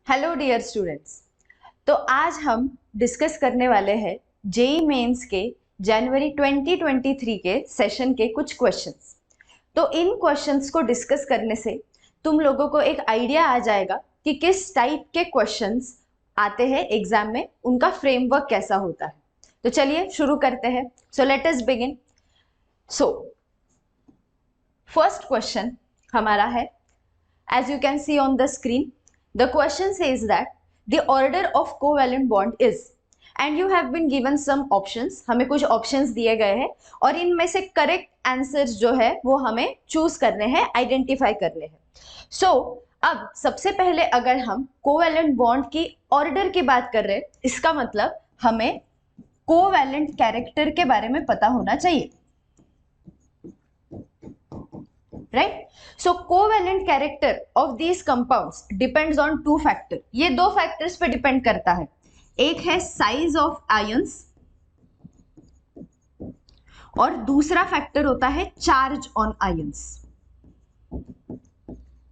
Hello dear students. तो आज हम डिस्कस करने वाले हैं जेई मेंस के जनवरी 2023 के सेशन के कुछ क्वेश्चंस। तो इन क्वेश्चंस को डिस्कस करने से तुम लोगों को एक आइडिया आ जाएगा कि किस टाइप के क्वेश्चंस आते हैं एग्जाम में, उनका फ्रेमवर्क कैसा होता है। तो चलिए शुरू करते हैं। सो let us begin. So first question हमारा है, as you can see on the screen, the question says that the order of covalent bond is, and you have been given some options. हमें कुछ options दिए गए हैं और इनमें से correct answers जो है वो हमें choose करने हैं, identify करने हैं। So अब सबसे पहले अगर हम covalent bond की order की बात कर रहे हैं, इसका मतलब हमें covalent character के बारे में पता होना चाहिए, right? So covalent character of these compounds depends on two factors. ये दो factors पे depend करता है। एक है size of ions और दूसरा factor होता है charge on ions.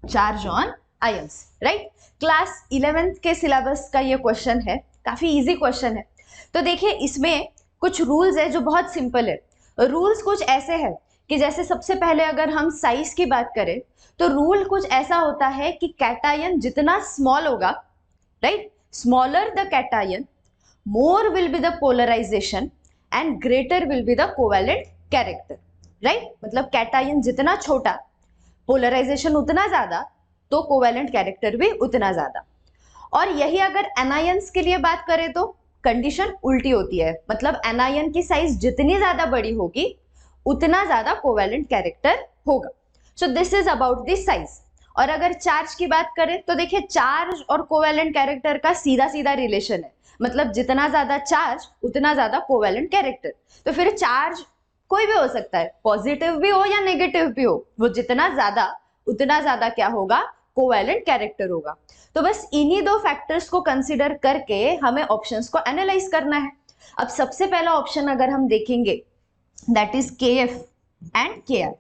Charge on ions, right? Class 11th के syllabus का ये question है, काफी easy question है। तो देखिए इसमें कुछ rules है जो बहुत simple है। rules कुछ ऐसे है कि जैसे सबसे पहले अगर हम साइज की बात करें तो रूल कुछ ऐसा होता है कि कैटायन जितना स्मॉल होगा, right, smaller the cation more will be the polarisation and greater will be the covalent character, right. मतलब कैटायन जितना छोटा, पोलराइजेशन उतना ज्यादा, तो कोवैलेंट कैरेक्टर भी उतना ज्यादा। और यही अगर एनायंस के लिए बात करें तो कंडीशन उल्टी होती है। मतलब एनायन की साइज जितनी ज्यादा बड़ी होगी उतना ज्यादा कोवैलेंट कैरेक्टर होगा। सो this is about this size. और अगर चार्ज की बात करें तो देखिए चार्ज और कोवैलेंट कैरेक्टर का सीधा सीधा रिलेशन है। मतलब जितना ज्यादा चार्ज उतना ज्यादा कोवैलेंट कैरेक्टर। तो फिर चार्ज कोई भी हो सकता है, पॉजिटिव भी हो या नेगेटिव भी हो, वो जितना ज्यादा उतना ज्यादा क्या होगा, कोवैलेंट कैरेक्टर होगा। तो बस इन्हीं दो फैक्टर्स को कंसिडर करके हमें ऑप्शंस को एनालाइज करना है। अब सबसे पहला ऑप्शन अगर हम देखेंगे that is KF and KR।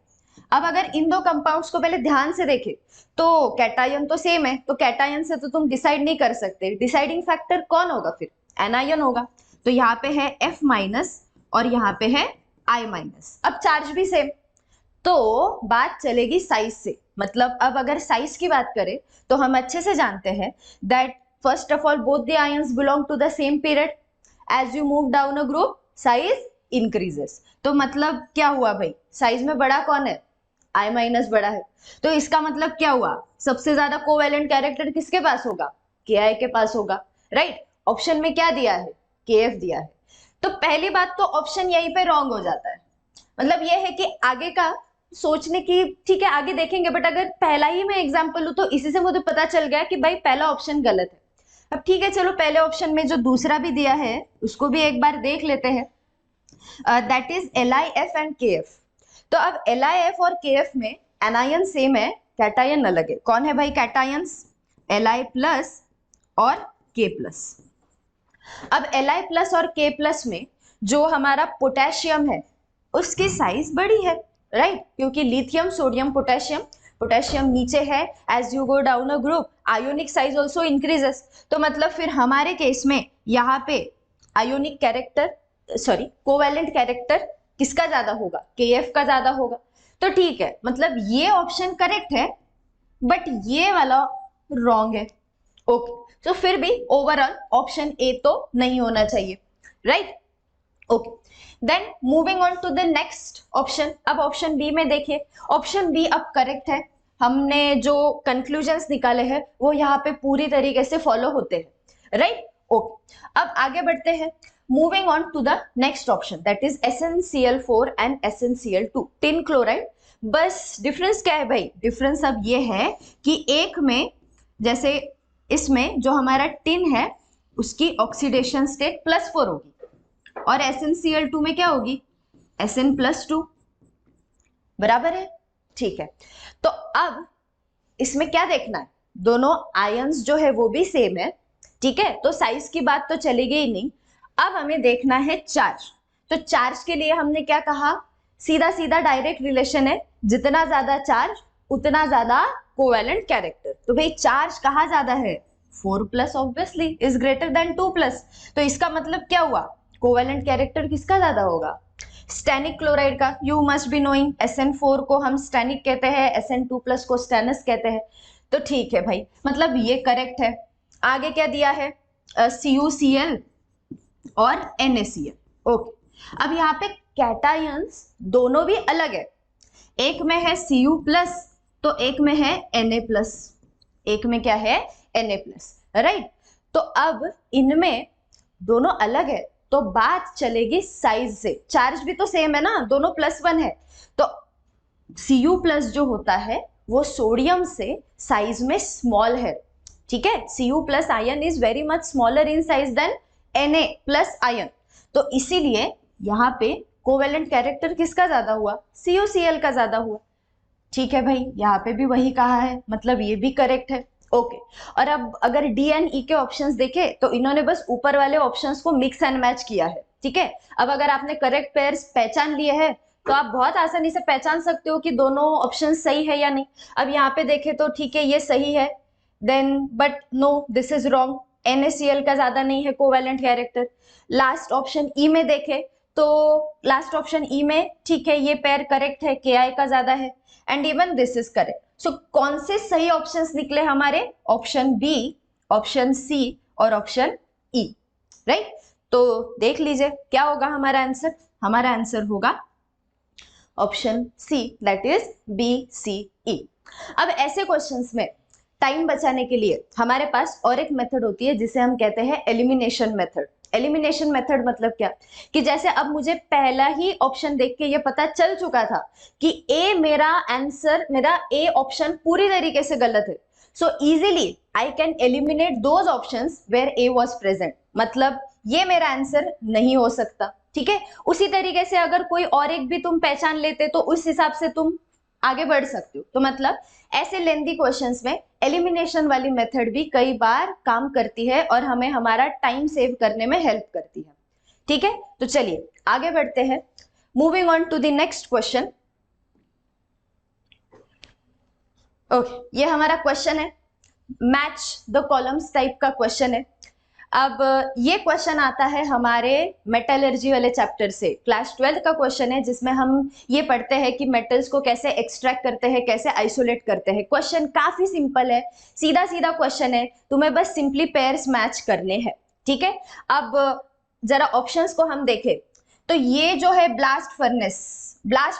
अब अगर इन दो कंपाउंड्स को पहले ध्यान से देखें तो कैटायन तो सेम है, तो कैटायन से तो तुम डिसाइड नहीं कर सकते। डिसाइडिंग फैक्टर कौन होगा, फिर एनायन होगा। तो यहाँ पे है F- और यहाँ पे है I-। अब चार्ज भी सेम, तो बात चलेगी साइज से। मतलब अब अगर साइज की बात करें तो हम अच्छे से जानते हैं that first of all both the ions belong to the same period. As you move down a group size increases. तो मतलब क्या हुआ भाई, साइज में बड़ा कौन है, I- बड़ा है। तो इसका मतलब क्या हुआ, सबसे ज्यादा कोवैलेंट कैरेक्टर किसके पास होगा, KI के पास होगा, राइट। ऑप्शन में क्या दिया है, KF दिया है। तो पहली बात तो ऑप्शन यहीं पे रॉन्ग हो जाता है। मतलब ये है कि आगे का सोचने की, ठीक है आगे देखेंगे, बट अगर पहला ही मैं एग्जाम्पल लूं तो इसी से मुझे पता चल गया कि भाई पहला ऑप्शन गलत है। अब ठीक है चलो, पहले ऑप्शन में जो दूसरा भी दिया है उसको भी एक बार देख लेते हैं। That is LiF and KF। तो अब LiF और KF में एनायन सेम है, कैटायन अलग है। कौन है भाई कैटायंस, Li+ और K+। अब Li+ और K+ में जो हमारा पोटेशियम है उसकी साइज बड़ी है, राइट, क्योंकि लिथियम सोडियम पोटेशियम, पोटेशियम नीचे है। As you go down a group ionic size also increases. तो मतलब फिर हमारे केस में यहाँ पे ionic character, sorry covalent character किसका ज्यादा होगा, KF का ज्यादा होगा। तो ठीक है, मतलब ये ऑप्शन करेक्ट है बट ये वाला रॉन्ग है। ओके, तो फिर भी ओवरऑल ऑप्शन A तो नहीं होना चाहिए, right. Okay, then moving on to the next option. अब ऑप्शन B में देखिए, ऑप्शन B अब करेक्ट है। हमने जो कंक्लूजन्स निकाले हैं वो यहाँ पे पूरी तरीके से फॉलो होते हैं, राइट। ओके, अब आगे बढ़ते हैं। Moving on to the next option that is SnCl4 and SnCl2 tin chloride. बस डिफरेंस क्या है भाई, डिफरेंस अब ये है कि एक में जैसे इसमें जो हमारा टिन है उसकी ऑक्सीडेशन स्टेट +4 होगी और SnCl2 में क्या होगी, Sn+2, बराबर है, ठीक है। तो अब इसमें क्या देखना है, दोनों आयंस जो है वो भी सेम है, ठीक है, तो साइज की बात तो चलेगी ही नहीं। अब हमें देखना है चार्ज। तो चार्ज के लिए हमने क्या कहा, सीधा सीधा डायरेक्ट रिलेशन है, जितना ज्यादा चार्ज उतना ज्यादा कोवैलेंट कैरेक्टर। तो भाई चार्ज कहाँ ज्यादा है, 4 plus obviously is greater than 2 plus. तो इसका मतलब क्या हुआ, कोवेलेंट कैरेक्टर किसका ज्यादा होगा, स्टेनिक क्लोराइड का। You must be knowing SN4 को हम स्टेनिक कहते हैं, SN2 प्लस को स्टेनस कहते हैं। तो ठीक है भाई, मतलब ये करेक्ट है। आगे क्या दिया है, CuCl और NaCl। ओके, अब यहाँ पे कैटायंस दोनों भी अलग है, एक में है Cu प्लस तो एक में है Na प्लस, एक में क्या है Na प्लस, राइट। तो अब इनमें दोनों अलग है तो बात चलेगी साइज से, चार्ज भी तो सेम है ना, दोनों +1 है। तो Cu प्लस जो होता है वो सोडियम से साइज में स्मॉल है, ठीक है। Cu plus ion is very much smaller in size than Na plus ion. तो इसीलिए यहाँ पे कोवेलेंट कैरेक्टर किसका ज्यादा हुआ, CuCl का ज्यादा हुआ। ठीक है भाई, यहाँ पे भी वही कहा है, मतलब ये भी करेक्ट है। ओके, और अब अगर डी एंड ई के ऑप्शंस देखे तो इन्होंने बस ऊपर वाले ऑप्शंस को मिक्स एंड मैच किया है, ठीक है। अब अगर आपने करेक्ट पेयर्स पहचान लिए हैं तो आप बहुत आसानी से पहचान सकते हो कि दोनों ऑप्शन सही है या नहीं। अब यहाँ पे देखे तो ठीक है ये सही है, then but no this is wrong, NaCl का ज्यादा नहीं है covalent character. Last option E में देखे तो लास्ट ऑप्शन ई में ठीक है ये पेयर करेक्ट है, Ki का ज्यादा है, and even this is correct. So कौन से सही ऑप्शंस निकले हमारे, ऑप्शन बी, ऑप्शन सी और ऑप्शन ई, राइट। तो देख लीजिए क्या होगा हमारा आंसर, हमारा आंसर होगा option C, that is BCE। अब ऐसे क्वेश्चंस में टाइम बचाने के लिए हमारे पास और एक मेथड होती है जिसे हम कहते हैं एलिमिनेशन मेथड। एलिमिनेशन मेथड मतलब क्या, कि जैसे अब मुझे पहला ही ऑप्शन देख के ये पता चल चुका था कि ए मेरा आंसर, मेरा ए ऑप्शन पूरी तरीके से गलत है, so easily I can eliminate those options where A was present, मतलब ये मेरा आंसर नहीं हो सकता, ठीक है। उसी तरीके से अगर कोई और एक भी तुम पहचान लेते तो उस हिसाब से तुम आगे बढ़ सकते हो। तो मतलब ऐसे लेंथी क्वेश्चंस में एलिमिनेशन वाली मेथड भी कई बार काम करती है और हमें हमारा टाइम सेव करने में हेल्प करती है, ठीक है। तो चलिए आगे बढ़ते हैं, moving on to the next question. Okay, ये हमारा क्वेश्चन है, मैच द कॉलम्स टाइप का क्वेश्चन है। अब ये क्वेश्चन आता है हमारे मेटलर्जी वाले चैप्टर से, क्लास 12 का क्वेश्चन है, जिसमें हम ये पढ़ते हैं कि मेटल्स को कैसे एक्सट्रैक्ट करते हैं, कैसे आइसोलेट करते हैं। क्वेश्चन काफी सिंपल है, सीधा सीधा क्वेश्चन है, तुम्हें बस सिंपली पेयर्स मैच करने हैं, ठीक है। अब जरा ऑप्शंस को हम देखें तो ये जो है ब्लास्ट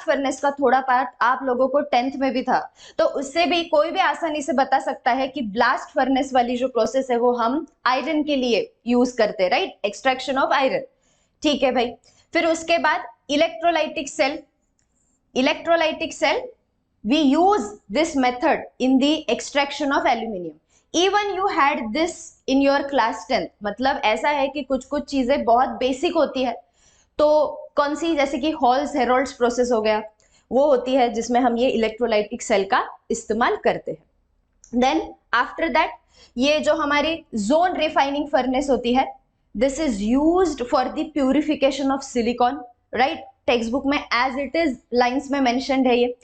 फर्नेस का थोड़ा पार्ट आप लोगों को 10th में भी था, तो उससे भी कोई भी आसानी से बता सकता है कि ब्लास्ट फर्नेस वाली जो प्रोसेस है वो हम आयरन के लिए यूज करते हैं, राइट, एक्सट्रैक्शन ऑफ आयरन, ठीक है भाई। फिर उसके बाद electrolytic cell we use this method in the extraction of aluminium. Even you had this in your class 10th, मतलब ऐसा है कि कुछ कुछ चीजें बहुत बेसिक होती है, तो कौन सी, जैसे कि हॉल्स हेरोल्ड्स प्रोसेस हो गया, वो होती है जिसमें हम ये इलेक्ट्रोलाइटिक सेल का इस्तेमाल करते हैं। देन आफ्टर दैट ये जो हमारी जोन रिफाइनिंग फर्नेस होती है, this is used for the purification of silicon, right, text book में एज इट इज लाइंस में मेंशन्ड है ये।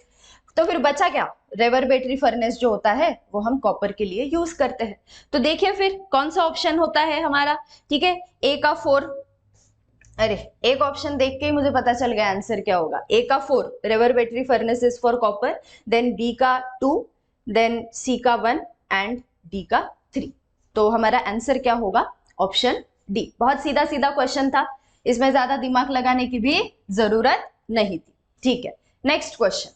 तो फिर बचा क्या, रेवर्बेटरी फर्नेस जो होता है वो हम कॉपर के लिए यूज करते हैं। तो देखिए फिर कौन सा ऑप्शन होता है हमारा, ठीक है, ए का 4, अरे एक ऑप्शन देख के ही मुझे पता चल गया आंसर क्या होगा, ए का 4 reverberatory furnace is for copper, then B का 2, देन सी का 1 एंड डी का 3। तो हमारा आंसर क्या होगा, ऑप्शन डी। बहुत सीधा सीधा क्वेश्चन था, इसमें ज्यादा दिमाग लगाने की भी जरूरत नहीं थी, ठीक है। Next question,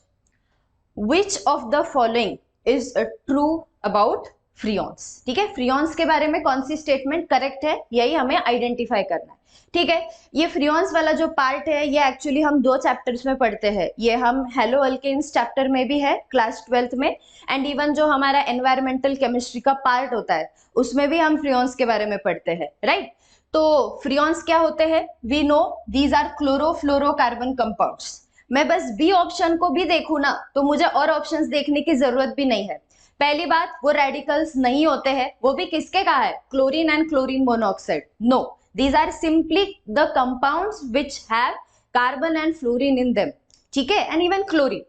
which of the following is true about freons, ठीक है, फ्रियॉन्स के बारे में कौन सी स्टेटमेंट करेक्ट है, यही हमें आइडेंटिफाई करना है, ठीक है। ये फ्रियॉन्स वाला जो पार्ट है ये एक्चुअली हम 2 चैप्टर्स में पढ़ते हैं, ये हम हेलो अल्केन्स चैप्टर में भी है क्लास 12th में, एंड इवन जो हमारा एनवायरमेंटल केमिस्ट्री का पार्ट होता है उसमें भी हम फ्रियॉन्स के बारे में पढ़ते हैं, राइट। तो फ्रियॉन्स क्या होते हैं, we know these are chlorofluorocarbon compounds. मैं बस बी ऑप्शन को भी देखूं ना तो मुझे और ऑप्शंस देखने की जरूरत भी नहीं है। पहली बात, वो रेडिकल्स नहीं होते हैं, वो भी किसके कहा है, chlorine and chlorine monoxide, no, these are simply the compounds which have carbon and fluorine in them, ठीक है, and even chlorine।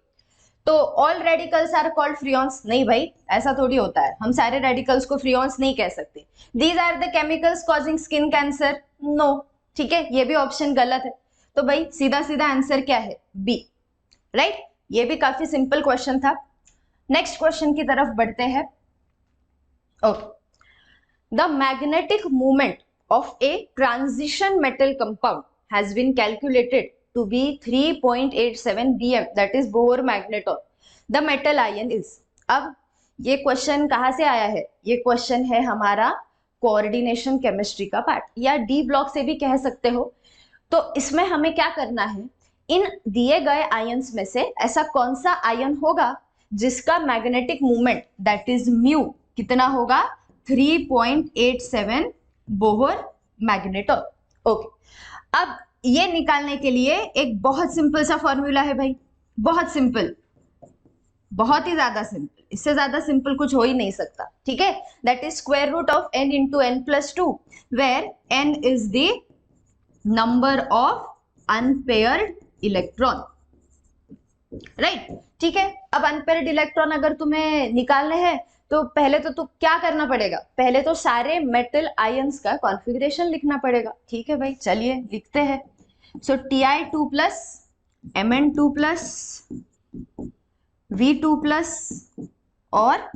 तो all radicals are called freons? नहीं भाई, ऐसा थोड़ी होता है, हम सारे रेडिकल्स को फ्रियोन्स नहीं कह सकते। These are the chemicals causing skin cancer? No. ठीक है, ये भी ऑप्शन गलत है। तो भाई सीधा सीधा आंसर क्या है? B, right. ये भी काफी सिंपल क्वेश्चन था। नेक्स्ट क्वेश्चन की तरफ बढ़ते हैं। Okay, the magnetic movement of a transition metal compound has been calculated to be 3.87 bm, that is Bohr magneton. The metal ion is. अब ये क्वेश्चन कहाँ से आया है? ये क्वेश्चन है हमारा कोऑर्डिनेशन केमिस्ट्री का पार्ट, या डी ब्लॉक से भी कह सकते हो। तो इसमें हमें क्या करना है, इन दिए गए आयंस में से ऐसा कौन सा आयन होगा जिसका magnetic movement that is mu कितना होगा? 3.87 बोहर मैग्नेटॉन। ओके, अब ये निकालने के लिए एक बहुत सिंपल सा फॉर्मूला है भाई, बहुत सिंपल, बहुत ही ज्यादा सिंपल, इससे ज्यादा सिंपल कुछ हो ही नहीं सकता। ठीक है, that is square root of n into n plus 2, where n is the number of unpaired electron, right. ठीक है, अब अनपेयर्ड इलेक्ट्रॉन अगर तुम्हें निकालने हैं तो पहले तो क्या करना पड़ेगा? पहले तो सारे मेटल आयंस का कॉन्फ़िगरेशन लिखना पड़ेगा। ठीक है भाई, चलिए लिखते हैं। सो Ti2 plus Mn2 plus V2 plus और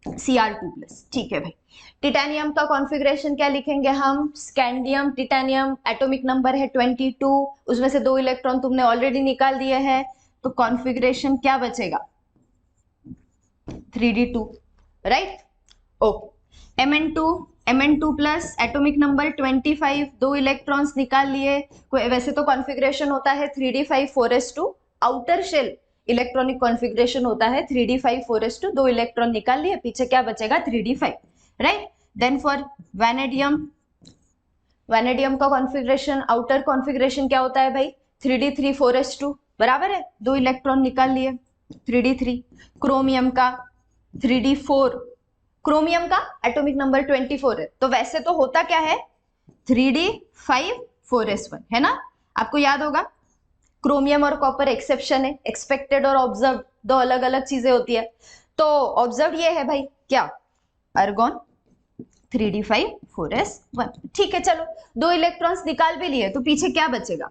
Cr2 प्लस। ठीक है भाई, टिटेनियम का कॉन्फ़िगरेशन क्या लिखेंगे हम? स्कैंडियम टिटेनियम, एटॉमिक नंबर है 22, उसमें से 2 इलेक्ट्रॉन तुमने ऑलरेडी निकाल दिए हैं, तो कॉन्फ़िगरेशन क्या बचेगा? 3d2, right. Okay, Mn2 plus atomic number 25, 2 electrons निकाल लिए। वैसे तो कॉन्फ़िगरेशन होता है 3d5 4s2, outer shell electronic configuration होता है 3d5 4s2, 2 इलेक्ट्रॉन निकाल लिए, पीछे क्या बचेगा? 3d5, right. Then for vanadium, vanadium का कॉन्फ़िगरेशन, आउटर कॉन्फ़िगरेशन क्या होता है भाई? 3d3 4s2, बराबर है, 2 इलेक्ट्रॉन निकाल लिए, 3d3। क्रोमियम का 3d4, क्रोमियम का एटॉमिक नंबर 24 है, तो वैसे तो होता क्या है? 3d5 4s1, है ना? आपको याद होगा, क्रोमियम और कॉपर एक्सेप्शन है, एक्सपेक्टेड और ऑब्जर्व दो अलग अलग चीजें होती है। तो ऑब्जर्व ये है भाई क्या? अर्गॉन 3d5 4s1। ठीक है, चलो 2 इलेक्ट्रॉन्स निकाल भी लिए, तो पीछे क्या बचेगा?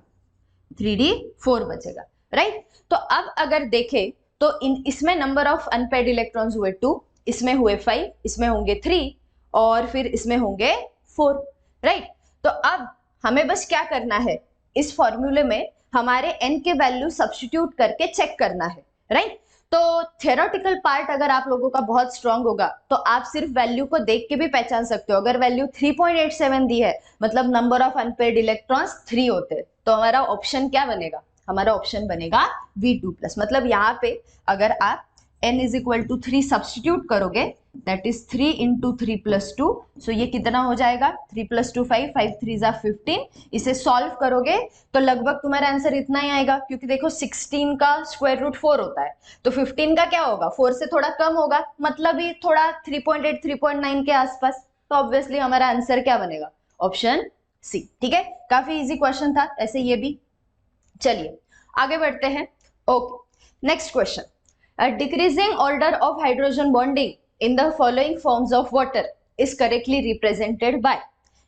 3d4 बचेगा, राइट। तो अब अगर देखें तो इसमें नंबर ऑफ अनपेयर्ड इलेक्ट्रॉन्स हुए 2, इसमें हुए 5, इसमें होंगे 3 और फिर इसमें होंगे 4, राइट। तो अब हमें बस क्या करना है, इस फॉर्मूले में हमारे n के वैल्यू सब्स्टिट्यूट करके चेक करना है, राइट। तो थ्योरेटिकल पार्ट अगर आप लोगों का बहुत स्ट्रांग होगा तो आप सिर्फ वैल्यू को देख के भी पहचान सकते हो। अगर वैल्यू 3.87 दी है मतलब नंबर ऑफ अनपेयर्ड इलेक्ट्रॉन्स 3 होते हैं, तो हमारा ऑप्शन क्या बनेगा? हमारा ऑप्शन बनेगा V2 प्लस। मतलब यहाँ पे अगर आप n is equal to 3 substitute करोगे, that is 3 into 3 plus 2, so ये कितना हो जाएगा? 3 प्लस 2 5, 5 3 जा 15। इसे सॉल्व करोगे तो लगभग तुम्हारा आंसर इतना ही आएगा, क्योंकि देखो 16 का स्क्वायर रूट 4 होता है, तो 15 का क्या होगा? 4 से थोड़ा कम होगा, मतलब ही थोड़ा 3.8 3.9 के आसपास। तो ऑब्वियसली हमारा आंसर क्या बनेगा? Option C. ठीक है, काफी इजी क्वेश्चन था ऐसे ये भी। चलिए आगे बढ़ते हैं। Okay, next question, a decreasing order of hydrogen bonding in the following forms of water is correctly represented by.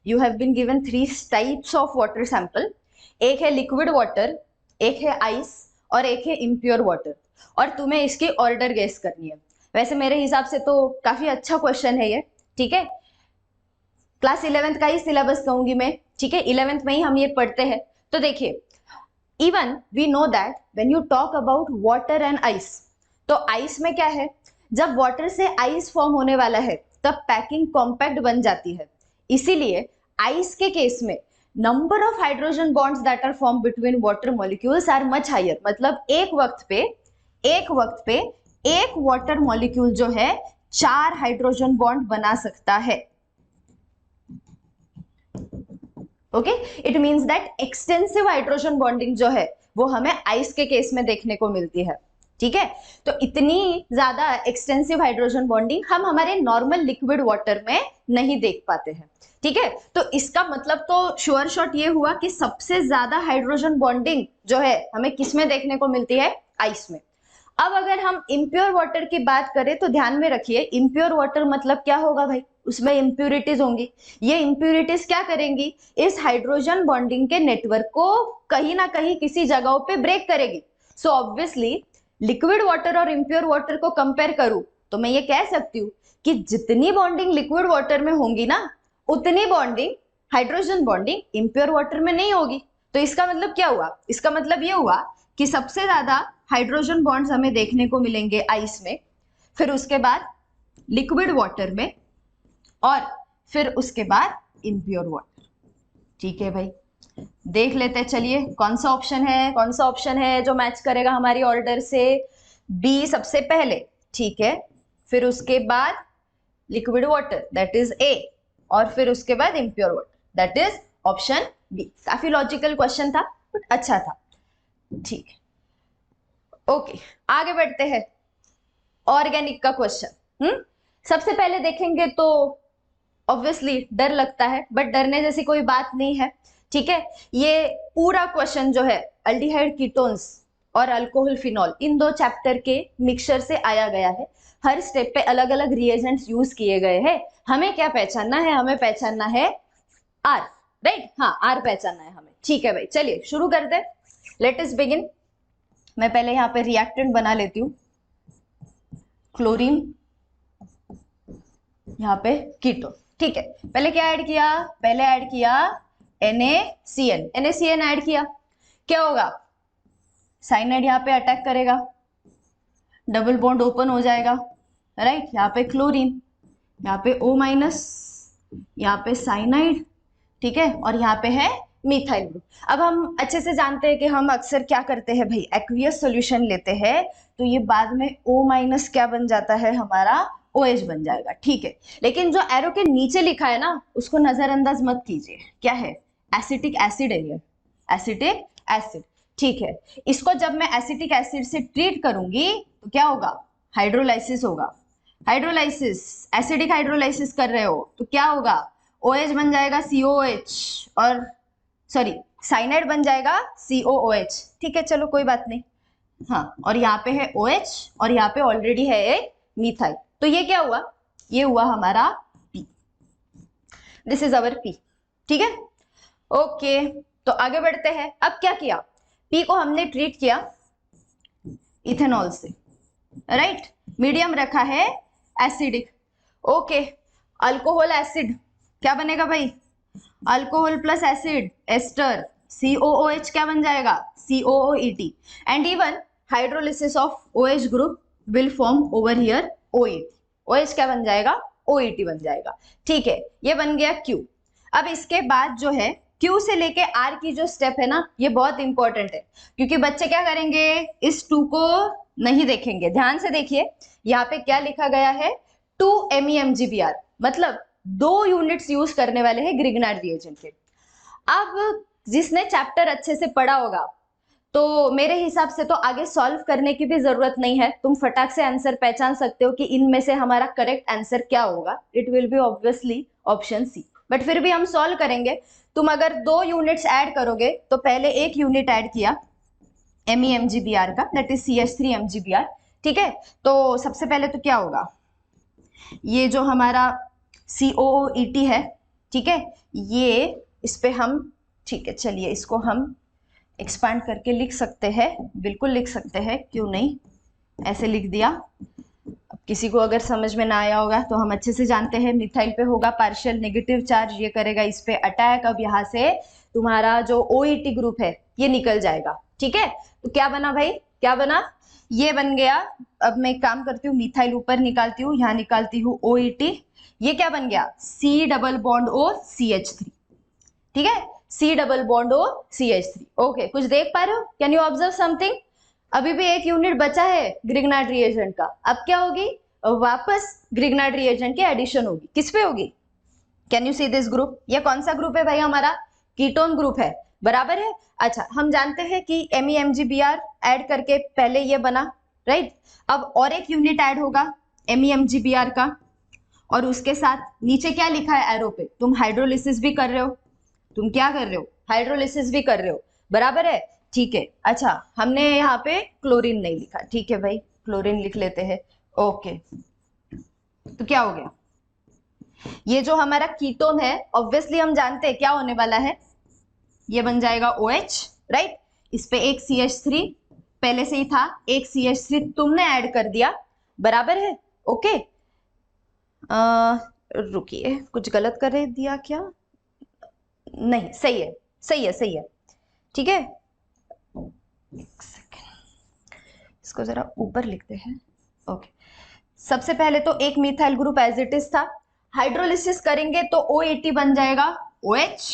You have been given 3 types of water sample, एक है liquid water, एक है ice और एक है impure water, और तुम्हें इसकी ऑर्डर गेस करनी है। वैसे मेरे हिसाब से तो काफी अच्छा क्वेश्चन है ये, ठीक है। क्लास 11th का ही सिलेबस कहूंगी मैं, ठीक है, 11th में ही हम ये पढ़ते हैं। तो देखिए, even we know that when you talk about water and ice, तो आइस में क्या है, जब वाटर से आइस फॉर्म होने वाला है तब पैकिंग कॉम्पैक्ट बन जाती है। इसीलिए आइस के केस में number of hydrogen bonds that are form between water molecules are much higher. मतलब एक वक्त पे एक वाटर मॉलिक्यूल जो है 4 हाइड्रोजन बॉन्ड बना सकता है। Okay, it means that extensive hydrogen bonding जो है वो हमें आइस के केस में देखने को मिलती है। ठीक है, तो इतनी ज्यादा एक्सटेंसिव हाइड्रोजन बॉन्डिंग हम हमारे नॉर्मल लिक्विड वाटर में नहीं देख पाते हैं। ठीक है, तो इसका मतलब तो श्योर शॉट ये हुआ कि सबसे ज्यादा हाइड्रोजन बॉन्डिंग जो है हमें किस में देखने को मिलती है? आइस में। अब अगर हम इम्प्योर वाटर की बात करें तो ध्यान में रखिए, इम्प्योर वाटर मतलब क्या होगा भाई, उसमें इम्प्यूरिटीज होंगी। ये इम्प्यूरिटीज क्या करेंगी, इस हाइड्रोजन बॉन्डिंग के नेटवर्क को कहीं ना कहीं किसी जगहों पे ब्रेक करेगी। सो ऑब्वियसली लिक्विड वाटर और इम्प्योर वाटर को कंपेयर करूं तो मैं ये कह सकती हूँ कि जितनी बॉन्डिंग लिक्विड वाटर में होंगी ना, उतनी bonding, hydrogen bonding impure water में नहीं होगी। तो इसका मतलब क्या हुआ, इसका मतलब ये हुआ कि सबसे ज्यादा हाइड्रोजन बॉन्ड्स हमें देखने को मिलेंगे आइस में, फिर उसके बाद लिक्विड वाटर में, और फिर उसके बाद इम्प्योर वाटर। ठीक है भाई, देख लेते हैं, चलिए कौन सा ऑप्शन है, कौन सा ऑप्शन है जो मैच करेगा हमारी ऑर्डर से। बी सबसे पहले, ठीक है, फिर उसके बाद liquid water that is A, और फिर उसके बाद impure water that is option B. काफी लॉजिकल क्वेश्चन था बट अच्छा था। ठीक है, ओके आगे बढ़ते हैं। ऑर्गेनिक का क्वेश्चन सबसे पहले देखेंगे तो ऑब्वियसली डर लगता है, बट डरने जैसी कोई बात नहीं है। ठीक है, ये पूरा क्वेश्चन जो है अल्डिहाइड कीटोन्स और अल्कोहल फिनॉल इन दो चैप्टर के मिक्सचर से आया गया है। हर स्टेप पे अलग अलग रिएजेंट्स यूज किए गए हैं। हमें क्या पहचानना है, हमें पहचानना है आर, राइट, हाँ आर पहचानना है हमें। ठीक है भाई, चलिए शुरू करते हैं, लेट अस बिगिन। मैं पहले यहाँ पे रिएक्टेंट बना लेती हूँ, क्लोरीन, यहाँ पे कीटोन। ठीक है, पहले क्या ऐड किया, पहले ऐड किया NaCN, NaCN ऐड किया, क्या होगा, साइनाइड यहाँ पे अटैक करेगा, डबल बॉन्ड ओपन हो जाएगा, राइट, यहाँ पे क्लोरीन, यहाँ पे O-, यहाँ पे साइनाइड, ठीक है, और यहाँ पे है मिथाइल ग्रुप। अब हम अच्छे से जानते हैं कि हम अक्सर क्या करते हैं भाई, एक्वियस सॉल्यूशन लेते हैं, तो ये बाद में O- क्या बन जाता है हमारा, OH बन जाएगा। ठीक है, लेकिन जो एरो के नीचे लिखा है ना, उसको नजरअंदाज मत कीजिए, क्या है, एसिटिक एसिड है ये, एसिटिक एसिड। ठीक है, इसको जब मैं एसिटिक एसिड से ट्रीट करूंगी तो क्या होगा, हाइड्रोलाइसिस होगा, हाइड्रोलाइसिस, एसिडिक हाइड्रोलाइसिस कर रहे हो तो क्या होगा, OH बन जाएगा COOH, और सॉरी साइनाइड बन जाएगा COOH। ठीक है, चलो कोई बात नहीं, हाँ, और यहाँ पे है OH और यहाँ पे ऑलरेडी है एक मिथाइल, तो ये क्या हुआ, ये हुआ हमारा P, this is our P। ठीक है, ओके, तो आगे बढ़ते हैं। अब क्या किया, P को हमने ट्रीट किया इथेनॉल से, राइट, मीडियम रखा है एसिडिक, ओके, अल्कोहल एसिड क्या बनेगा भाई, alcohol plus acid ester, COOH क्या बन जाएगा, COOET, and even hydrolysis of OH group will form over here OET, OH क्या बन जाएगा, OET बन जाएगा। ठीक है, ये बन गया Q। अब इसके बाद जो है Q से लेके R की जो स्टेप है ना, ये बहुत इंपॉर्टेंट है, क्योंकि बच्चे क्या करेंगे, इस 2 को नहीं देखेंगे, ध्यान से देखिए, यहाँ पे क्या लिखा गया है, 2 MEmGBr, मतलब 2 यूनिट्स यूज करने वाले हैं ग्रिग्नार्ड रिएजेंट के। अब जिसने चैप्टर अच्छे से पढ़ा होगा तो मेरे हिसाब से तो आगे सॉल्व करने की भी जरूरत नहीं है, तुम फटाक से आंसर पहचान सकते हो कि इनमें से हमारा करेक्ट आंसर क्या होगा, it will be obviously option C, but फिर भी हम सॉल्व करेंगे। तुम अगर 2 यूनिट्स ऐड करोगे तो पहले एक यूनिट ऐड किया MEmGBr का, दैट इज CH3MGBr। ठीक है, तो सबसे पहले तो क्या होगा, ये जो हमारा COOET है, ठीक है, ये इस पे हम, ठीक है चलिए इसको हम एक्सपांड करके लिख सकते हैं, बिल्कुल लिख सकते हैं, क्यों नहीं, ऐसे लिख दिया। अब किसी को अगर समझ में ना आया होगा तो हम अच्छे से जानते हैं, मिथाइल पे होगा पार्शियल नेगेटिव चार्ज, ये करेगा इस पे अटैक, अब यहाँ से तुम्हारा जो OET ग्रुप है ये निकल जाएगा। ठीक है, तो क्या बना भाई, क्या बना, ये बन गया। अब मैं एक काम करती हूँ, मिथाइल ऊपर निकालती हूँ, यहाँ निकालती हूँ OET, ये क्या बन गया, C double bond O CH3। ठीक है, C double bond O CH3। Okay, कुछ देख पा रहे हो, कैन यू ऑब्जर्व समथिंग, अभी भी एक यूनिट बचा है ग्रिग्नार्ड रिएजेंट का, अब क्या होगी, वापस ग्रिग्नार्ड रिएजेंट की एडिशन होगी, किस पे होगी, can you see this group, ये कौन सा ग्रुप है भाई हमारा, कीटोन ग्रुप है, बराबर है। अच्छा, हम जानते हैं कि MEmGBr ऐड करके पहले ये बना, राइट, अब और एक यूनिट ऐड होगा MEmGBr का, और उसके साथ नीचे क्या लिखा है एरो पे, तुम हाइड्रोलिसिस भी कर रहे हो, तुम क्या कर रहे हो, हाइड्रोलिसिस भी कर रहे हो, बराबर है। ठीक है। अच्छा, हमने यहाँ पे क्लोरीन नहीं लिखा, ठीक है भाई, क्लोरीन लिख लेते हैं। ओके, तो क्या हो गया, ये जो हमारा कीटोन है ऑब्वियसली हम जानते हैं क्या होने वाला है, ये बन जाएगा OH, राइट। इस पे एक CH3 पहले से ही था, एक CH3 तुमने ऐड कर दिया, बराबर है। ओके, रुकिए, कुछ गलत कर दिया क्या? नहीं, सही है, सही है, सही है, ठीक है। एक सेकेंड, इसको जरा ऊपर लिखते हैं। ओके, सबसे पहले तो एक methyl group as it is था, हाइड्रोलिसिस करेंगे तो O80 बन जाएगा OH,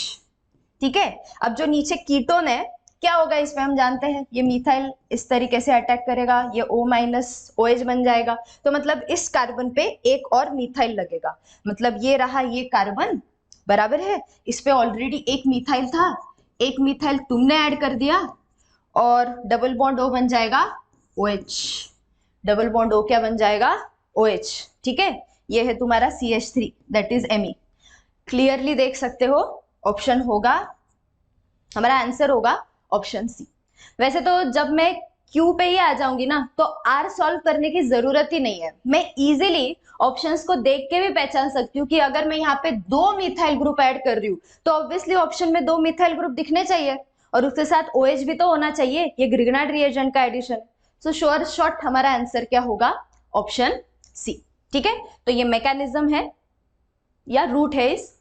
ठीक है। अब जो नीचे कीटोन है क्या होगा इसमें हम जानते हैं, ये मिथाइल इस तरीके से अटैक करेगा, ये O-OH बन जाएगा, तो मतलब इस कार्बन पे एक और मिथाइल लगेगा, मतलब ये रहा ये कार्बन, बराबर है। इस पे ऑलरेडी एक मिथाइल था, एक मिथाइल तुमने ऐड कर दिया और डबल बॉन्ड O बन जाएगा OH, डबल बॉन्ड O क्या बन जाएगा OH, ठीक है। ये है तुम्हारा CH3 that is Me, clearly देख सकते हो, ऑप्शन होगा हमारा, आंसर होगा ऑप्शन सी। वैसे तो जब मैं Q पे ही आ जाऊंगी ना तो R सॉल्व करने की जरूरत ही नहीं है, मैं इजीली ऑप्शंस को देख के भी पहचान सकती हूँ कि अगर मैं यहाँ पे 2 मिथाइल ग्रुप ऐड कर रही हूँ तो ऑब्वियसली ऑप्शन में 2 मिथाइल ग्रुप दिखने चाहिए और उसके साथ OH भी तो होना चाहिए, ये ग्रिग्नार्ड रिएजेंट का एडिशन। सो श्योर शॉर्ट हमारा आंसर क्या होगा, ऑप्शन सी, ठीक है। तो ये मैकेनिज्म है या रूट है इस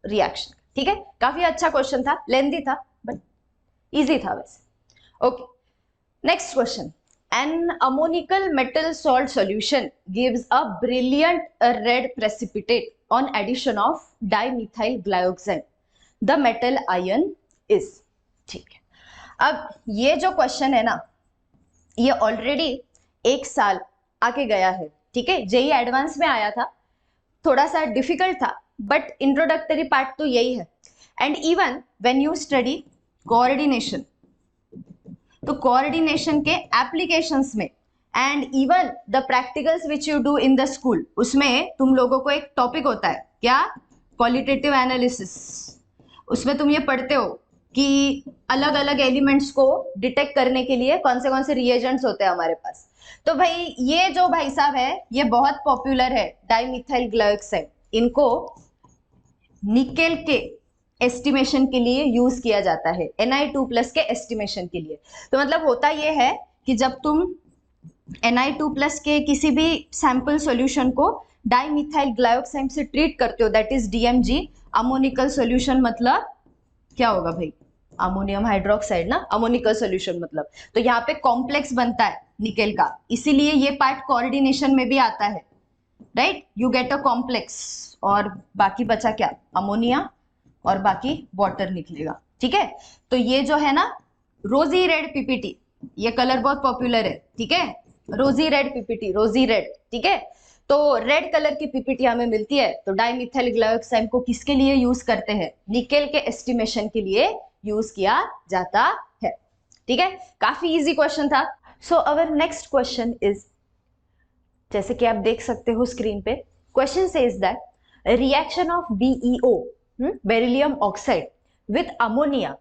रिएक्शन, ठीक है। काफी अच्छा क्वेश्चन था, लेंथी था बट इजी था वैसे। Okay, next question, an ammonical metal salt solution gives a brilliant red precipitate on addition of dimethyl glyoxane, the metal ion is, ठीक है। अब ये जो क्वेश्चन है ना, ये ऑलरेडी 1 साल आके गया है, ठीक है, जेई एडवांस में आया था, थोड़ा सा डिफिकल्ट था बट इंट्रोडक्टरी पार्ट तो यही है। And even when you study coordination, तो कोऑर्डिनेशन के एप्लीकेशंस में and even the practicals which you do in the school, उसमें तुम लोगों को एक टॉपिक होता है क्या, क्वालिटेटिव एनालिसिस। उसमें तुम ये पढ़ते हो कि अलग अलग एलिमेंट्स को डिटेक्ट करने के लिए कौन से रिएजेंट्स होते हैं हमारे पास। तो भाई ये जो भाई साहब है ये बहुत पॉपुलर है, डाइमिथाइल ग्लाइकोसाइड, इनको निकेल के एस्टिमेशन के लिए यूज किया जाता है, Ni2+ के एस्टिमेशन के लिए। तो मतलब होता ये है कि जब तुम Ni2+ के किसी भी सैंपल सॉल्यूशन को डाइमिथाइल ग्लाइकोसाइड से ट्रीट करते हो, that is DMG, ammoniacal solution मतलब क्या होगा भाई, अमोनियम हाइड्रोक्साइड ना, अमोनिकल सॉल्यूशन मतलब, तो यहाँ पे कॉम्प्लेक्स बनता है निकेल का, इसीलिए ये पार्ट कोऑर्डिनेशन में भी आता है, right. You get a complex और बाकी बचा क्या, अमोनिया और बाकी वाटर निकलेगा, ठीक है। तो ये जो है ना रोजी रेड PPT, ये कलर बहुत पॉपुलर है, ठीक है, रोजी रेड PPT, रोजी रेड, ठीक है। तो रेड कलर की PPT हमें मिलती है, तो डाइमिथाइल ग्लाइकोसाइड को किसके लिए यूज करते हैं, निकेल के एस्टिमेशन के लिए यूज किया जाता है, ठीक है। काफी इजी क्वेश्चन था। सो अवर नेक्स्ट क्वेश्चन इज, जैसे कि आप देख सकते हो स्क्रीन पे, question says that reaction of BeO, beryllium oxide, with ammonia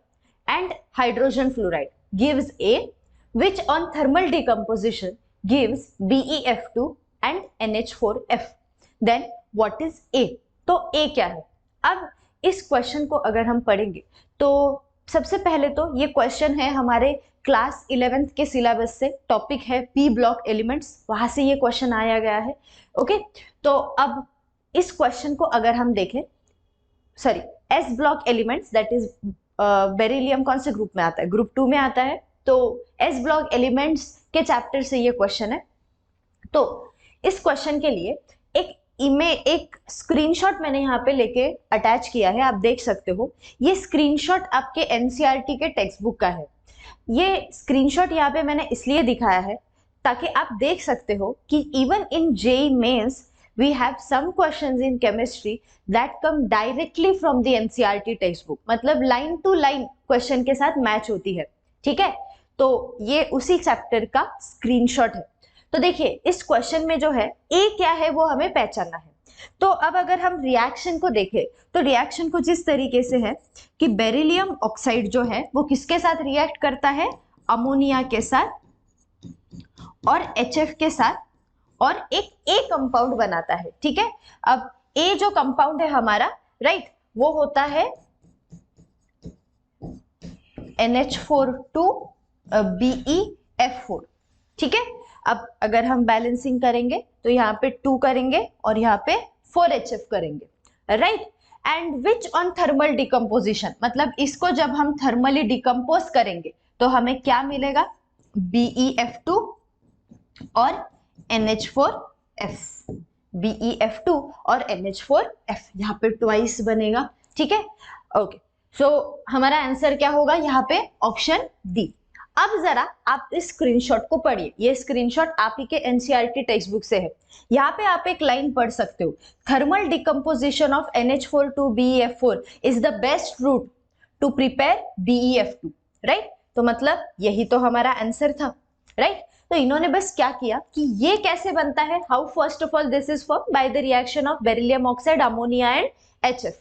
and hydrogen fluoride gives A, which on thermal decomposition gives BeF2 and NH4F. Then what is A? तो A क्या है? अब इस क्वेश्चन को अगर हम पढ़ेंगे तो सबसे पहले तो ये क्वेश्चन है हमारे क्लास 11th के सिलेबस से, टॉपिक है P ब्लॉक एलिमेंट्स, वहां से ये क्वेश्चन आया गया है। ओके, तो अब इस क्वेश्चन को अगर हम देखें, sorry, S block elements that is beryllium कौन से ग्रुप में आता है, ग्रुप 2 में आता है, तो S ब्लॉक एलिमेंट्स के चैप्टर से ये क्वेश्चन है। तो इस क्वेश्चन के लिए एक स्क्रीनशॉट मैंने यहाँ पे लेके अटैच किया है, आप देख सकते हो। ये स्क्रीनशॉट आपके NCERT के टेक्स्ट बुक का है। ये स्क्रीनशॉट यहाँ पे मैंने इसलिए दिखाया है ताकि आप देख सकते हो कि even in JEE Mains we have some questions in chemistry that come directly from the NCERT textbook, मतलब लाइन टू लाइन क्वेश्चन के साथ मैच होती है, ठीक है। तो ये उसी चैप्टर का स्क्रीनशॉट है। तो देखिए इस क्वेश्चन में जो है A क्या है वो हमें पहचानना है। तो अब अगर हम रिएक्शन को देखें तो रिएक्शन को जिस तरीके से है कि बेरिलियम ऑक्साइड जो है वो किसके साथ रिएक्ट करता है, अमोनिया के साथ और HF के साथ और एक A कंपाउंड बनाता है, ठीक है। अब A जो कंपाउंड है हमारा, राइट, वो होता है NH4 BeF4, ठीक है। अब अगर हम बैलेंसिंग करेंगे तो यहाँ पे 2 करेंगे और यहाँ पे 4HF करेंगे, right. And which on thermal decomposition, मतलब इसको जब हम थर्मली डिकम्पोज करेंगे तो हमें क्या मिलेगा, BeF2 और NH4F, BeF2 और NH4F, यहाँ पे ट्वाइस बनेगा, ठीक है। ओके, सो हमारा आंसर क्या होगा यहाँ पे, ऑप्शन डी। अब जरा आप इस स्क्रीनशॉट को पढ़िए, ये स्क्रीनशॉट आप ही के एनसीईआरटी टेक्स्ट बुक से है। यहाँ पे आप एक लाइन पढ़ सकते हो, thermal decomposition of NH4 to BeF4 is the best route to prepare BeF2, right. तो मतलब यही तो हमारा आंसर था, राइट। तो इन्होंने बस क्या किया कि ये कैसे बनता है, how first of all this is form by the reaction of beryllium oxide, ammonia and HF,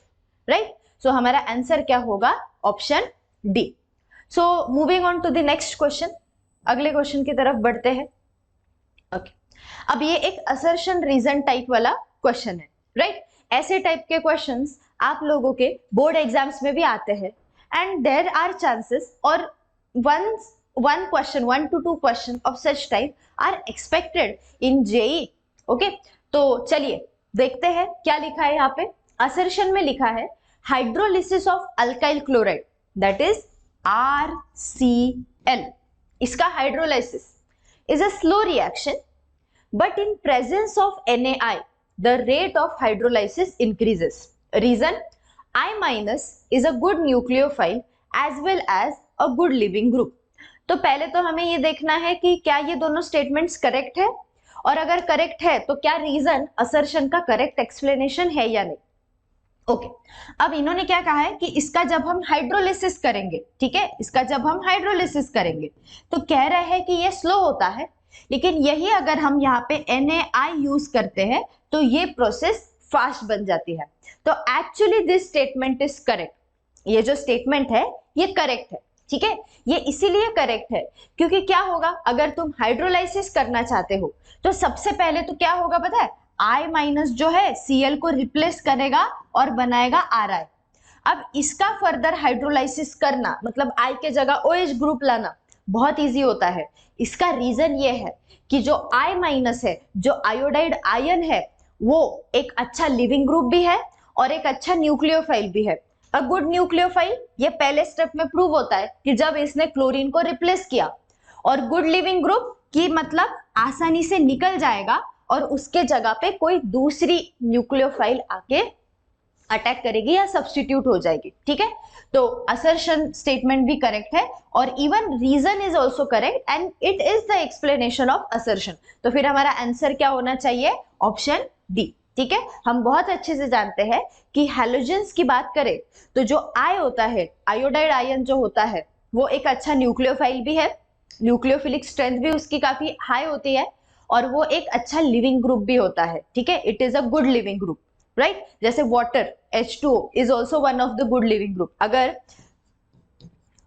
right. So हमारा आंसर क्या होगा, option D. So moving on to the next question, अगले क्वेश्चन की तरफ बढ़ते हैं। ओके, अब ये एक असर्शन रीजन टाइप वाला क्वेश्चन है, राइट। ऐसे टाइप के क्वेश्चंस आप लोगों के बोर्ड एग्जाम्स में भी आते हैं एंड देयर आर चांसेस और one question, 1 to 2 question of such type are expected in JEE, okay। तो चलिए देखते हैं क्या लिखा है यहाँ पे। असर्शन में लिखा है hydrolysis of alkyl chloride, that is RCl, इसका hydrolysis is a slow reaction, but in presence of NaI, the rate of hydrolysis increases. Reason, I- is a good nucleophile as well as a good living group. तो पहले तो हमें ये देखना है कि क्या ये दोनों स्टेटमेंट्स करेक्ट है, और अगर करेक्ट है तो क्या रीजन असर्शन का करेक्ट एक्सप्लेनेशन है या नहीं। ओके, अब इन्होंने क्या कहा है कि इसका जब हम हाइड्रोलिसिस करेंगे, ठीक है, इसका जब हम हाइड्रोलिसिस करेंगे तो कह रहे हैं कि ये स्लो होता है, लेकिन यही अगर हम यहाँ पे NaI यूज करते हैं तो ये प्रोसेस फास्ट बन जाती है। तो actually this statement is correct, ये जो स्टेटमेंट है ये करेक्ट है, ठीक है। ये इसीलिए करेक्ट है क्योंकि क्या होगा, अगर तुम हाइड्रोलाइसिस करना चाहते हो तो सबसे पहले तो क्या होगा पता है, I- जो है Cl को रिप्लेस करेगा और बनाएगा Ri। अब इसका फर्दर हाइड्रोलाइसिस करना मतलब I के जगह OH ग्रुप लाना बहुत इजी होता है। इसका रीजन ये है कि जो I- है, जो आयोडाइड आयन है, वो एक अच्छा लिविंग ग्रुप भी है और एक अच्छा न्यूक्लियोफाइल भी है। अ गुड न्यूक्लियोफाइल, ये पहले स्टेप में प्रूव होता है कि जब इसने क्लोरीन को रिप्लेस किया, और गुड लिविंग ग्रुप की मतलब आसानी से निकल जाएगा और उसके जगह पे कोई दूसरी न्यूक्लियोफाइल आके अटैक करेगी या सब्स्टिट्यूट हो जाएगी, ठीक है। तो असर्शन स्टेटमेंट भी करेक्ट है और even reason is also correct and it is the explanation of assertion. तो फिर हमारा आंसर क्या होना चाहिए, ऑप्शन डी, ठीक है। हम बहुत अच्छे से जानते हैं कि हैलोजेंस की बात करें तो जो आई होता है, आयोडाइड आयन जो होता है, वो एक अच्छा न्यूक्लियोफाइल भी है, न्यूक्लियोफिलिक स्ट्रेंथ भी उसकी काफी हाई होती है और वो एक अच्छा लिविंग ग्रुप भी होता है, ठीक है। It is a good leaving group, right. जैसे water H2O is also one of the good leaving group. अगर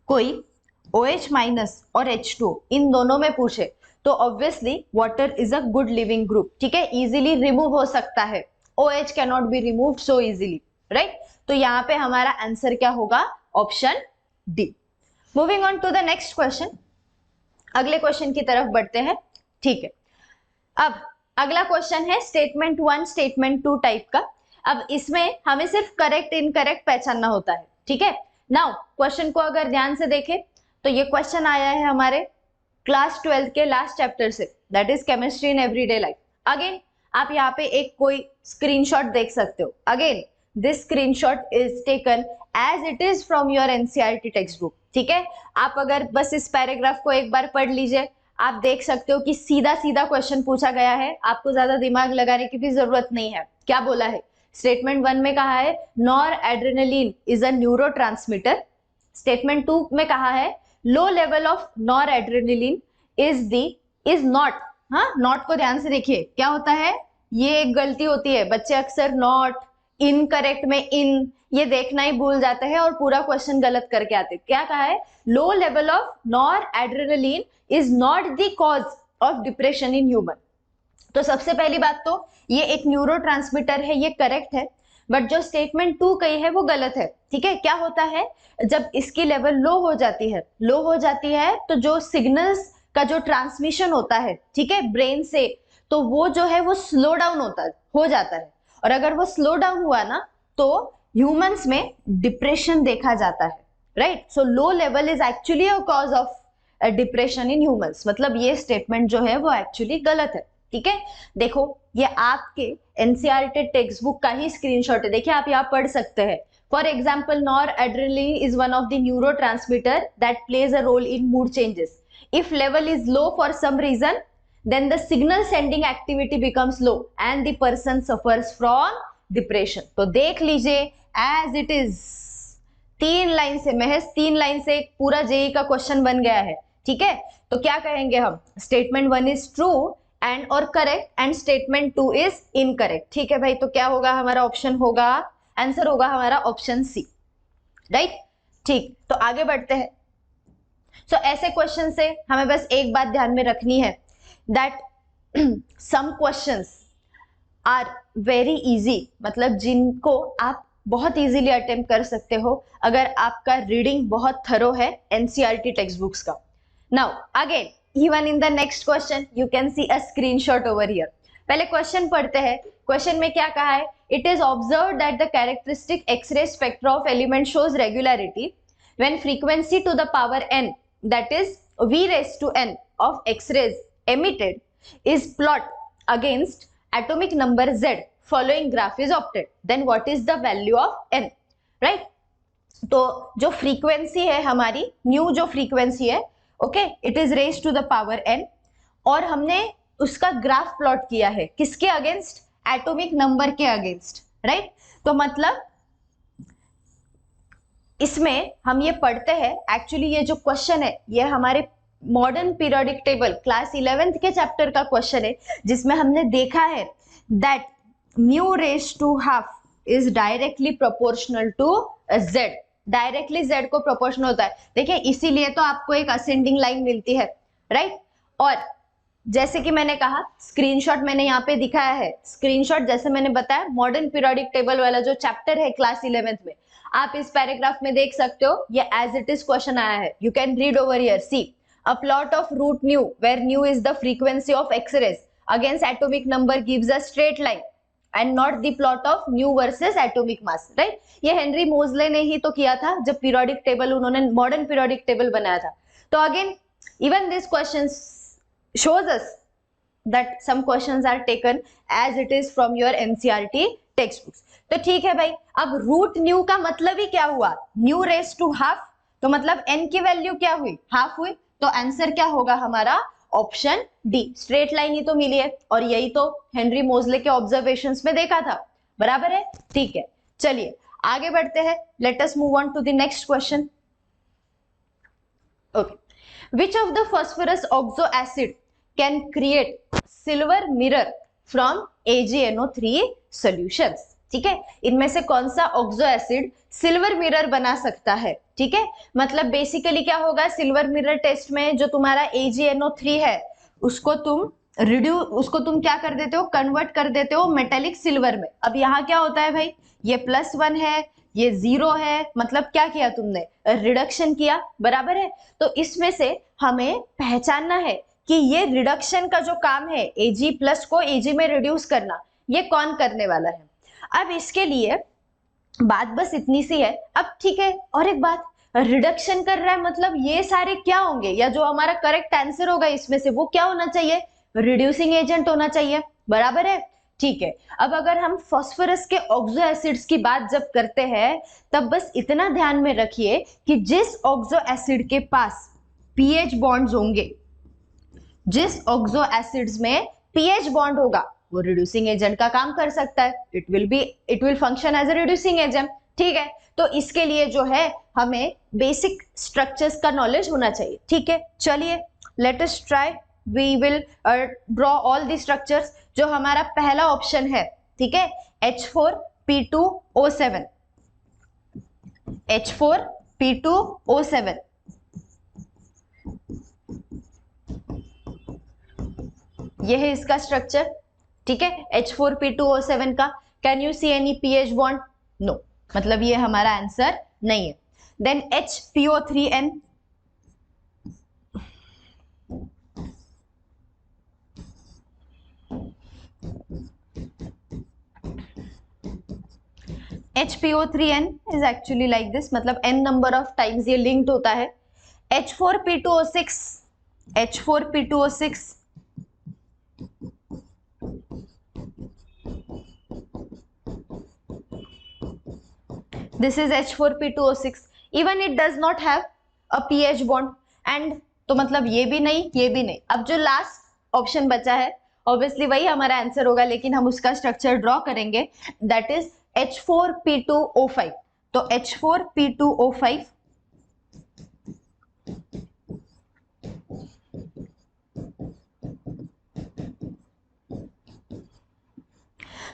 कोई OH- और H2O इन दोनों में पूछे तो obviously water is a good leaving group, ठीक है, इजीली रिमूव हो सकता है। OH can not be removed so easily, right. तो यहाँ पे हमारा आंसर क्या होगा, option D. Moving on to the next question, अगले क्वेश्चन की तरफ बढ़ते हैं, ठीक है। अब अगला क्वेश्चन है स्टेटमेंट 1 स्टेटमेंट 2 टाइप का। अब इसमें हमें सिर्फ करेक्ट इनकरेक्ट पहचानना होता है, ठीक है। नाउ क्वेश्चन को अगर ध्यान से देखें तो ये क्वेश्चन आया है हमारे क्लास 12 के लास्ट चैप्टर से, that is chemistry in everyday life. Again आप यहाँ पे एक कोई स्क्रीनशॉट देख सकते हो। Again this screenshot is taken as it is from your NCERT text book, ठीक है। आप अगर बस इस पैराग्राफ को एक बार पढ़ लीजिए, आप देख सकते हो कि सीधा सीधा क्वेश्चन पूछा गया है, आपको ज्यादा दिमाग लगाने की भी जरूरत नहीं है। क्या बोला है, स्टेटमेंट 1 में कहा है nor adrenaline is a neurotransmitter. Statement 2 में कहा है low level of nor adrenaline is not, हाँ नॉट को ध्यान से देखिए क्या होता है, ये एक गलती होती है, बच्चे अक्सर नॉट इनकरेक्ट में इन ये देखना ही भूल जाते हैं और पूरा क्वेश्चन गलत करके आते हैं। क्या कहा है? Low level of nor adrenaline is not the cause of depression in human. तो सबसे पहली बात तो ये एक न्यूरोट्रांसमीटर है, ये करेक्ट है, बट जो स्टेटमेंट 2 कही है वो गलत है। ठीक है, क्या होता है जब इसकी लेवल लो हो जाती है तो जो सिग्नल्स का जो ट्रांसमिशन होता है, ठीक है, ब्रेन से, तो वो जो है वो स्लो डाउन हो जाता है। और अगर वो स्लो डाउन हुआ ना तो ह्यूमंस में डिप्रेशन देखा जाता है, right. So low level is actually a cause of depression in humans. मतलब ये स्टेटमेंट जो है वो एक्चुअली गलत है। ठीक है, देखो ये आपके एनसीईआरटी टेक्स्ट बुक का ही स्क्रीनशॉट है, देखिए आप यहाँ पढ़ सकते हैं। For example, noradrenaline is one of the neurotransmitter that plays a role in mood changes. If level is low for some reason, then the signal sending activity becomes low and the person suffers from depression। तो देख लीजिए as it is, 3 line से, महज 3 line से एक पूरा JEE का question बन गया है। ठीक है, तो क्या कहेंगे हम? स्टेटमेंट 1 इज ट्रू एंड और correct and statement 2 is incorrect. ठीक है भाई, तो क्या होगा हमारा ऑप्शन? होगा आंसर होगा हमारा ऑप्शन सी, राइट। ठीक, तो आगे बढ़ते हैं। सो ऐसे क्वेश्चन से हमें बस एक बात ध्यान में रखनी है, that some questions are very easy, मतलब जिनको आप बहुत इजीली अटेम्प्ट कर सकते हो अगर आपका रीडिंग बहुत थरो है एनसीईआरटी टेक्स्ट बुक्स का। Now again, even in the next question you can see a screenshot over here. पहले क्वेश्चन पढ़ते हैं। क्वेश्चन में क्या कहा है? It is observed that the characteristic X-ray spectra of element shows regularity when frequency to the power n, that is v raised to n of x-rays emitted is plot against atomic number z, following graph is obtained, then what is the value of n, right। तो जो frequency है हमारी, new जो frequency है, okay, it is raised to the power n, और हमने उसका graph plot किया है किसके अगेंस्ट? एटॉमिक नंबर के अगेंस्ट, राइट। तो मतलब इसमें हम ये पढ़ते हैं, एक्चुअली ये जो क्वेश्चन है ये हमारे modern periodic table class 11th के चैप्टर का क्वेश्चन है, जिसमें हमने देखा है that mu raise to half is directly proportional to z, directly z को प्रोपोर्शनल होता है। देखिए इसीलिए तो आपको एक असेंडिंग लाइन मिलती है, राइट। और जैसे कि मैंने कहा, स्क्रीनशॉट मैंने यहाँ पे दिखाया है, स्क्रीनशॉट जैसे मैंने बताया मॉडर्न पीरियोडिक टेबल वाला जो चैप्टर है क्लास 11th में, आप इस पैराग्राफ में देख सकते हो, ये एज इट इज क्वेश्चन आया है। You can read over here, see a plot of root nu where nu is the frequency of x-rays against atomic number gives a straight line and not the plot of nu versus atomic mass, right। ये Henry मोजले ने ही तो किया था जब periodic table उन्होंने modern periodic table बनाया था। तो again even this question shows us that some questions are taken as it is from your NCERT textbooks। तो ठीक है भाई, अब रूट न्यू का मतलब ही क्या हुआ? न्यू रेज टू हाफ, तो मतलब n की वैल्यू क्या हुई? हाफ हुई। तो आंसर क्या होगा हमारा? ऑप्शन डी, स्ट्रेट लाइन ही तो मिली है, और यही तो हेनरी मोजले के ऑब्जर्वेशंस में देखा था, बराबर है। ठीक है, चलिए आगे बढ़ते हैं। Let us move on to the next question. Okay, which of the phosphorus oxo acid can create silver mirror from AgNO3 solutions? ठीक है, इनमें से कौन सा ऑक्सो एसिड सिल्वर मिरर बना सकता है? ठीक है, मतलब बेसिकली क्या होगा, सिल्वर मिरर टेस्ट में जो तुम्हारा AgNO3 है उसको तुम क्या कर देते हो? कन्वर्ट कर देते हो मेटेलिक सिल्वर में। अब यहाँ क्या होता है भाई, ये +1 है, ये 0 है, मतलब क्या किया तुमने? रिडक्शन किया, बराबर है। तो इसमें से हमें पहचानना है कि ये रिडक्शन का जो काम है, Ag+ को Ag में रिड्यूस करना, ये कौन करने वाला है? अब इसके लिए बात बस इतनी सी है। अब ठीक है, और एक बात, रिडक्शन कर रहा है मतलब ये सारे क्या होंगे, या जो हमारा करेक्ट आंसर होगा इसमें से वो क्या होना चाहिए? रिड्यूसिंग एजेंट होना चाहिए, बराबर है। ठीक है, अब अगर हम फास्फोरस के ऑक्सो एसिड्स की बात जब करते हैं तब बस इतना ध्यान में रखिए कि जिस ऑक्सो एसिड के पास पीएच बॉन्ड्स होंगे, जिस ऑक्सो एसिड्स में पीएच बॉन्ड होगा वो रिड्यूसिंग एजेंट का काम कर सकता है। It will function as a reducing agent. ठीक है, तो इसके लिए जो है हमें बेसिक स्ट्रक्चर्स का नॉलेज होना चाहिए। ठीक है, चलिए let us try, we will draw all the structures. जो हमारा पहला ऑप्शन है, ठीक है, H4 H4P2O7, H4P2O7, ये है इसका स्ट्रक्चर, ठीक है, H4P2O7 का। Can you see any PH bond? No, मतलब ये हमारा आंसर नहीं है। Then HPO3N, HPO3N is actually like this, मतलब n number of times ये linked होता है। H4P2O6, H4P2O6, this is H4P2O6, even it does not have a pH bond and तो मतलब ये भी नहीं, ये भी नहीं। अब जो लास्ट ऑप्शन बचा है ऑब्वियसली वही हमारा आंसर होगा, लेकिन हम उसका स्ट्रक्चर ड्रॉ करेंगे, दैट इज H4P2O5। तो H4P2O5,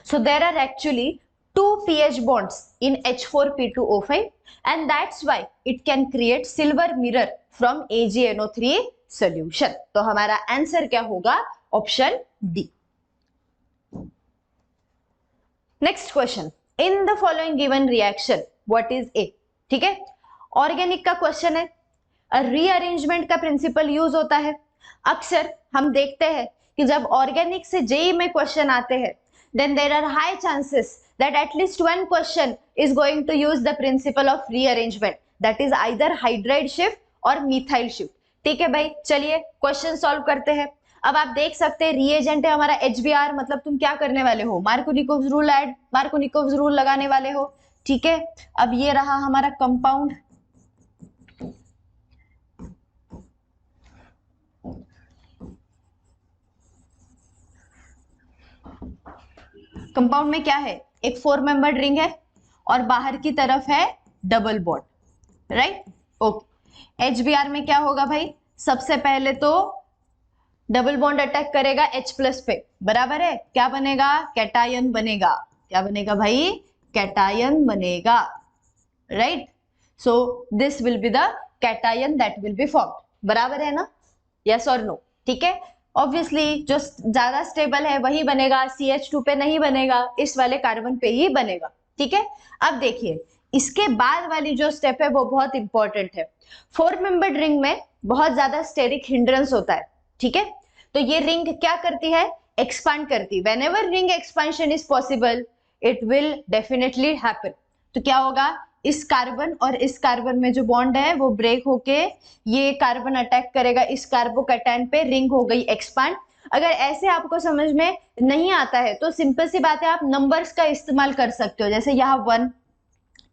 so there are actually 2 pH bonds in H4P2O5 and that's why it can create silver mirror from AgNO3 solution। तो हमारा आंसर क्या होगा? Option D. Next question, in the following given reaction what is a? ठीक है, organic का question है, rearrangement का principal use होता है। अक्सर हम देखते हैं कि जब ऑर्गेनिक से जेई में क्वेश्चन आते हैं then there are high chances that at least one question is going to use the principle of rearrangement, that is either hydride shift और methyl shift। ठीक है भाई, चलिए क्वेश्चन सॉल्व करते हैं। अब आप देख सकते हैं रिएजेंट है हमारा HBr, मतलब तुम क्या करने वाले हो? Markovnikov's rule add, Markovnikov's rule लगाने वाले हो। ठीक है, अब ये रहा हमारा कंपाउंड, कंपाउंड में क्या है? एक 4 मेंबर्ड रिंग है और बाहर की तरफ है double bond, right? Okay, HBr में क्या होगा भाई? सबसे पहले तो डबल बॉन्ड अटैक करेगा H+ पे, बराबर है? क्या बनेगा? कैटायन बनेगा। क्या बनेगा भाई? कैटायन बनेगा, right? So this will be the cation that will be formed, बराबर है ना? यस और नो? ठीक है, ऑब्वियसली जो ज्यादा स्टेबल है वही बनेगा, CH2 पे नहीं बनेगा, इस वाले कार्बन पे ही बनेगा। ठीक है, अब देखिए इसके बाद वाली जो स्टेप है वो बहुत इंपॉर्टेंट है। 4 मेंबर्ड रिंग में बहुत ज्यादा स्टेरिक हिंड्रेंस होता है। ठीक है, तो ये रिंग क्या करती है? एक्सपांड करती है। Whenever ring expansion is possible it will definitely happen. तो क्या होगा? इस कार्बन और इस कार्बन में जो बॉन्ड है वो ब्रेक होके ये कार्बन अटैक करेगा इस कार्बोकैटायन पे, रिंग हो गई एक्सपांड। अगर ऐसे आपको समझ में नहीं आता है तो सिंपल सी बात है, आप नंबर्स का इस्तेमाल कर सकते हो। जैसे यहाँ 1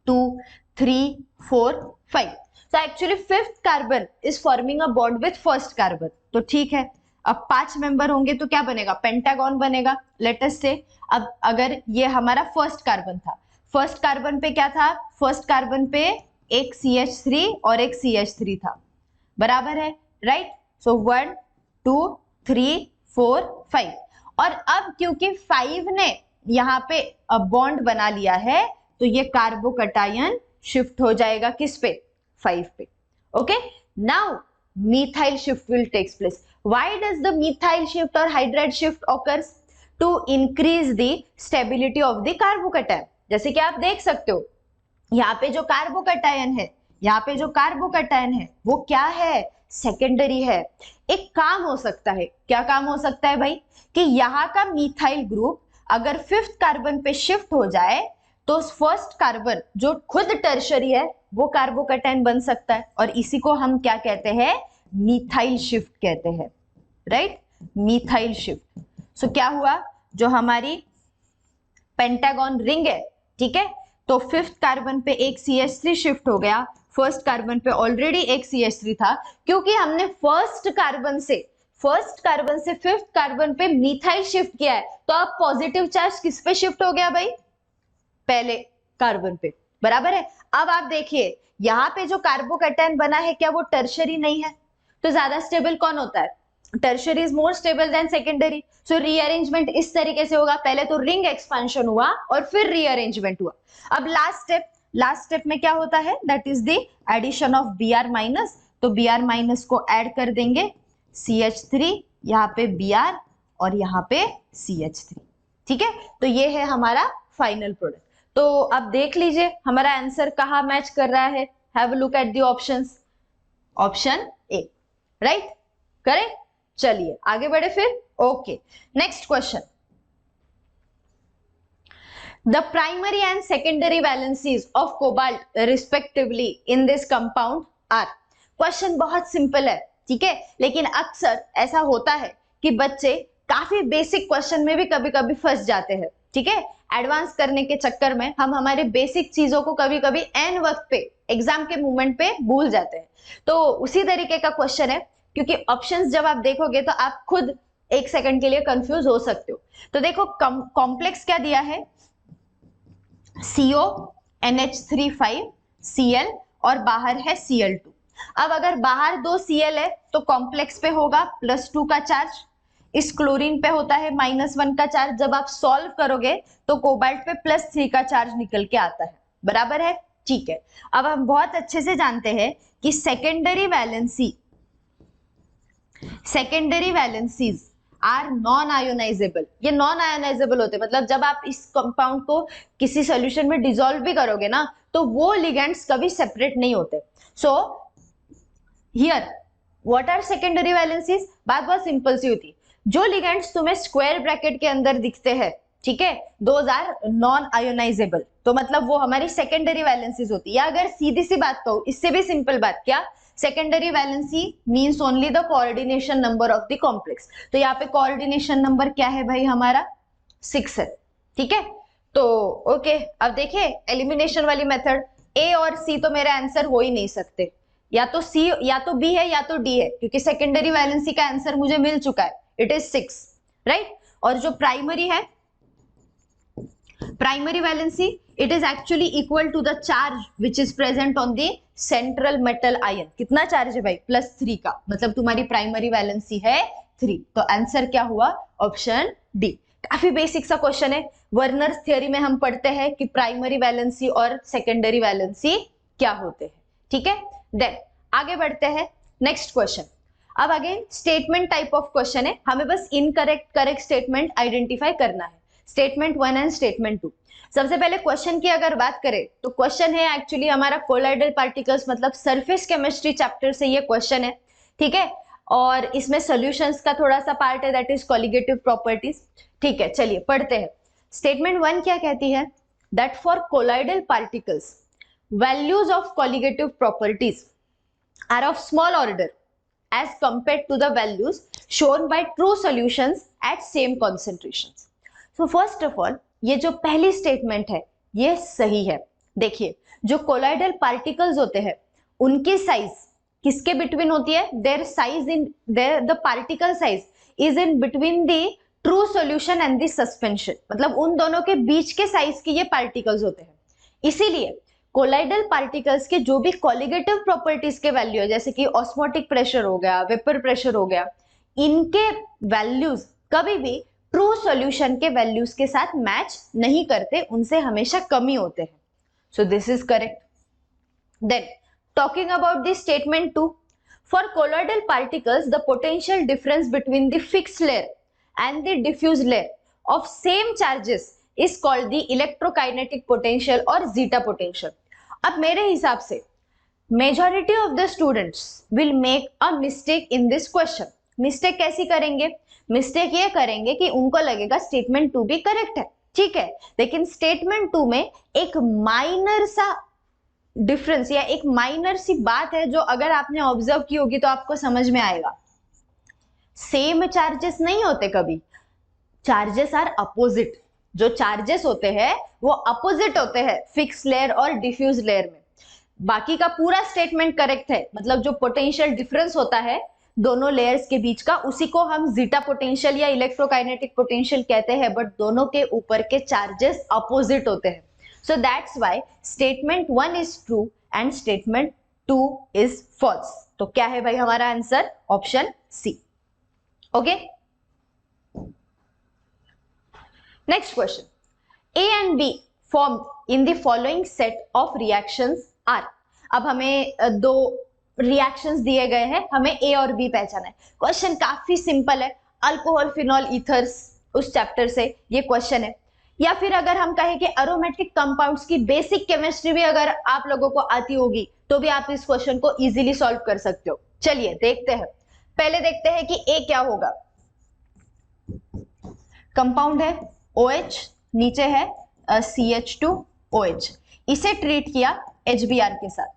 2 3 4 5, so actually 5th carbon is forming a bond with first carbon. तो ठीक है, अब 5 मेंबर होंगे तो क्या बनेगा? पेंटागन बनेगा। लेट अस से अब अगर ये हमारा फर्स्ट कार्बन था, फर्स्ट कार्बन पे क्या था? फर्स्ट कार्बन पे एक CH3 और एक CH3 था, बराबर है, राइट? सो 1 2 3 4 5, और अब क्योंकि 5 ने यहाँ पे बॉन्ड बना लिया है तो ये कार्बोकैटायन शिफ्ट हो जाएगा किस पे? 5 पे। Okay, now methyl shift will takes place. Why does the methyl shift or hydride shift occurs? To increase the stability of the carbocation। जैसे कि आप देख सकते हो यहाँ पे जो कार्बोकैटायन है, यहाँ पे जो कार्बोकैटायन है वो क्या है? सेकेंडरी है। एक काम हो सकता है, क्या काम हो सकता है भाई? कि यहाँ का मिथाइल ग्रुप अगर 5th कार्बन पे शिफ्ट हो जाए तो फर्स्ट कार्बन जो खुद टर्शरी है वो कार्बोकैटायन बन सकता है, और इसी को हम क्या कहते हैं? मिथाइल शिफ्ट कहते हैं, राइट? Methyl shift. सो क्या हुआ? जो हमारी पेंटागन रिंग है, ठीक है, तो 5th कार्बन पे एक CH3 शिफ्ट हो गया, फर्स्ट कार्बन पे ऑलरेडी एक CH3 था। क्योंकि हमने फर्स्ट कार्बन से 5th कार्बन पे मिथाइल शिफ्ट किया है तो अब पॉजिटिव चार्ज किस पे शिफ्ट हो गया भाई? पहले कार्बन पे, बराबर है? अब आप देखिए यहाँ पे जो कार्बोकैटायन बना है क्या वो टर्शरी नहीं है? तो ज्यादा स्टेबल कौन होता है? Tertiary is more stable then secondary. So rearrangement इस तरीके से होगा, पहले तो रिंग एक्सपेंशन हुआ और फिर रीअरेंजमेंट हुआ। अब लास्ट स्टेप में क्या होता है, that is the addition of Br minus. तो Br माइनस को ऐड कर देंगे, CH3, यहाँ पे Br और यहाँ पे CH3, ठीक है। तो ये है हमारा फाइनल प्रोडक्ट। तो अब देख लीजिए हमारा आंसर कहाँ मैच कर रहा है। Have a look at the options. Option A, right, correct. चलिए आगे बढ़े फिर। Okay, next question. The primary and secondary valencies of cobalt respectively in this compound are। Question बहुत सिंपल है, ठीक है, लेकिन अक्सर ऐसा होता है कि बच्चे काफी बेसिक क्वेश्चन में भी कभी कभी फंस जाते हैं, ठीक है। एडवांस करने के चक्कर में हम हमारे बेसिक चीजों को कभी कभी एन वक्त पे, एग्जाम के मोमेंट पे भूल जाते हैं। तो उसी तरीके का क्वेश्चन है, क्योंकि ऑप्शंस जब आप देखोगे तो आप खुद एक सेकंड के लिए कंफ्यूज हो सकते हो। तो देखो कॉम्प्लेक्स क्या दिया है, CO NH3 Cl और बाहर है Cl2। अब अगर बाहर 2 Cl है तो कॉम्प्लेक्स पे होगा +2 का चार्ज, इस क्लोरीन पे होता है -1 का चार्ज। जब आप सॉल्व करोगे तो कोबाल्ट पे +3 का चार्ज निकल के आता है, बराबर है, ठीक है। अब हम बहुत अच्छे से जानते हैं कि secondary valencies are non ionizable. ये नॉन आयोनाइजेबल होते हैं, मतलब जब आप इस कंपाउंड को किसी सॉल्यूशन में डिसॉल्व भी करोगे ना तो वो लिगेंड्स कभी सेपरेट नहीं होते। So here what are secondary valencies, बात बहुत सिंपल सी होती है। जो लिगेंड्स तुम्हें स्क्वायर ब्रैकेट के अंदर दिखते हैं, ठीक है, दोज आर नॉन आयोनाइजेबल, तो मतलब वो हमारी सेकेंडरी वैलेंसीज होती है। या अगर सीधी सी बात कहूं, इससे भी सिंपल बात, क्या, secondary valency means only the coordination number of the complex. तो यहाँ पे कोऑर्डिनेशन नंबर क्या है भाई, हमारा 6 है, ठीक है। तो ओके, अब देखिए एलिमिनेशन वाली मेथड, ए और सी तो मेरे आंसर हो ही नहीं सकते, या तो सी या तो बी है या तो डी है, क्योंकि सेकेंडरी वैलेंसी का आंसर मुझे मिल चुका है, इट इज 6, राइट। और जो प्राइमरी है, primary valency, it is actually equal to the charge which is present on the central metal ion. कितना चार्ज है भाई, +3 का, मतलब तुम्हारी प्राइमरी वैलेंसी है 3। तो आंसर क्या हुआ, ऑप्शन डी। काफी बेसिक सा क्वेश्चन है, वर्नर्स थ्योरी में हम पढ़ते हैं कि प्राइमरी वैलेंसी और सेकेंडरी वैलेंसी क्या होते हैं, ठीक है। देन आगे बढ़ते हैं, नेक्स्ट क्वेश्चन। अब again statement type of question है, हमें बस इनकरेक्ट करेक्ट स्टेटमेंट आइडेंटिफाई करना है। Statement 1 and statement 2। सबसे पहले क्वेश्चन की अगर बात करें तो क्वेश्चन है एक्चुअली हमारा कोलाइडल पार्टिकल्स, मतलब सरफेस केमिस्ट्री चैप्टर से ये क्वेश्चन है, ठीक है। और इसमें सॉल्यूशंस का थोड़ा सा पार्ट है, दैट इज कॉलिगेटिव प्रॉपर्टीज, ठीक है। चलिए पढ़ते हैं। स्टेटमेंट 1 क्या कहती है, that for colloidal particles values of colligative properties are of small order as compared to the values shown by true solutions at same concentrations. So first of all, ये जो पहली स्टेटमेंट है ये सही है। देखिए जो कोलाइडल पार्टिकल्स होते हैं उनकी साइज किसके बिटवीन होती है, their size in their the particle size is in between the true solution and the suspension, मतलब उन दोनों के बीच के साइज के ये पार्टिकल्स होते हैं। इसीलिए कोलाइडल पार्टिकल्स के जो भी कॉलिगेटिव प्रॉपर्टीज के वैल्यू है, जैसे कि ऑस्मोटिक प्रेशर हो गया, वेपर प्रेशर हो गया, इनके वैल्यूज कभी भी ट्रू सॉल्यूशन के वैल्यूज के साथ मैच नहीं करते, उनसे हमेशा कमी होते हैं। So this is correct. Then talking about the statement 2, for colloidal particles the potential difference between the fixed layer and the diffuse layer of same charges is called the electrokinetic potential और zeta potential. अब मेरे हिसाब से majority of the students will make a mistake in this question. Mistake कैसी करेंगे, mistake ये करेंगे कि उनको लगेगा स्टेटमेंट 2 भी करेक्ट है, ठीक है, लेकिन स्टेटमेंट 2 में एक माइनर सा डिफरेंस या एक माइनर सी बात है जो अगर आपने ऑब्जर्व की होगी तो आपको समझ में आएगा। सेम चार्जेस नहीं होते कभी, चार्जेस आर अपोजिट। जो चार्जेस होते हैं वो अपोजिट होते हैं फिक्स लेयर और डिफ्यूज लेयर में। बाकी का पूरा स्टेटमेंट करेक्ट है, मतलब जो पोटेंशियल डिफरेंस होता है दोनों लेयर्स के बीच का, उसी को हम जीटा पोटेंशियल या इलेक्ट्रोकाइनेटिक पोटेंशियल कहते हैं, बट दोनों के ऊपर के चार्जेस अपोजिट होते हैं। So that's why statement 1 is true and statement 2 is false. तो क्या है भाई हमारा answer, option C. Okay next question, A and B formed in the following set of reactions are। अब हमें दो रिएक्शंस दिए गए हैं, हमें A और B पहचाना है। क्वेश्चन काफी सिंपल है, अल्कोहल फिनॉल ईथर्स उस चैप्टर से ये क्वेश्चन है। या फिर अगर हम कहें कि एरोमेटिक कंपाउंड्स की बेसिक केमिस्ट्री भी अगर आप लोगों को आती होगी तो भी आप इस क्वेश्चन को इजीली सॉल्व कर सकते हो। चलिए देखते हैं, पहले देखते हैं कि A क्या होगा। कंपाउंड है OH, नीचे है CH2OH, इसे ट्रीट किया HBr के साथ।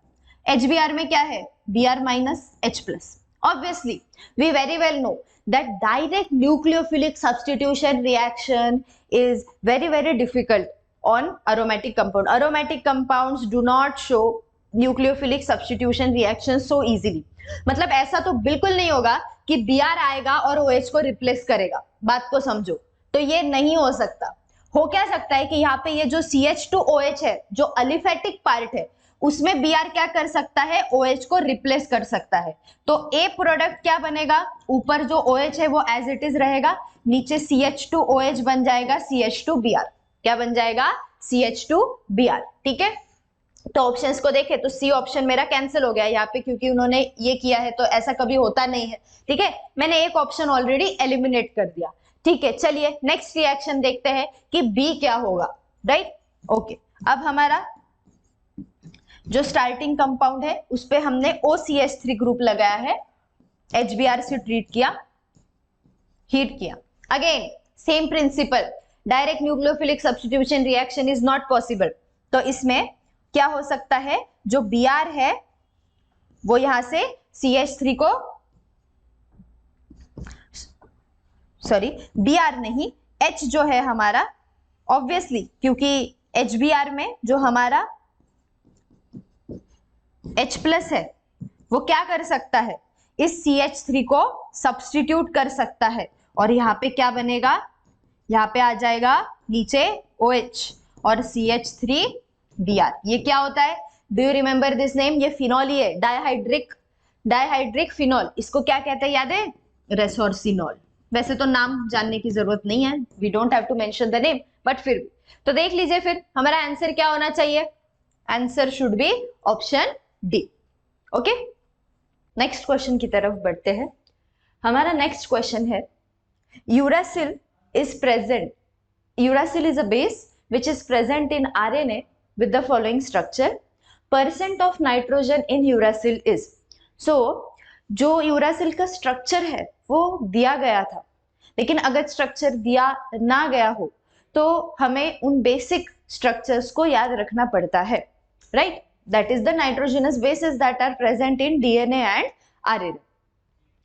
HBr में क्या है, Br minus H plus. Obviously we very well know that direct nucleophilic substitution reaction is very difficult on aromatic compound. Aromatic compounds do not show nucleophilic substitution reactions so easily. मतलब ऐसा तो बिल्कुल नहीं होगा कि Br आएगा और OH को रिप्लेस करेगा, बात को समझो। तो ये नहीं हो सकता। हो क्या सकता है कि यहाँ पे ये जो CH2OH है, जो अलिफेटिक पार्ट है, उसमें Br क्या कर सकता है, OH को रिप्लेस कर सकता है। तो A प्रोडक्ट क्या बनेगा, ऊपर जो OH है वो एज इट इज रहेगा, नीचे CH2OH बन जाएगा CH2Br। क्या बन जाएगा, CH2Br। ठीक है, तो ऑप्शंस को देखें तो सी ऑप्शन मेरा कैंसिल हो गया यहाँ पे, क्योंकि उन्होंने ये किया है, तो ऐसा कभी होता नहीं है। ठीक है, मैंने एक ऑप्शन ऑलरेडी एलिमिनेट कर दिया। ठीक है, चलिए नेक्स्ट रिएक्शन देखते हैं कि बी क्या होगा। Right, okay. अब हमारा जो स्टार्टिंग कंपाउंड है उस पे हमने OCH3 ग्रुप लगाया है, HBr से ट्रीट किया, हीट किया। Again same principle, direct nucleophilic substitution reaction is not possible. तो इसमें क्या हो सकता है, जो Br है वो यहां से CH3 को, सॉरी Br नहीं, H जो है हमारा, ऑब्वियसली क्योंकि HBr में जो हमारा H प्लस है वो क्या कर सकता है, इस CH3 को सब्स्टिट्यूट कर सकता है, और यहाँ पे क्या बनेगा, यहाँ पे आ जाएगा नीचे OH और CH3Br। ये क्या होता है, do you remember this name, ये फिनॉल ही है, डायहाइड्रिक फिनॉल। इसको क्या कहते हैं, याद है, रेसोर्सिनॉल। वैसे तो नाम जानने की जरूरत नहीं है, we don't have to mention the name, but फिर भी तो देख लीजिए फिर हमारा आंसर क्या होना चाहिए, answer should be option D. Okay, next question की तरफ बढ़ते हैं। हमारा नेक्स्ट क्वेश्चन है, uracil is present, uracil is a base which is present in RNA with the following structure, percent of nitrogen in uracil is। so जो uracil का structure है वो दिया गया था, लेकिन अगर स्ट्रक्चर दिया ना गया हो तो हमें उन बेसिक स्ट्रक्चर्स को याद रखना पड़ता है। Right, that is the nitrogenous bases that are present in DNA and RNA।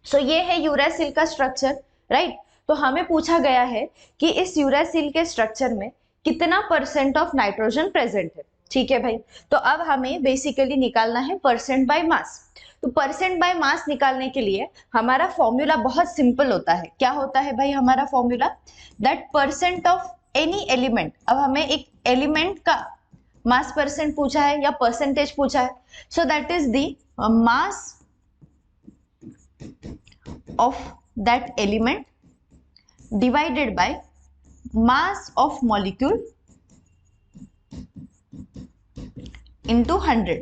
So ये है यूरासिल का स्ट्रक्चर। राइट, तो हमें पूछा गया है कि इस यूरासिल के स्ट्रक्चर में कितना परसेंट ऑफ नाइट्रोजन प्रेजेंट है। ठीक है भाई, तो अब हमें बेसिकली निकालना है परसेंट बाय मास। तो परसेंट बाय मास निकालने के लिए हमारा फॉर्मूला बहुत सिंपल होता है। क्या होता है भाई हमारा formula, that percent of any element. अब हमें एक एलिमेंट का मास परसेंट पूछा है या परसेंटेज पूछा है, so that is the mass of that element divided by mass of molecule into 100,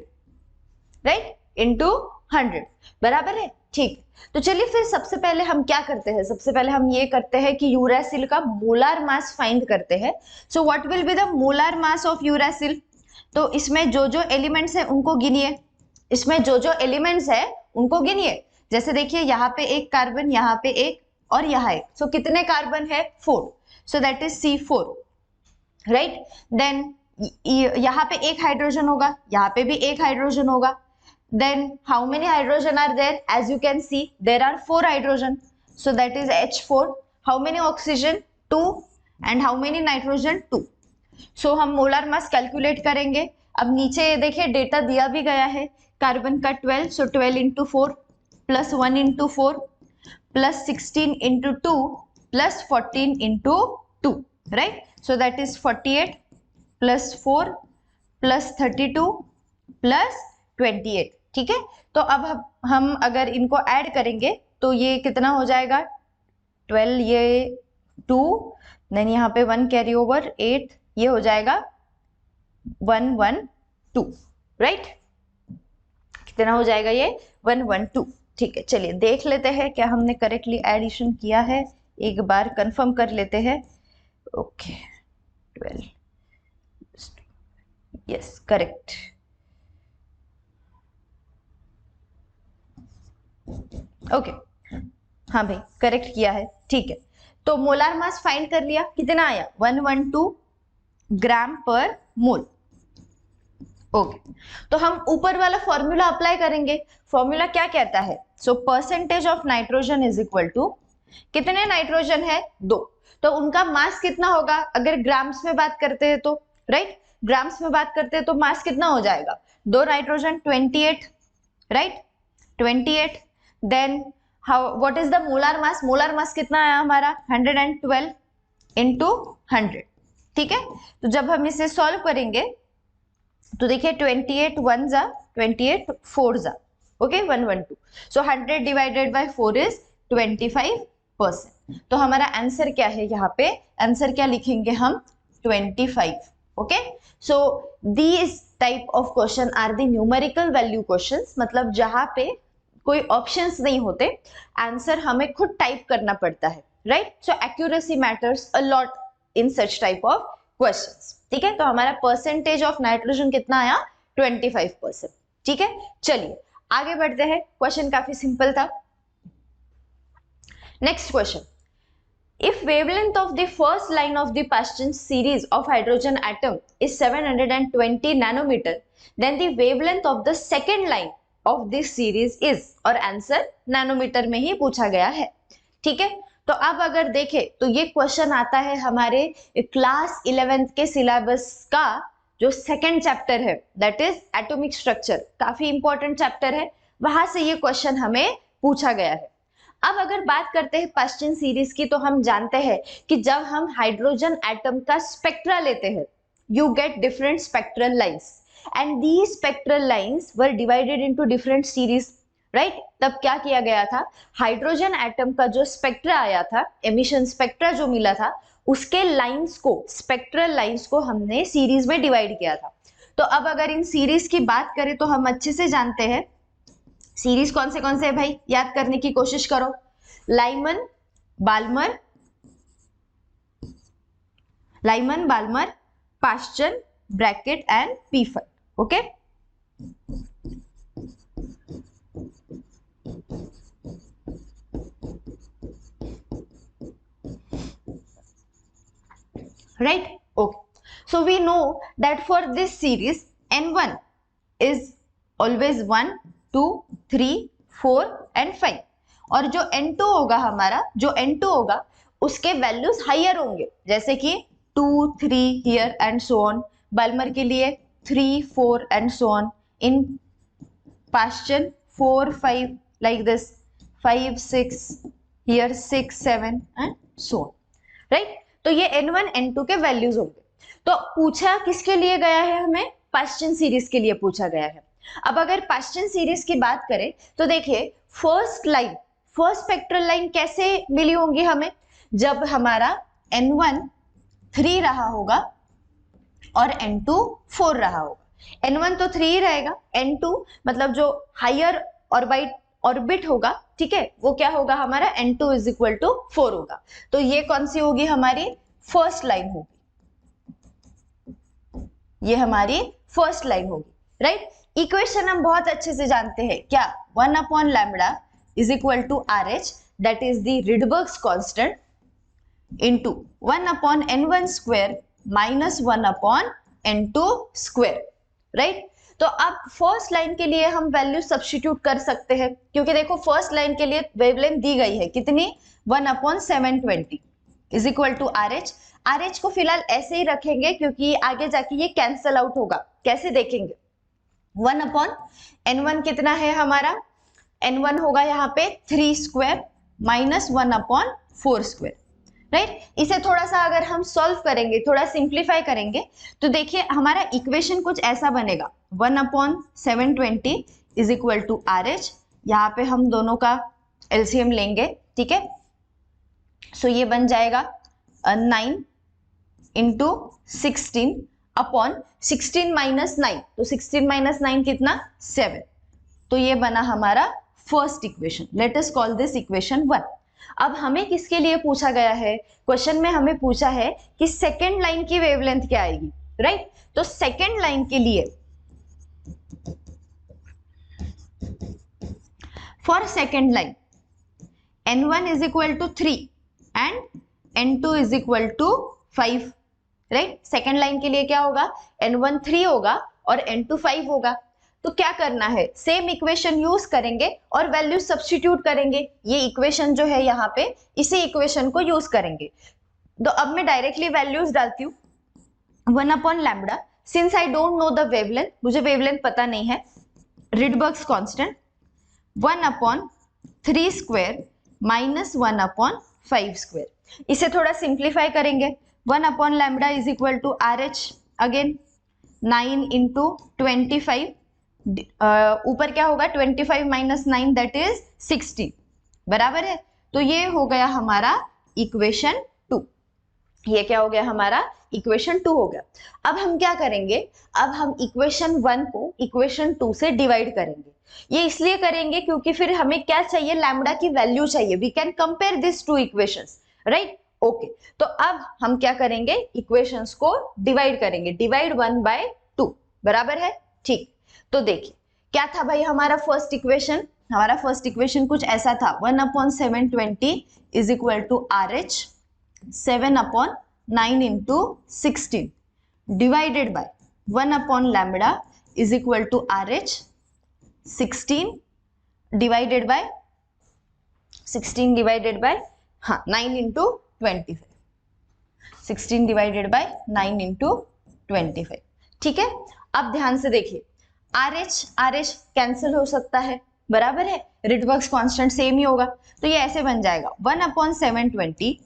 right, into 100 बराबर है। ठीक, तो चलिए फिर सबसे पहले हम क्या करते हैं, सबसे पहले हम ये करते हैं कि यूरासिल का मोलार मास फाइंड करते हैं। So what will be the molar mass of uracil. तो इसमें जो जो एलिमेंट्स है उनको गिनिए, इसमें जो जो एलिमेंट्स है उनको गिनिए। जैसे देखिए यहाँ पे एक कार्बन, यहाँ पे एक और यहाँ एक, सो कितने कार्बन है, 4, so that is C4, right? Then यहाँ पे एक हाइड्रोजन होगा, यहाँ पे भी एक हाइड्रोजन होगा। Then how many hydrogen are there? As you can see, there are 4 hydrogen, so that is H4. How many oxygen? 2. And how many nitrogen? 2. So हम मोलर मास कैलकुलेट करेंगे। अब नीचे देखिए डेटा दिया भी गया है, कार्बन का 12, so 12 into 4 plus 1 into 4 plus 16 into 2 plus 14 into 2, right? So that is 48 plus 4 plus 32 plus 28। ठीक है, तो अब हम अगर इनको ऐड करेंगे तो ये कितना हो जाएगा, 12, ये 2 देन यहाँ पे 1 कैरी ओवर 8, ये हो जाएगा 112, राइट? कितना हो जाएगा ये? 112। ठीक है, चलिए देख लेते हैं क्या हमने करेक्टली एडिशन किया है, एक बार कंफर्म कर लेते हैं। Okay 12, yes correct. ओके हाँ भाई करेक्ट किया है, ठीक है। तो मोलार मास फाइंड कर लिया, कितना आया? 112 ग्राम पर मोल। ओके तो हम ऊपर वाला फॉर्मूला अप्लाई करेंगे। फॉर्मूला क्या कहता है? So percentage of nitrogen is equal to, कितने नाइट्रोजन है? 2, तो उनका मास कितना होगा अगर ग्राम्स में बात करते हैं तो, राइट? ग्राम्स में बात करते हैं तो मास कितना हो जाएगा? 2 nitrogen 28, right? 28। Then how what is the molar mass? Molar mass कितना आया हमारा? 112 इंटू 100, ठीक है। तो जब हम इसे सॉल्व करेंगे तो देखिए 28 1 जा 28 4 जा, okay 112। So 100 divided by 4 is 25%। तो हमारा आंसर क्या है यहाँ पे? आंसर क्या लिखेंगे हम? 25, okay. So these type of question are the numerical value questions, मतलब जहां पे कोई ऑप्शंस नहीं होते, आंसर हमें खुद टाइप करना पड़ता है, right? So accuracy matters a lot in such type of questions, ठीक है। तो हमारा परसेंटेज ऑफ नाइट्रोजन कितना आया? 25%, ठीक है। चलिए आगे बढ़ते हैं, क्वेश्चन काफी सिंपल था। Next question, if wavelength of the first line of the Paschen series of hydrogen atom is 720 nanometer, then the wavelength of the second line of this series is, और आंसर नैनोमीटर में ही पूछा गया है, ठीक है। तो अब अगर देखें तो ये क्वेश्चन आता है हमारे क्लास 11th के सिलेबस का जो सेकेंड चैप्टर है, दैट इज एटॉमिक स्ट्रक्चर, काफी इंपॉर्टेंट चैप्टर है, वहां से ये क्वेश्चन हमें पूछा गया है। अब अगर बात करते हैं पाश्चन सीरीज की, तो हम जानते हैं कि जब हम हाइड्रोजन एटम का स्पेक्ट्रा लेते हैं, you get different spectral lines and these spectral lines were divided into different series, right? तब क्या किया गया था? हाइड्रोजन एटम का जो स्पेक्ट्रा आया था, एमिशन स्पेक्ट्रा जो मिला था, उसके लाइंस को, स्पेक्ट्रल लाइंस को हमने सीरीज में डिवाइड किया था। तो अब अगर इन सीरीज की बात करें तो हम अच्छे से जानते हैं सीरीज कौन से है भाई, याद करने की कोशिश करो। Lyman Balmer Paschen Brackett and पीफर, okay. right? Okay, so we know that for this series n1 is always 1 2 3 4 and 5, और जो n2 होगा हमारा, जो n2 होगा उसके वैल्यूज हायर होंगे, जैसे कि 2 3 here and so on. Balmer के लिए 3 4 and so on. In Paschen 4 5 like this, 5 6 here 6 7 and so on, right? तो ये n1 n2 के वैल्यूज होंगे। तो पूछा किसके लिए गया है? हमें पाश्चन सीरीज के लिए पूछा गया है। अब अगर पाश्चन सीरीज की बात करें तो देखिए first line, first spectral line कैसे मिली होंगी हमें? जब हमारा n1 3 रहा होगा और n2 4 रहा होगा। n1 तो 3 ही रहेगा, n2 मतलब जो हायर ऑर्बिट होगा, ठीक है, वो क्या होगा हमारा? n2 इज इक्वल टू 4 होगा। तो ये कौन सी होगी? हमारी फर्स्ट लाइन होगी, ये हमारी फर्स्ट लाइन होगी, राइट? इक्वेशन हम बहुत अच्छे से जानते हैं, क्या? 1 upon lambda is equal to RH, that is the Rydberg's constant, into 1 upon n1 square minus 1 upon n2 square, right? तो अब फर्स्ट लाइन के लिए हम वैल्यू सब्स्टिट्यूट कर सकते हैं, क्योंकि देखो फर्स्ट लाइन के लिए वेवलेंथ दी गई है कितनी? 1 upon 720 is equal to RH। RH को फिलहाल ऐसे ही रखेंगे क्योंकि आगे जाके ये कैंसल आउट होगा। कैसे देखेंगे? 1 अपॉन n1 कितना है हमारा? n1 होगा यहाँ पे 3 square minus 1 upon 4 square, right? इसे थोड़ा सा अगर हम सॉल्व करेंगे, थोड़ा सिंप्लीफाई करेंगे, तो देखिए हमारा इक्वेशन कुछ ऐसा बनेगा, 1 upon 720 is equal to RH। यहाँ पे हम दोनों का एलसीएम लेंगे, ठीक है? सो ये बन जाएगा 9 इंटू 16 अपॉन 16 माइनस 9, तो 16 माइनस 9 कितना 7, तो ये बना हमारा first equation. Let us call this equation 1। अब हमें किसके लिए पूछा गया है, क्वेश्चन में हमें पूछा है कि सेकेंड लाइन की वेवलेंथ क्या आएगी, राइट। तो सेकेंड लाइन के लिए for second line n1 is equal to 3 and n2 is equal to 5, right. Second line के लिए क्या होगा, n1 3 होगा और n2 5 होगा। तो क्या करना है, सेम इक्वेशन यूज करेंगे और वैल्यू सब्स्टिट्यूट करेंगे। ये इक्वेशन जो है यहाँ पे, इसी इक्वेशन को यूज करेंगे। तो अब मैं डायरेक्टली वैल्यूज डालती हूँ, 1 upon lambda, since I don't know the wavelength, मुझे वेवलेंथ पता नहीं है, Rydberg's constant 1 upon 3 square minus 1 upon 5 square. इसे थोड़ा सिंप्लीफाई करेंगे, 1 upon lambda is equal to RH, again 9 into 25, ऊपर क्या होगा 25 माइनस 9 दैट इज 16, बराबर है। तो ये हो गया हमारा इक्वेशन 2, ये क्या हो गया हमारा इक्वेशन 2 हो गया। अब हम क्या करेंगे, अब हम इक्वेशन 1 को इक्वेशन 2 से डिवाइड करेंगे। ये इसलिए करेंगे क्योंकि फिर हमें क्या चाहिए, लैम्बडा की वैल्यू चाहिए। We can compare this two equations, right. Okay, तो अब हम क्या करेंगे, इक्वेशंस को डिवाइड करेंगे, डिवाइड 1 बाय 2, बराबर है, ठीक। तो देखिए क्या था भाई हमारा फर्स्ट इक्वेशन, हमारा फर्स्ट इक्वेशन कुछ ऐसा था, 1 upon 720 is equal to RH 7 upon 9 into 16 divided by 1 upon lambda is equal to RH 16 divided by 9 into 25, 16 divided by 9 into 25, ठीक है। अब ध्यान से देखिए, RH कैंसिल हो सकता है, बराबर है, रिडबर्ग्स कांस्टेंट सेम ही होगा, तो ये ऐसे बन जाएगा 1 upon 720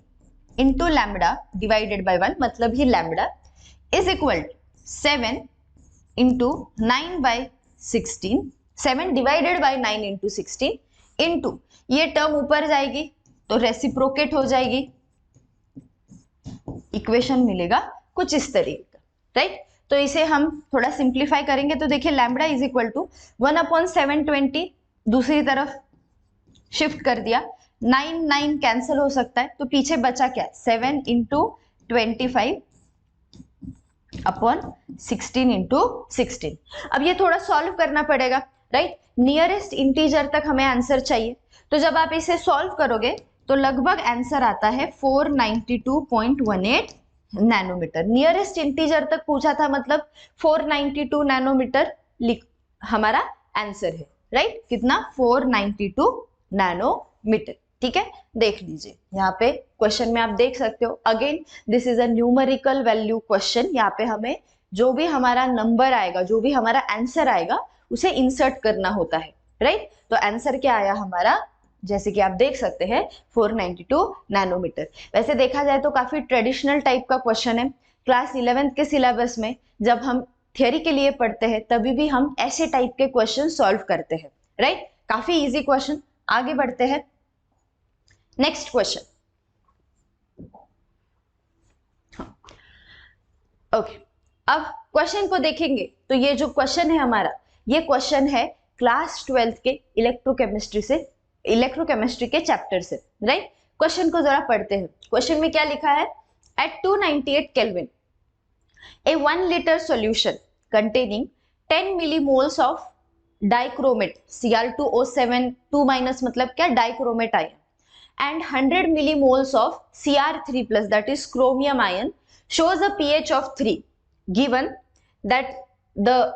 into lambda divided by 1, मतलब ही lambda is equal 7 into 9 by 16, 7 divided by 9 into 16 into ये टर्म ऊपर जाएगी तो रेसिप्रोकेट हो जाएगी, इक्वेशन मिलेगा कुछ इस तरीके का, राइट। तो इसे हम थोड़ा सिंप्लीफाई करेंगे तो देखिए lambda is equal to 1 upon 720 दूसरी तरफ शिफ्ट कर दिया, 9 कैंसिल हो सकता है, तो पीछे बचा क्या, 7 इंटू 25 अपॉन 16 इंटू 16। अब ये थोड़ा सॉल्व करना पड़ेगा, राइट। नियरेस्ट इंटीजर तक हमें आंसर चाहिए, तो जब आप इसे सॉल्व करोगे तो लगभग आंसर आता है 492.18 नैनोमीटर। नियरेस्ट इंटीजर तक पूछा था, मतलब 492 नैनोमीटर हमारा आंसर है, राइट। कितना, 492 नैनोमीटर, ठीक है। देख लीजिए यहाँ पे क्वेश्चन में आप देख सकते हो, again this is a numerical value question. यहाँ पे हमें जो भी हमारा नंबर आएगा, जो भी हमारा आंसर आएगा उसे इंसर्ट करना होता है, राइट। तो आंसर क्या आया हमारा, जैसे कि आप देख सकते हैं 492 नैनोमीटर। वैसे देखा जाए तो काफी ट्रेडिशनल टाइप का क्वेश्चन है। क्लास 11th के सिलेबस में जब हम थियोरी के लिए पढ़ते हैं तभी भी हम ऐसे टाइप के क्वेश्चन सॉल्व करते हैं, राइट। काफी इजी क्वेश्चन। आगे बढ़ते हैं, नेक्स्ट क्वेश्चन। ओके, अब क्वेश्चन को देखेंगे तो ये जो क्वेश्चन है हमारा, ये क्वेश्चन है क्लास 12th के इलेक्ट्रोकेमिस्ट्री के चैप्टर से, राइट। क्वेश्चन को जरा पढ़ते हैं। क्वेश्चन में क्या लिखा है, eight 298 kelvin a 1 liter solution containing 10 millimoles of dichromate Cr2O7 2- मतलब क्या, dichromate ion and 100 millimoles of Cr3+ that is chromium ion shows a pH of 3, given that the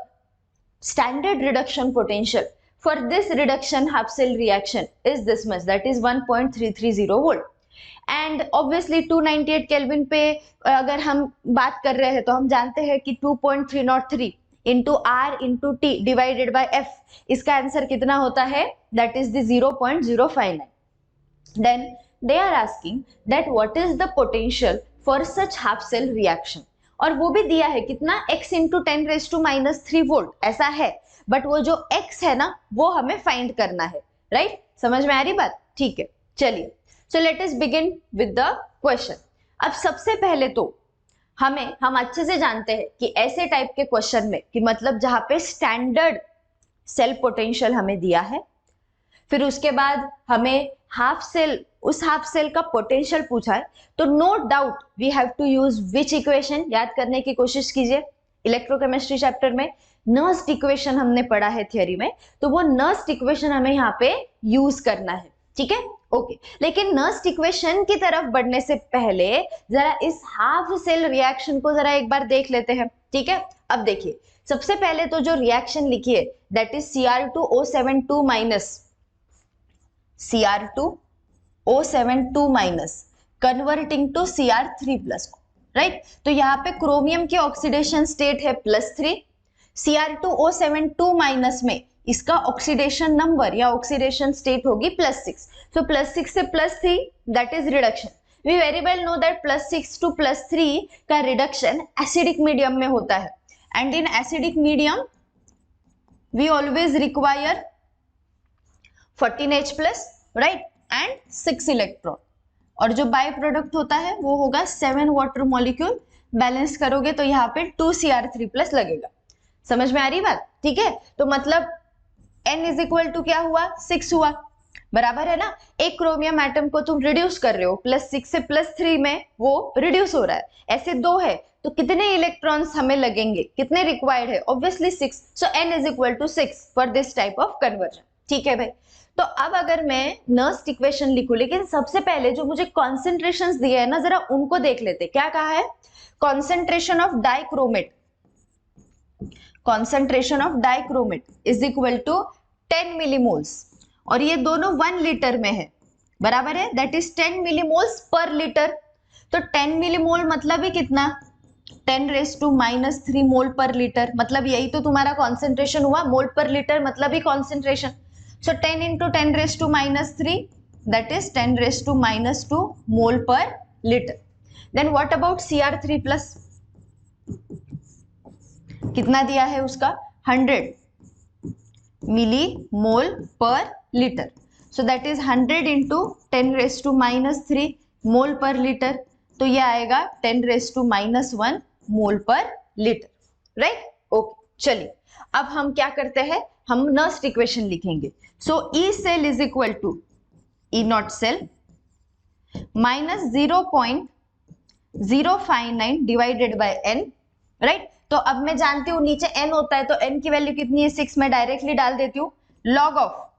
standard reduction potential for this reduction half cell reaction is this much, that is 1.330 volt. And obviously 298 kelvin पे अगर हम बात कर रहे हैं तो हम जानते हैं कि 2.303 into R into T divided by F, इसका आंसर कितना होता है, that is the 0.059. Then they are asking that what is the potential for such half cell reaction, और वो भी दिया है कितना, x इंटू 10⁻³ वोल्ट ऐसा है, बट वो जो x है ना वो हमें फाइंड करना है, राइट। समझ में आ रही बात, ठीक है। चलिए, so let us begin with the question. अब सबसे पहले तो हम अच्छे से जानते हैं कि ऐसे टाइप के क्वेश्चन में कि मतलब जहां पे स्टैंडर्ड सेल पोटेंशियल हमें दिया है, फिर उसके बाद हमें उस हाफ सेल का पोटेंशियल पूछा है, तो no doubt we have to use which equation. याद करने की कोशिश कीजिए, इलेक्ट्रोकेमिस्ट्री चैप्टर में नर्स्ड इक्वेशन हमने पढ़ा है थियोरी में, तो वो नर्स्ड इक्वेशन हमें यहाँ पे यूज करना है, ठीक है, ओके। लेकिन नर्स्ड इक्वेशन की तरफ बढ़ने से पहले जरा इस हाफ सेल रिएक्शन को जरा एक बार देख लेते हैं, ठीक है। अब देखिए, सबसे पहले तो जो रिएक्शन लिखी है that is Cr2O72 minus Cr2O72 minus converting to Cr3 plus, right. तो यहाँ पे क्रोमियम की ऑक्सीडेशन स्टेट है +3, Cr2O72 माइनस में इसका ऑक्सीडेशन नंबर या ऑक्सीडेशन स्टेट होगी +6। सो +6 से +3 that is reduction. We very well know that +6 to +3 का रिडक्शन एसिडिक मीडियम में होता है, and in acidic medium we always require 14H+, right, and 6 electron, और जो बाय प्रोडक्ट होता है वो होगा 7 वाटर मॉलिक्यूल। बैलेंस करोगे तो यहाँ पे 2 Cr3+ लगेगा। समझ में आ रही बात, ठीक है। तो मतलब N इज इक्वल टू क्या हुआ, 6 हुआ, बराबर है ना। एक क्रोमियम एटम को तुम रिड्यूस कर रहे हो, +6 से +3 में वो रिड्यूस हो रहा है, ऐसे 2 है तो कितने इलेक्ट्रॉन्स हमें लगेंगे, कितने रिक्वायर्ड है, obviously 6। So N is equal to 6 for this type of conversion, ठीक है भाई। तो अब अगर मैं नर्स्ड इक्वेशन लिखूं, लेकिन सबसे पहले जो मुझे कॉन्सेंट्रेशंस दिए हैं ना, जरा उनको देख लेते। क्या कहा है, concentration of dichromate, concentration of dichromate is equal to 10 millimoles, और ये दोनों 1 लीटर में है, बराबर है, that is 10 millimoles per litre. तो 10 मिलीमोल मतलब ही कितना, 10⁻³ मोल पर लीटर, मतलब यही तो तुम्हारा कॉन्सेंट्रेशन हुआ, मोल पर लीटर मतलब ही concentration. So 10 into 10⁻³ that is 10⁻² mole per liter. Then what about Cr3+? कितना दिया है उसका, 100 मिलीमोल पर litre. So that is 100 into 10⁻³ मोल पर लीटर, तो ये आएगा 10⁻⁻1 मोल पर लीटर, राइट, ओके। चलिए अब हम क्या करते हैं, हम नर्स्ड इक्वेशन लिखेंगे। So E cell is equal to E not cell minus 0.059 divided by n, right. तो अब मैं जानती हूँ नीचे एन होता है, तो एन की वैल्यू कितनी है, 6, मैं डायरेक्टली डाल देती हूँ। Log of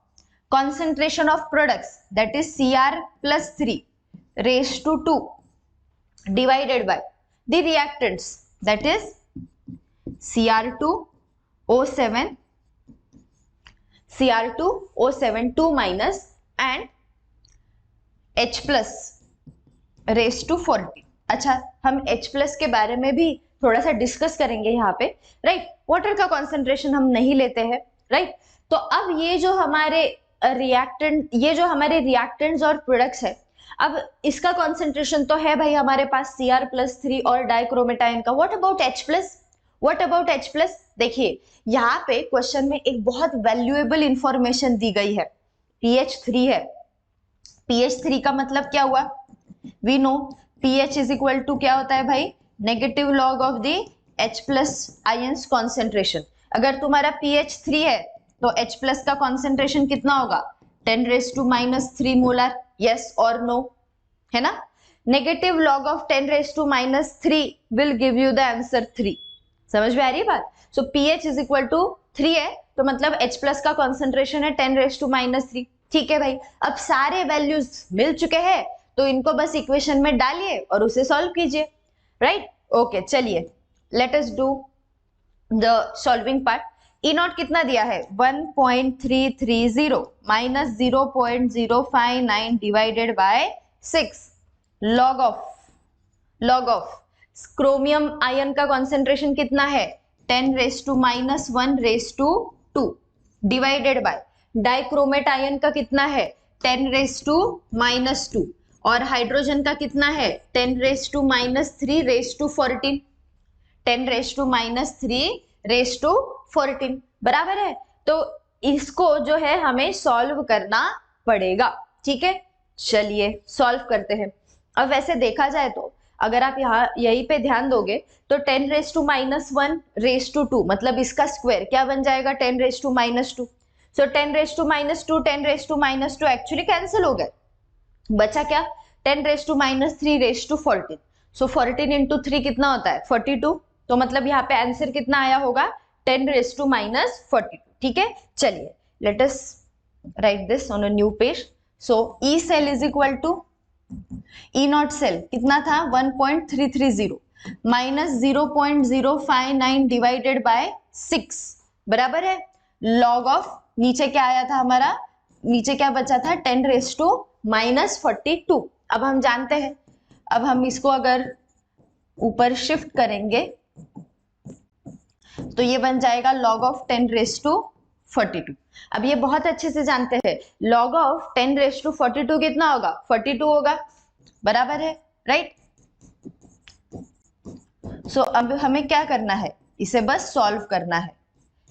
concentration of products that is Cr+3⁻² divided by the reactants that is Cr2O72 minus and H+⁻⁴. अच्छा, हम H+ के बारे में भी थोड़ा सा डिस्कस करेंगे यहाँ पे, राइट। वाटर का कॉन्सेंट्रेशन हम नहीं लेते हैं, राइट। तो अब ये जो हमारे रिएक्टेंट्स और प्रोडक्ट्स है, अब इसका कॉन्सेंट्रेशन तो है भाई हमारे पास Cr+3 और डाइक्रोमेट आयन का। What about H+? देखिए यहाँ पे क्वेश्चन में एक बहुत वैल्यूएबल इंफॉर्मेशन दी गई है, pH3 है। pH3 का मतलब क्या हुआ, we know pH is equal to क्या होता है भाई, negative log of the H+ ions concentration. अगर तुम्हारा pH 3 है तो H+ का कॉन्सेंट्रेशन कितना होगा, 10⁻³ मोलर, यस और नो, है ना। Negative log of 10⁻³ will give you the answer 3। समझ में आ रही है बात। सो pH इज इक्वल टू 3 है, तो मतलब H+ का कॉन्सेंट्रेशन है 10⁻⁻3, ठीक है भाई। अब सारे वैल्यूज मिल चुके हैं, तो इनको बस इक्वेशन में डालिए और उसे सॉल्व कीजिए, राइट, ओके। चलिए let us do the solving part. E not कितना दिया है, 1.330 minus 0.059 divided bye 6 log of chromium ion का कॉन्सेंट्रेशन कितना है, 10⁻⁻1⁻² डिवाइडेड बाय डाइक्रोमेट आयन का कितना है, 10⁻⁻², और हाइड्रोजन का कितना है, 10⁻³ 10⁻³ बराबर है। तो इसको जो है हमें सॉल्व करना पड़ेगा, ठीक है। चलिए सॉल्व करते हैं। अब वैसे देखा जाए तो अगर आप यहाँ यहीं पे ध्यान दोगे तो 10⁻⁻1 रेज टू 2 मतलब इसका स्क्वायर क्या बन जाएगा 10⁻⁻2। सो 10⁻⁻2 10⁻⁻2 एक्चुअली कैंसिल हो गए, बचा क्या 10⁻3 रेज टू 14। सो 14 इंटू 3 कितना होता है 42। तो मतलब यहाँ पे आंसर कितना आया होगा 10⁻42। ठीक है, चलिए let us write this on a new page. So E cell is equal to E not cell कितना था 1.330 माइनस 0.059 डिवाइडेड बाय 6 बराबर है लॉग ऑफ नीचे क्या आया था हमारा, नीचे क्या बचा था 10⁻42। अब हम जानते हैं, अब हम इसको अगर ऊपर शिफ्ट करेंगे तो ये बन जाएगा log ऑफ 10⁻42। अब ये बहुत अच्छे से जानते हैं log ऑफ 10⁻42 कितना होगा 42 होगा, बराबर है राइट। सो अब हमें क्या करना है, इसे बस सॉल्व करना है,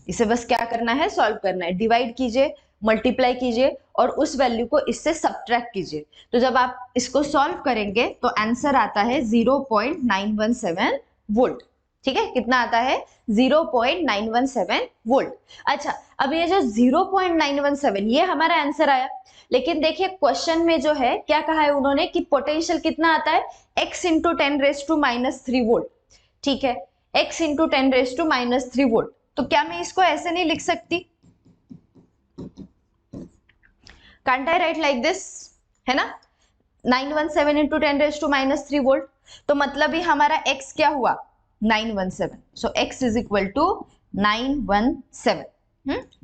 इसे बस क्या करना है सॉल्व करना है, डिवाइड कीजिए मल्टीप्लाई कीजिए और उस वैल्यू को इससे सब्ट्रैक्ट कीजिए। तो जब आप इसको सॉल्व करेंगे तो आंसर आता है 0.917 वोल्ट। ठीक है, कितना आता है 0.917 वोल्ट। अच्छा, अब ये जो 0.917 ये हमारा आंसर आया, लेकिन देखिए क्वेश्चन में जो है क्या कहा है उन्होंने कि पोटेंशियल कितना आता है x इंटू 10⁻³ वोल्ट। ठीक है, x इंटू 10⁻³ वोल्ट। तो क्या मैं इसको ऐसे नहीं लिख सकती, can't I write like this, है ना 917 इंटू 10⁻³ वोल्ट। तो मतलब ही हमारा x क्या हुआ 917। सो x इज इक्वल टू 917।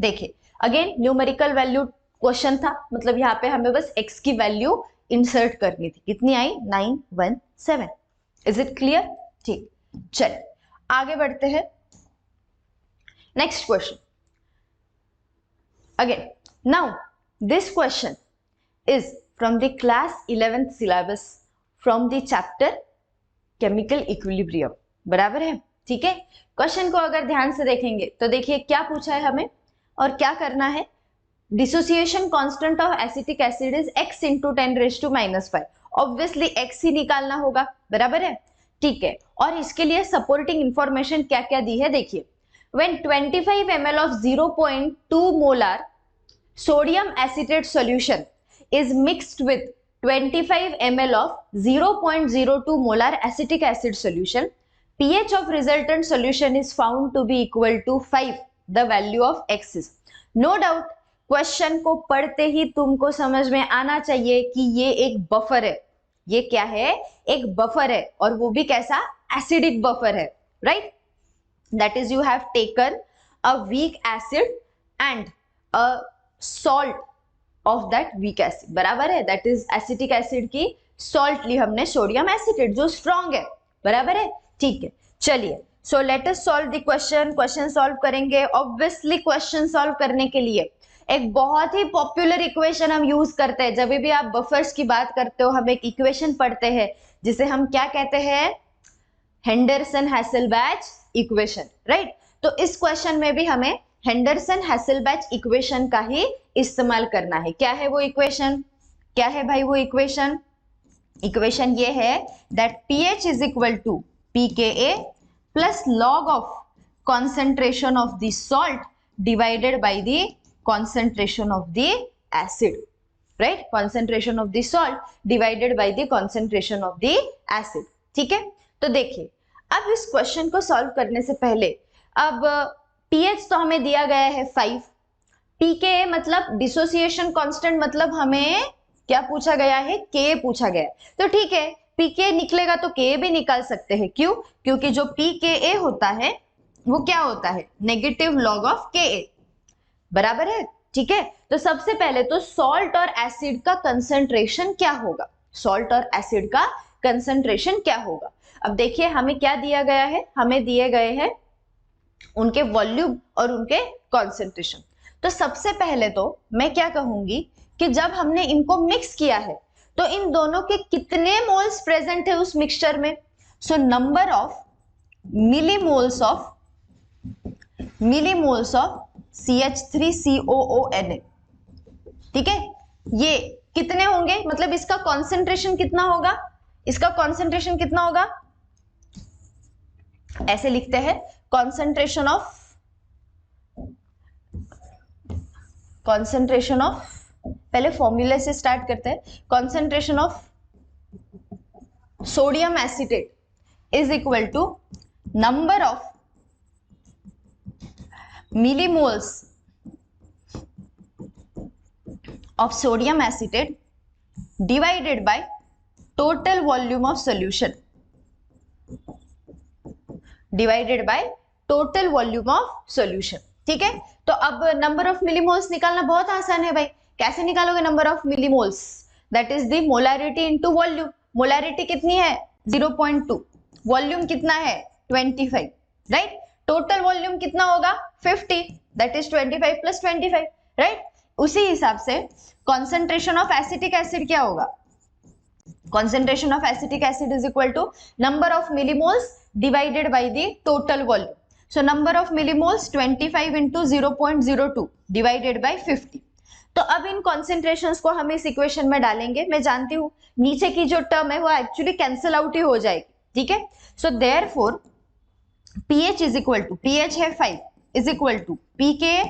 देखिए अगेन न्यूमेरिकल वैल्यू क्वेश्चन था, मतलब यहाँ पे हमें बस x की वैल्यू इंसर्ट करनी थी, कितनी आई 917। Is it clear? ठीक, चलिए आगे बढ़ते हैं next question. Again now this question is from the class 11th syllabus from the chapter chemical equilibrium, बराबर है। ठीक है, क्वेश्चन को अगर ध्यान से देखेंगे तो देखिए क्या पूछा है हमें और क्या करना है। Dissociation constant of acetic acid is x into 10⁻⁻5। Obviously x ही निकालना होगा, बराबर है। ठीक है, और इसके लिए सपोर्टिंग इंफॉर्मेशन क्या क्या दी है देखिए। When 25 ml of 0.2 molar sodium acetate solution is mixed with 25 ml of 0.02 molar acetic acid solution, pH of resultant solution is found to be equal to 5. The value of x is. No doubt question को पढ़ते ही तुमको समझ में आना चाहिए कि ये एक बफर है। ये क्या है? एक बफर है, और वो भी कैसा? एसिडिक बफर है, right? That is you have taken a weak acid and a salt of that weak acid, बराबर है। दैट इज एसिटिक एसिड की सॉल्ट ली हमने, सोडियम एसिटेट, जो स्ट्रॉन्ग है, बराबर है। ठीक है, चलिए so let us solve the question. Question solve करेंगे। ऑब्वियसली क्वेश्चन सॉल्व करने के लिए एक बहुत ही पॉपुलर इक्वेशन हम यूज करते हैं। जब भी आप बफर्स की बात करते हो हम एक इक्वेशन पढ़ते हैं जिसे हम क्या कहते हैं? हेंडरसन-हैसेलबैच इक्वेशन, राइट? तो इस क्वेश्चन में भी हमें हेंडरसन-हैसेलबैच इक्वेशन का ही इस्तेमाल करना है। क्या है वो इक्वेशन? क्या है भाई वो इक्वेशन? इक्वेशन ये है that pH is equal to pKa plus log of concentration of the salt divided by the concentration of the acid, right? Concentration of the salt divided by the concentration of the acid. ठीक है, तो देखिए अब इस question को solve करने से पहले, अब pH तो हमें दिया गया है 5, pKa मतलब डिसोसिएशन कांस्टेंट, मतलब हमें क्या पूछा गया है? Ka पूछा गया है। तो ठीक है, pKa निकलेगा तो Ka भी निकाल सकते हैं। क्यों? क्योंकि जो pKa होता है वो क्या होता है? नेगेटिव लॉग ऑफ Ka, बराबर है। ठीक है, तो सबसे पहले तो सॉल्ट और एसिड का कंसंट्रेशन क्या होगा? सॉल्ट और एसिड का कंसंट्रेशन क्या होगा? अब देखिए हमें क्या दिया गया है? हमें दिए गए हैं उनके वॉल्यूम और उनके कॉन्सेंट्रेशन। तो सबसे पहले तो मैं क्या कहूंगी कि जब हमने इनको मिक्स किया है तो इन दोनों के कितने मोल्स प्रेजेंट है उस मिक्सचर में? सो number of millimoles of CH3COONA, ठीक है, ये कितने होंगे? मतलब इसका कॉन्सेंट्रेशन कितना होगा? इसका कॉन्सेंट्रेशन कितना होगा, ऐसे लिखते हैं कॉन्सेंट्रेशन ऑफ, पहले फॉर्मूले से स्टार्ट करते हैं, concentration of sodium acetate is equal to number of millimoles of sodium acetate divided by total volume of solution, divided by total volume of solution। ठीक है, तो अब नंबर ऑफ मिलीमोल्स निकालना बहुत आसान है भाई। कैसे निकालोगे number of millimoles, that is the molarity into volume. Molarity कितनी है 0.2, वॉल्यूम कितना है 25, राइट। टोटल वॉल्यूम कितना होगा 50, दैट इज 25 प्लस 25, राइट। उसी हिसाब से कॉन्सेंट्रेशन ऑफ एसिटिक एसिड क्या होगा, concentration of acetic acid is equal to number of millimoles divided by the total volume. So number of millimoles 25 into 0.02 divided by 50। तो अब इन concentrations को हम इस इक्वेशन में डालेंगे। मैं जानती हूँ नीचे की जो टर्म है वो एक्चुअली कैंसिल आउट ही हो जाएगी, ठीक है। So therefore pH is equal to, pH है 5 is equal to pKa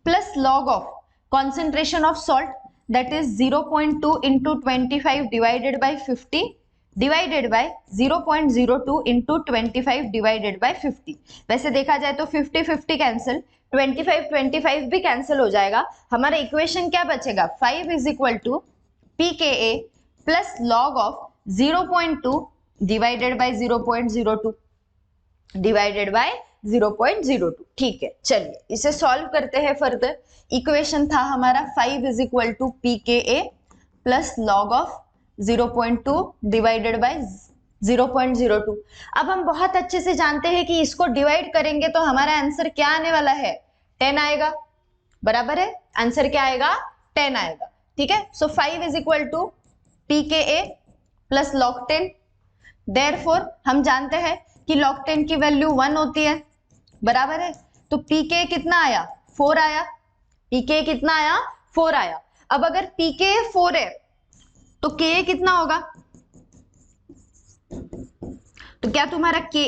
plus log of concentration of salt, that is 0.2 into 25 divided by 50 divided by 0.02 into 25 divided by 50। वैसे देखा जाए तो 50-50 कैंसिल, 25-25 भी कैंसिल हो जाएगा। हमारा इक्वेशन क्या बचेगा 5 is equal to pKa plus log of 0.2 divided by 0.02 divided by 0.02। ठीक है, चलिए इसे सॉल्व करते हैं फर्दर। इक्वेशन था हमारा 5 is equal to pKa plus log of 0.2 divided by 0.02। अब हम बहुत अच्छे से जानते हैं कि इसको डिवाइड करेंगे तो हमारा आंसर क्या आने वाला है 10 आएगा, बराबर है। आंसर क्या आएगा 10 आएगा, ठीक है। सो 5 is equal to pKa plus log 10। Therefore हम जानते हैं कि log 10 की वैल्यू 1 होती है, बराबर है। तो pKa कितना आया 4 आया, pKa कितना आया 4 आया। अब अगर pKa 4 है तो Ka कितना होगा, तो क्या तुम्हारा Ka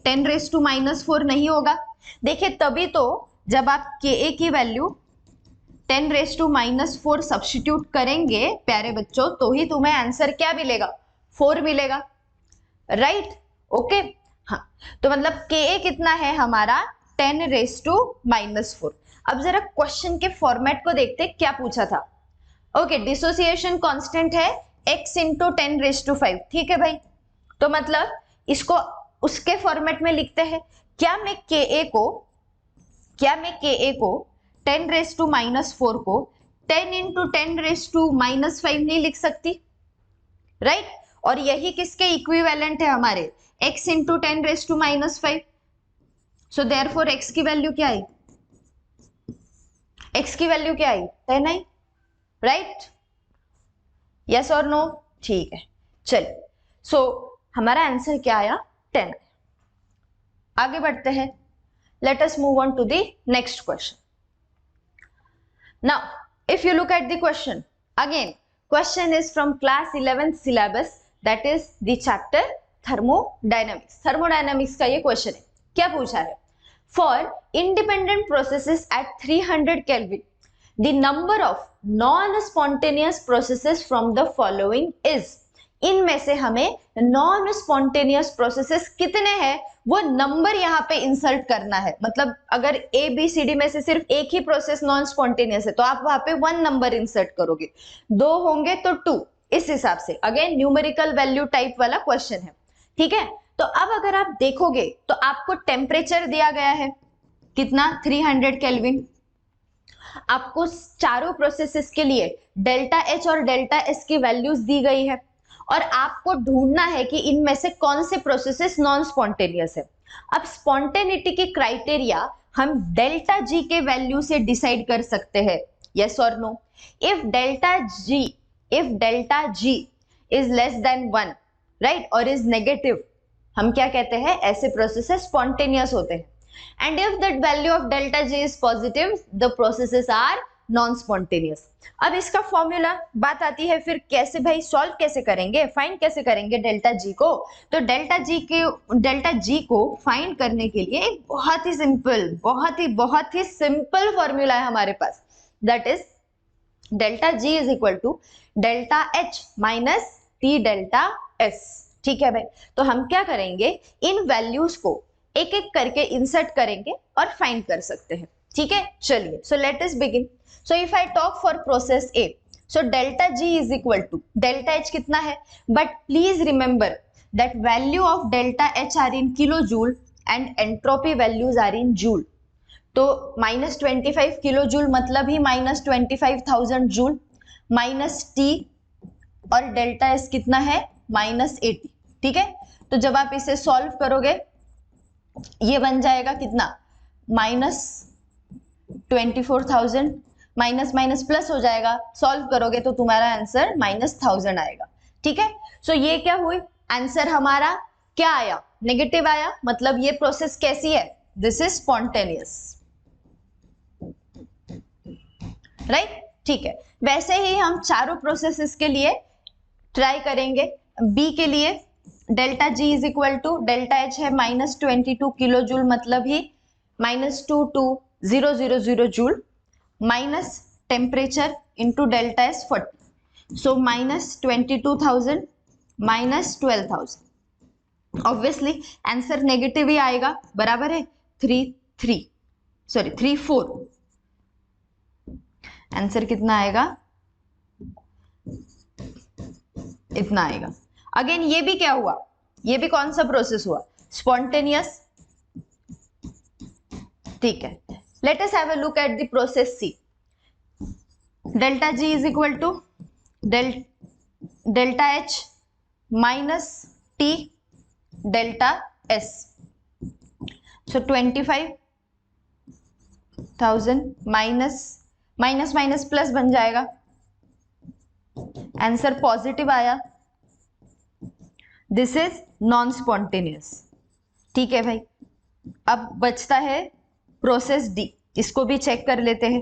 10⁻⁻4 नहीं होगा। देखिए तभी तो जब आप Ka की वैल्यू 10⁻⁻4 सब्स्टिट्यूट करेंगे प्यारे बच्चों, तो ही तुम्हें आंसर क्या मिलेगा 4 मिलेगा, राइट। ओके, हाँ, तो मतलब Ka कितना है हमारा 10⁻⁻4। अब जरा क्वेश्चन के फॉर्मेट को देखते क्या पूछा था। ओके, डिसोसिएशन कांस्टेंट है x इंटू 10⁻5, ठीक है भाई। तो मतलब इसको उसके फॉर्मेट में लिखते हैं। क्या मैं Ka को 10⁻⁻4 को 10 इंटू 10⁻⁻5 नहीं लिख सकती, राइट। और यही किसके इक्विवेलेंट है हमारे x into 10⁻⁻5। So therefore x की वैल्यू क्या आई, x की वैल्यू क्या आई 10 आई, राइट। यस और नो, ठीक है। चलिए, सो हमारा आंसर क्या आया 10। आगे बढ़ते हैं, let us move on to the next question. Now if you look at the question again, question is from class 11th syllabus, that is the chapter thermodynamics. Thermodynamics का ये क्वेश्चन है। क्या पूछा है, for independent processes at 300 Kelvin the number of non-spontaneous processes from the following is। इनमें से हमें non spontaneous processes कितने हैं वो नंबर यहाँ पे इंसर्ट करना है। मतलब अगर ए बी सी डी में से सिर्फ एक ही प्रोसेस नॉन स्पॉन्टेनियस है तो आप वहां पे 1 नंबर इंसर्ट करोगे, 2 होंगे तो 2, इस हिसाब से। अगेन न्यूमेरिकल वैल्यू टाइप वाला क्वेश्चन है, ठीक है। तो अब अगर आप देखोगे तो आपको टेम्परेचर दिया गया है कितना 300 केल्विन। आपको चारों प्रोसेसेस के लिए डेल्टा एच और डेल्टा एस की वैल्यूज दी गई है और आपको ढूंढना है कि इनमें से कौन से प्रोसेसेस नॉन स्पॉन्टेनियस है। अब स्पॉन्टेनिटी की क्राइटेरिया हम डेल्टा जी के वैल्यू से डिसाइड कर सकते हैं, यस और no. If delta G is less then 1, right, और इज नेगेटिव, हम क्या कहते हैं, ऐसे प्रोसेसेस स्पॉन्टेनियस होते हैं। And if that value of delta G is positive, the processes are non spontaneous. अब इसका फॉर्मूला बात आती है फिर कैसे भाई सॉल्व कैसे करेंगे, फाइंड कैसे करेंगे डेल्टा जी को। तो डेल्टा जी को फाइंड करने के लिए एक बहुत ही सिंपल फॉर्मूला है हमारे पास, that is delta G is equal to delta H minus T delta S. ठीक है भाई, तो हम क्या करेंगे, इन वैल्यूज को एक एक करके इंसर्ट करेंगे और फाइंड कर सकते हैं। ठीक है, चलिए so let us begin. So if I talk for process A, so delta G is equal to delta H कितना है, but please remember that value of delta H are in kilo joule and entropy values are in joule. तो -25 kilo joule मतलब ही -25,000 joule, minus T और delta S कितना है -80। ठीक है, तो जब आप इसे सॉल्व करोगे ये बन जाएगा कितना, -24,000, माइनस माइनस प्लस हो जाएगा, सॉल्व करोगे तो तुम्हारा आंसर -1000 आएगा। ठीक है, सो ये क्या हुई, आंसर हमारा क्या आया, नेगेटिव आया, मतलब ये प्रोसेस कैसी है, दिस इज स्पॉन्टेनियस, राइट। ठीक है, वैसे ही हम चारों प्रोसेसेस के लिए ट्राई करेंगे। बी के लिए delta G is equal to delta H है -22 किलो जूल, मतलब ही -22000 joule, minus temperature into delta S 40, so -22,000 -12,000। Obviously answer negative ही आएगा, बराबर है 34। आंसर कितना आएगा, इतना आएगा। अगेन ये भी क्या हुआ, ये भी कौन सा प्रोसेस हुआ, स्पॉन्टेनियस। ठीक है, let us have a look at the process C. Delta G is equal to delta H minus T delta S, so 25,000 minus minus plus बन जाएगा, आंसर पॉजिटिव आया, दिस इज नॉन स्पॉन्टेनियस। ठीक है भाई, अब बचता है प्रोसेस डी, इसको भी चेक कर लेते हैं।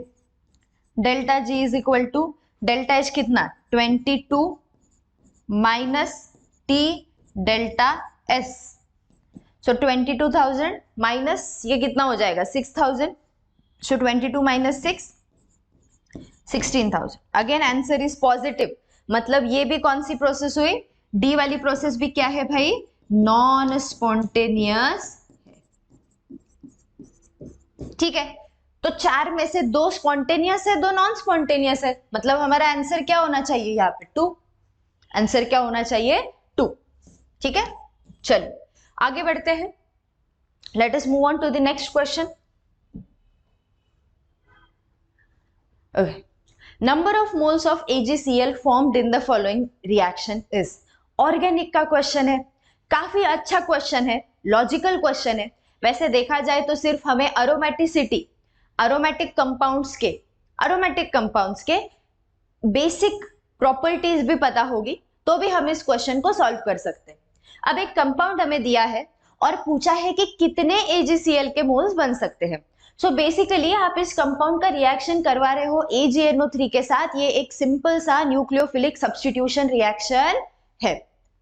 Delta G is equal to delta H कितना 22 minus T delta S, so 22,000 minus ये कितना हो जाएगा 6,000, so 22 minus 6 16,000। Again answer is positive, मतलब ये भी कौन सी प्रोसेस हुई, डी वाली प्रोसेस भी क्या है भाई, नॉन स्पॉन्टेनियस। ठीक है, तो 4 में से 2 स्पॉन्टेनियस है, 2 नॉन स्पॉन्टेनियस है, मतलब हमारा आंसर क्या होना चाहिए यहाँ पे 2, आंसर क्या होना चाहिए 2। ठीक है, चलो आगे बढ़ते हैं, let us move on to the next question. Number of moles of AgCl formed in the following reaction is. Organic का क्वेश्चन है, काफी अच्छा क्वेश्चन है, लॉजिकल क्वेश्चन है। वैसे देखा जाए तो सिर्फ हमें एरोमेटिसिटी, एरोमेटिक कंपाउंड्स के बेसिक प्रॉपर्टीज भी पता होगी तो भी हम इस क्वेश्चन को सॉल्व कर सकते हैं। अब एक कंपाउंड हमें दिया है और पूछा है कि कितने AgCl के मोल्स बन सकते हैं। सो बेसिकली आप इस कंपाउंड का रिएक्शन करवा रहे हो AgNO3 के साथ, ये एक सिंपल सा न्यूक्लियोफिलिक सब्स्टिट्यूशन रिएक्शन है,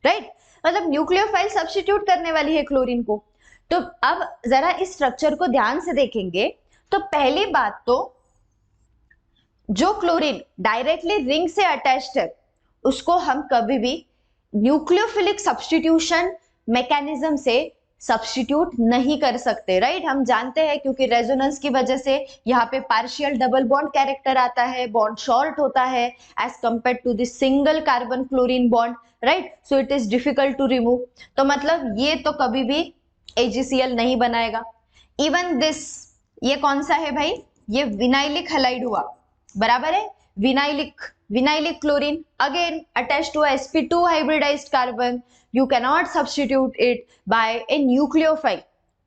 राइट। मतलब न्यूक्लियोफाइल सब्स्टिट्यूट करने वाली है क्लोरीन को। तो अब जरा इस स्ट्रक्चर को ध्यान से देखेंगे तो पहली बात तो जो क्लोरीन डायरेक्टली रिंग से अटैच्ड है उसको हम कभी भी न्यूक्लियोफिलिक सब्स्टिट्यूशन मैकेनिज्म से सब्स्टिट्यूट नहीं कर सकते, राइट। हम जानते हैं क्योंकि रेजोनेंस की वजह से यहाँ पे पार्शियल डबल बॉन्ड कैरेक्टर आता है, बॉन्ड शॉर्ट होता है as compared to the single carbon chlorine bond, right. So it is difficult to remove, तो मतलब ये तो कभी भी AgCl नहीं बनाएगा। इवन दिस, ये कौन सा है भाई, ये विनाइलिक हैलाइड हुआ, बराबर है, vinylic chlorine again attached to sp2 hybridized carbon, you cannot substitute it by a nucleophile,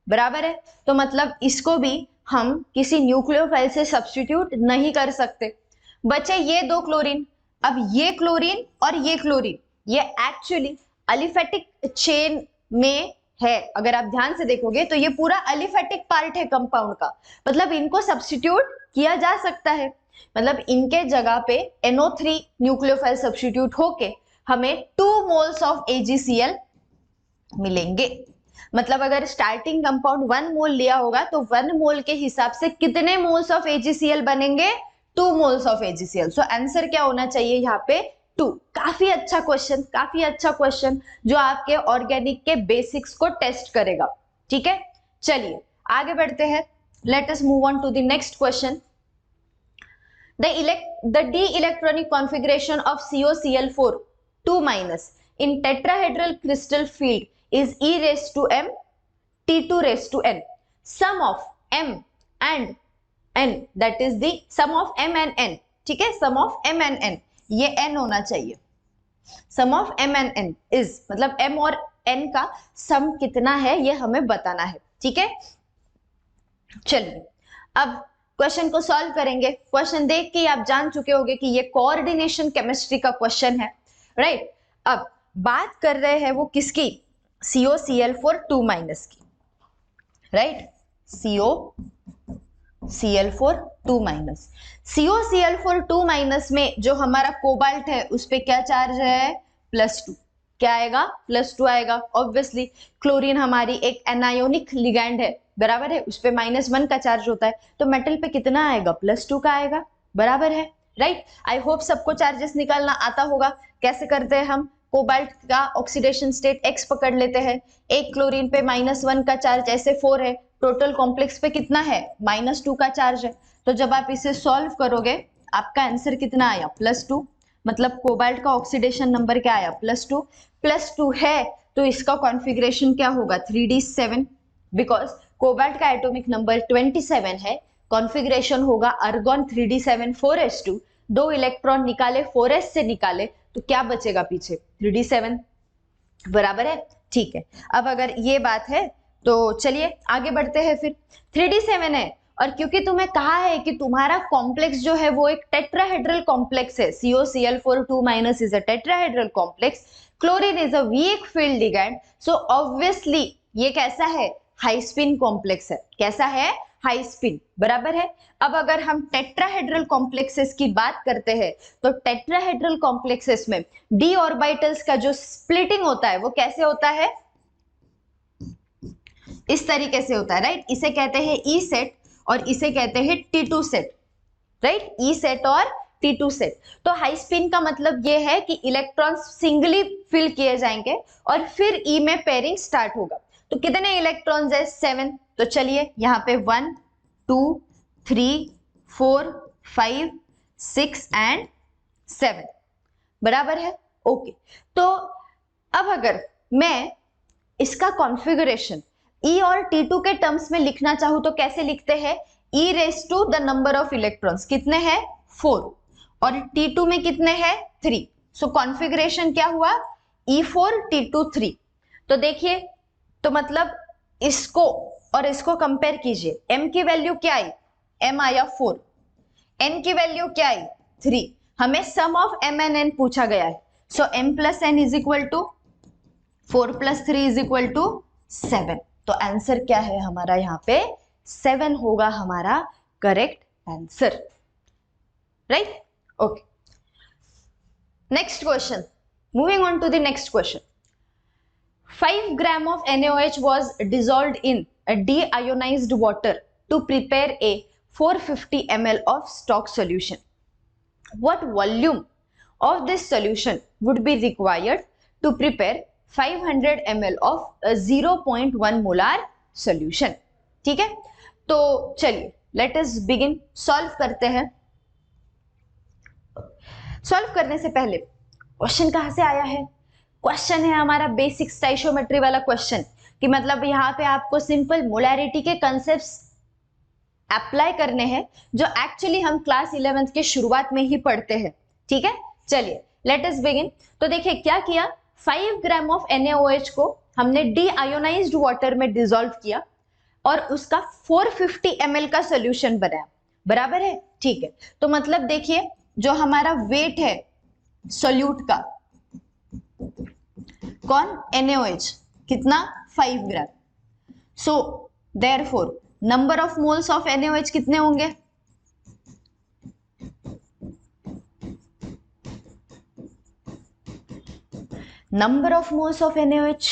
बराबर है। तो मतलब इसको भी हम किसी न्यूक्लियोफाइल से सब्स्टिट्यूट नहीं कर सकते। बचे ये 2 क्लोरीन, अब ये क्लोरीन और ये क्लोरीन ये एक्चुअली अलिफेटिक चेन में है। अगर आप ध्यान से देखोगे तो ये पूरा अलिफेटिक पार्ट है कंपाउंड का, मतलब इनको सब्स्टिट्यूट किया जा सकता है, मतलब इनके जगह पे NO3 न्यूक्लियोफाइल सब्स्टिट्यूट होके हमें 2 मोल्स ऑफ AgCl मिलेंगे। मतलब अगर स्टार्टिंग कंपाउंड 1 मोल लिया होगा तो 1 मोल के हिसाब से कितने मोल्स ऑफ AgCl बनेंगे? 2 moles of AgCl। So answer क्या होना चाहिए यहाँ पे? 2। काफी अच्छा क्वेश्चन, काफी अच्छा क्वेश्चन जो आपके ऑर्गेनिक के बेसिक्स को टेस्ट करेगा। ठीक है, चलिए आगे बढ़ते हैं। Let us move on to the next question. The d electronic configuration of COCl4 2- in tetrahedral crystal field is E raised to m T2 raised to n. Sum of m and n, that is the sum of m and n. ठीक है, sum of m and n, ये n होना चाहिए। sum of m and n is मतलब m और n का सम कितना है ये हमें बताना है। ठीक है, चलिए अब क्वेश्चन को सॉल्व करेंगे। क्वेश्चन देख के आप जान चुके होंगे कि ये कोऑर्डिनेशन केमिस्ट्री का क्वेश्चन है, राइट। अब बात कर रहे हैं वो किसकी? COCl4 2- की, राइट। COCl4 2-। COCl4 2- में जो हमारा कोबाल्ट है उस पे क्या चार्ज है? +2। क्या आएगा? +2 आएगा। ऑब्वियसली क्लोरीन हमारी एक एनायोनिक लिगैंड है, बराबर है, उस पे -1 का चार्ज होता है, तो मेटल पे कितना आएगा? +2 का आएगा, बराबर है, राइट। आई होप सबको चार्जेस निकालना आता होगा। कैसे करते हैं हम? कोबाल्ट का ऑक्सीडेशन स्टेट X पकड़ लेते हैं, एक क्लोरीन पे -1 का चार्ज, ऐसे 4 है, टोटल कॉम्प्लेक्स पे कितना है? -2 का चार्ज है। तो जब आप इसे सॉल्व करोगे आपका आंसर कितना आया? +2। मतलब कोबाल्ट का ऑक्सीडेशन नंबर क्या आया? +2। +2 है तो इसका कॉन्फ़िगरेशन क्या होगा? 3d7, बिकॉज कोबाल्ट का एटॉमिक नंबर 27 है। कॉन्फ़िगरेशन होगा आर्गॉन 3d7 4s2, 2 इलेक्ट्रॉन निकाले 4s से निकाले तो क्या बचेगा पीछे? 3d7, बराबर है, ठीक है। अब अगर ये बात है तो चलिए आगे बढ़ते हैं। फिर 3d7 है और क्योंकि तुम्हें कहा है कि तुम्हारा कॉम्प्लेक्स जो है वो एक टेट्राहेड्रल कॉम्प्लेक्स है, COCl4 2- is a tetrahedral complex, chlorine is a weak field ligand, so obviously ये कैसा है? हाई स्पिन कॉम्प्लेक्स है। कैसा है? हाई स्पिन, बराबर है। अब अगर हम टेट्राहेड्रल कॉम्प्लेक्सेस की बात करते हैं तो टेट्राहेड्रल कॉम्प्लेक्सेस में d ऑर्बिटल्स का जो स्प्लिटिंग होता है वो कैसे होता है? इस तरीके से होता है, राइट। इसे कहते हैं E सेट और इसे कहते हैं T2 set, right. E set और T2 सेट। तो हाई स्पिन का मतलब ये है कि इलेक्ट्रॉन्स सिंगली फिल किए जाएंगे और फिर E में पेयरिंग स्टार्ट होगा। तो कितने इलेक्ट्रॉन्स है? 7। तो चलिए यहाँ पे 1 2 3 4 5 6 एंड 7, बराबर है, ओके। तो अब अगर मैं इसका कॉन्फ़िगरेशन E और T2 के टर्म्स में लिखना चाहूं तो कैसे लिखते हैं? E raise to the number of electrons कितने हैं? 4, और T2 में कितने हैं? 3। सो कॉन्फ़िगरेशन क्या हुआ? E4 T2 3। तो देखिए, तो मतलब इसको और इसको कंपेयर कीजिए। m की वैल्यू क्या आई? m आया 4, n की वैल्यू क्या आई? 3। हमें sum of m and n पूछा गया है, so m plus n is equal to 4 + 3 is equal to 7। तो आंसर क्या है हमारा? यहाँ पे 7 होगा हमारा correct answer, right, okay. Next question, moving on to the next question. 5 grams of NaOH was dissolved in a deionized water to prepare a 450 ml of stock solution. What volume of this solution would be required to prepare 500 ml of a 0.1 molar solution? ठीक है, तो चलिए let us begin. Solve करते हैं। Solve करने से पहले question कहां से आया है? क्वेश्चन है हमारा बेसिक स्टोइचियोमेट्री वाला क्वेश्चन, कि मतलब यहाँ पे आपको सिंपल मोलैरिटी के कंसेप्ट्स अप्लाई करने हैं जो एक्चुअली हम क्लास 11th के शुरुआत में ही पढ़ते हैं। ठीक है, चलिए लेट अस बिगिन। तो देखिए क्या किया, 5 ग्राम ऑफ NaOH को हमने डीआयोनाइज्ड वाटर में डिसॉल्व किया और उसका 450 ml का सोल्यूशन बनाया, बराबर है, ठीक है। तो मतलब देखिए जो हमारा वेट है सोल्यूट का, कौन? NaOH, कितना? 5 ग्राम। So therefore number of moles of NaOH कितने होंगे? Number of moles of NaOH,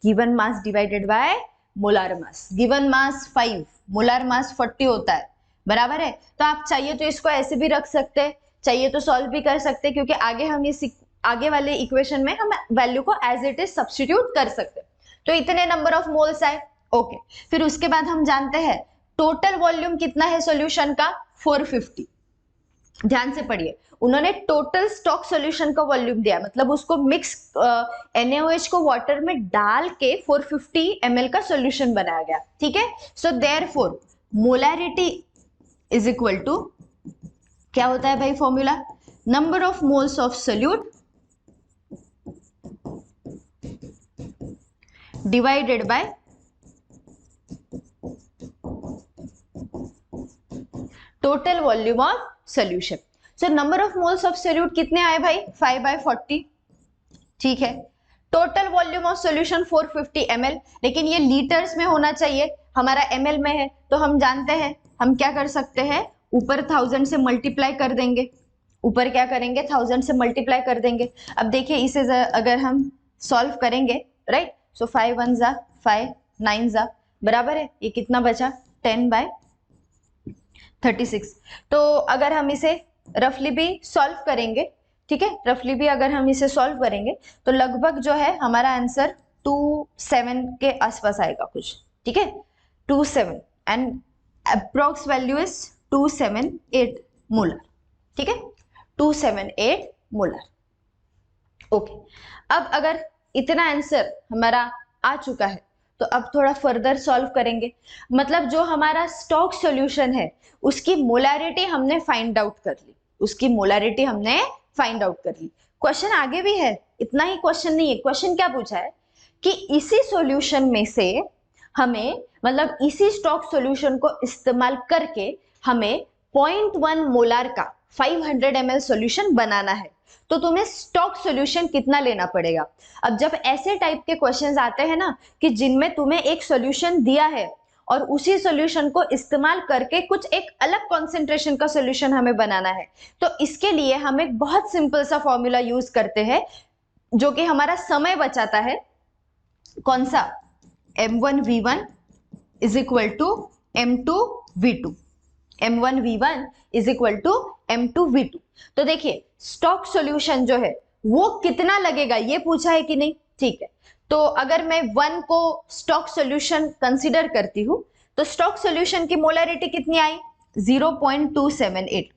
given mass divided by molar mass. Given mass 5, molar mass 40 होता है, बराबर है। तो आप चाहिए तो इसको ऐसे भी रख सकते हैं, चाहिए तो सॉल्व भी कर सकते हैं, क्योंकि आगे हम इस आगे वाले इक्वेशन में हम वैल्यू को एज इट इज सब्स्टिट्यूट कर सकते हैं। तो इतने नंबर ऑफ मोल्स आए, ओके। फिर उसके बाद हम जानते हैं टोटल वॉल्यूम कितना है सॉल्यूशन का, 450। ध्यान से पढ़िए, उन्होंने टोटल स्टॉक सॉल्यूशन का वॉल्यूम दिया, मतलब उसको मिक्स NaOH को वाटर में डाल के 450 ml का सॉल्यूशन बनाया गया, ठीक है। So therefore molarity is equal to, क्या होता है भाई formula, number of moles of solute divided by total volume of solution. So number of moles of solute कितने आए भाई, 5/40, ठीक है। Total volume of solution 450 ml, लेकिन ये लीटर्स में होना चाहिए, हमारा ml में है, तो हम जानते हैं हम क्या कर सकते हैं, ऊपर 1000 से मल्टीप्लाई कर देंगे, ऊपर क्या करेंगे 1000 से मल्टीप्लाई कर देंगे। अब देखिए इसे अगर हम सॉल्व करेंगे, राइट, सो 5 1 जा 5, 9 जा, बराबर है, ये कितना बचा 10/36। तो अगर हम इसे रफली भी सॉल्व करेंगे, ठीक है, रफली भी अगर हम इसे सॉल्व करेंगे तो लगभग जो है हमारा आंसर 27 के आसपास आएगा कुछ, ठीक है, 27 and approx value is 278 molar, ठीक है, 278 मोलर, ओके। अब अगर इतना आंसर हमारा आ चुका है तो अब थोड़ा फर्दर सॉल्व करेंगे, मतलब जो हमारा स्टॉक सॉल्यूशन है उसकी मोलैरिटी हमने फाइंड आउट कर ली, उसकी मोलैरिटी हमने फाइंड आउट कर ली। क्वेश्चन आगे भी है, इतना ही क्वेश्चन नहीं है, क्वेश्चन क्या पूछा है कि इसी सॉल्यूशन में से हमें, मतलब इसी स्टॉक सॉल्यूशन को इस्तेमाल करके हमें 0.1 मोलार का 500 ml सॉल्यूशन बनाना है, तो तुम्हें स्टॉक सॉल्यूशन कितना लेना पड़ेगा। अब जब ऐसे टाइप के क्वेश्चंस आते हैं ना कि जिनमें तुम्हें एक सॉल्यूशन दिया है और उसी सॉल्यूशन को इस्तेमाल करके कुछ एक अलग कॉन्सेंट्रेशन का सॉल्यूशन हमें बनाना है, तो इसके लिए हम एक बहुत सिंपल सा फॉर्मूला यूज करते हैं जो कि हमारा समय बचाता है। कौन सा, M1V1 is equal to M2V2, M1V1 is equal to M2V2। तो देखिए स्टॉक सॉल्यूशन जो है वो कितना लगेगा ये पूछा है कि नहीं, ठीक है। तो अगर मैं 1 को स्टॉक सॉल्यूशन कंसीडर करती हूं तो स्टॉक सॉल्यूशन की मोलैरिटी कितनी आई, 0.278।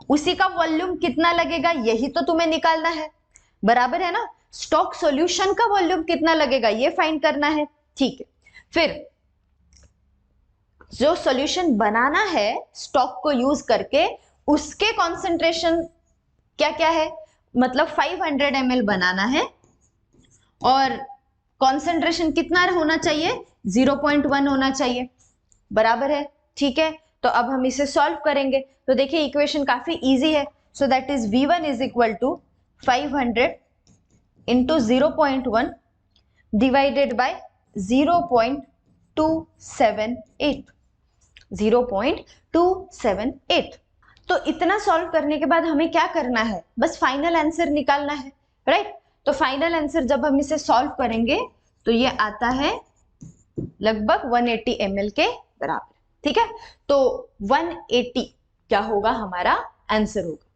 उसी का वॉल्यूम कितना लगेगा यही तो तुम्हें निकालना है, बराबर है ना। स्टॉक सॉल्यूशन का वॉल्यूम कितना लगेगा ये फाइंड करना है, ठीक है। फिर जो सॉल्यूशन बनाना है स्टॉक को यूज करके उसके कॉन्सेंट्रेशन क्या क्या है, मतलब 500 ml बनाना है और कॉन्सेंट्रेशन कितना होना चाहिए, 0.1 होना चाहिए, बराबर है, ठीक है। तो अब हम इसे सॉल्व करेंगे, तो देखिए इक्वेशन काफी इजी है। So that is V1 is equal to 500 into 0.1 divided by 0.278, 0.278। तो इतना सॉल्व करने के बाद हमें क्या करना है, बस फाइनल आंसर निकालना है, राइट। तो फाइनल आंसर जब हम इसे सॉल्व करेंगे तो ये आता है लगभग 180 ml के बराबर, ठीक है। तो 180 क्या होगा हमारा आंसर होगा।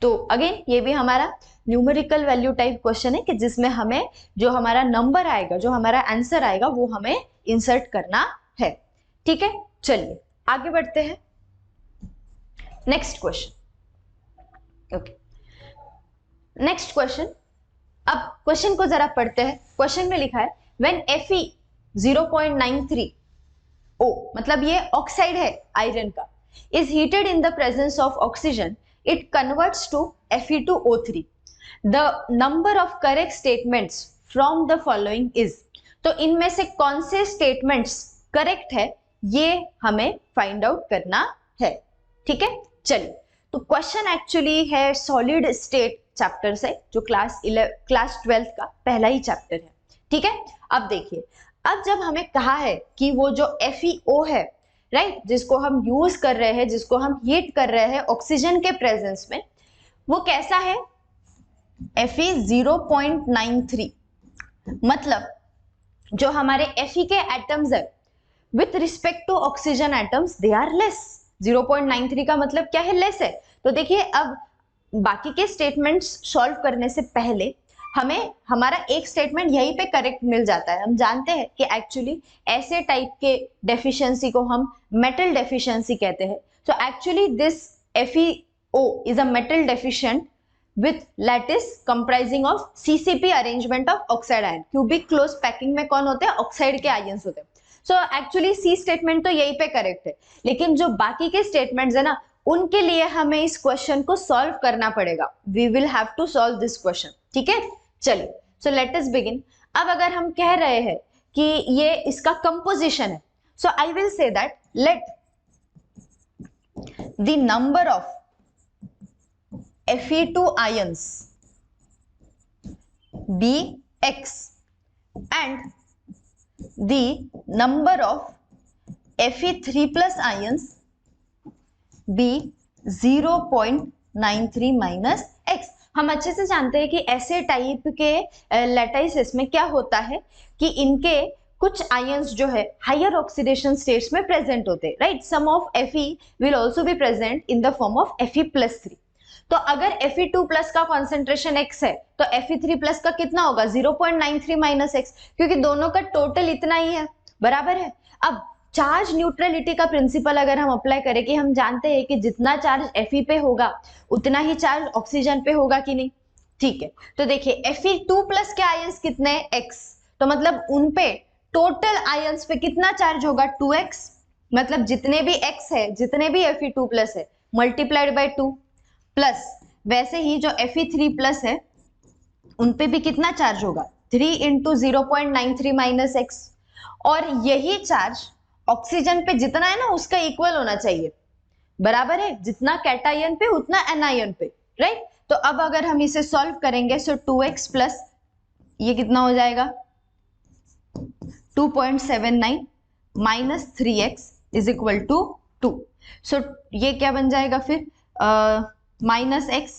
तो अगेन ये भी हमारा न्यूमेरिकल वैल्यू टाइप क्वेश्चन है कि जिसमें हमें जो हमारा नंबर आएगा, जो हमारा आंसर आएगा वो हमें इंसर्ट करना है, ठीक है। चलिए आगे बढ़ते हैं, next question, okay. Next question, अब क्वेश्चन को जरा पढ़ते हैं। क्वेश्चन में लिखा है व्हेन Fe 0.93 O, मतलब ये ऑक्साइड है आयरन का, is heated in the presence of oxygen, it converts to Fe2O3। The number of correct statements from the following is. तो इनमें से कौन से स्टेटमेंट्स करेक्ट है ये हमें फाइंड आउट करना है, ठीक है। चलिए, तो क्वेश्चन एक्चुअली है सॉलिड स्टेट चैप्टर से, जो क्लास 12 का पहला ही चैप्टर है, ठीक है। अब देखिए, अब जब हमें कहा है कि वो जो FeO है, राइट, जिसको हम यूज कर रहे हैं, जिसको हम हीट कर रहे हैं ऑक्सीजन के प्रेजेंस में, वो कैसा है, Fe 0.93, मतलब जो हमारे Fe के एटम्स है with respect to oxygen atoms they are less. 0.93 का मतलब क्या है, लेस है। तो देखिए अब बाकी के स्टेटमेंट्स सॉल्व करने से पहले हमें हमारा एक स्टेटमेंट यहीं पे करेक्ट मिल जाता है। हम जानते हैं कि एक्चुअली ऐसे टाइप के डेफिशिएंसी को हम मेटल डेफिशिएंसी कहते हैं। So actually this FeO is a metal deficient with lattice comprising of CCP arrangement of oxide ion। Cubic close packing में कौन होते हैं, ऑक्साइड के आयंस होते हैं। सो एक्चुअली सी स्टेटमेंट तो यही पे करेक्ट है, लेकिन जो बाकी के स्टेटमेंट्स है ना, उनके लिए हमें इस क्वेश्चन को सॉल्व करना पड़ेगा। We will have to solve this question, ठीक है। चलिए, सो लेट अस बिगिन। अब अगर हम कह रहे हैं कि ये इसका कंपोजिशन है, so I will say that let the number of Fe2 ions be X and the number of Fe3 plus ions be 0.93 minus X। हम अच्छे से जानते हैं कि ऐसे टाइप के लैटिसेस में क्या होता है कि इनके कुछ आयंस जो है हायर ऑक्सीडेशन स्टेट्स में प्रेजेंट होते हैं, right. Some of Fe will also be present in the form of Fe+3। तो अगर Fe2+ का कॉन्सेंट्रेशन X है तो Fe3+ का कितना होगा, 0.93 माइनस X, क्योंकि दोनों का टोटल इतना ही है, बराबर है। अब चार्ज न्यूट्रलिटी का प्रिंसिपल अगर हम अप्लाई करें कि हम जानते हैं कि जितना चार्ज Fe पे होगा उतना ही चार्ज ऑक्सीजन पे होगा कि नहीं, ठीक है। तो देखिए Fe2+ के आयंस कितने हैं, X, तो मतलब उन पे टोटल आयंस पे कितना चार्ज होगा, 2X, मतलब जितने भी X है, जितने भी Fe2+ है मल्टीप्लाइड बाय 2, प्लस वैसे ही जो Fe3+ है उन पे भी कितना चार्ज होगा, 3 इंटू 0.93 माइनस X, और यही चार्ज ऑक्सीजन पे जितना है ना उसका इक्वल होना चाहिए, बराबर है। जितना कैटायन पे उतना एनायन पे, राइट। तो अब अगर हम इसे सॉल्व करेंगे सो 2X प्लस ये कितना हो जाएगा, 2.79 minus 3X is equal to 2। So ये क्या बन जाएगा फिर, minus X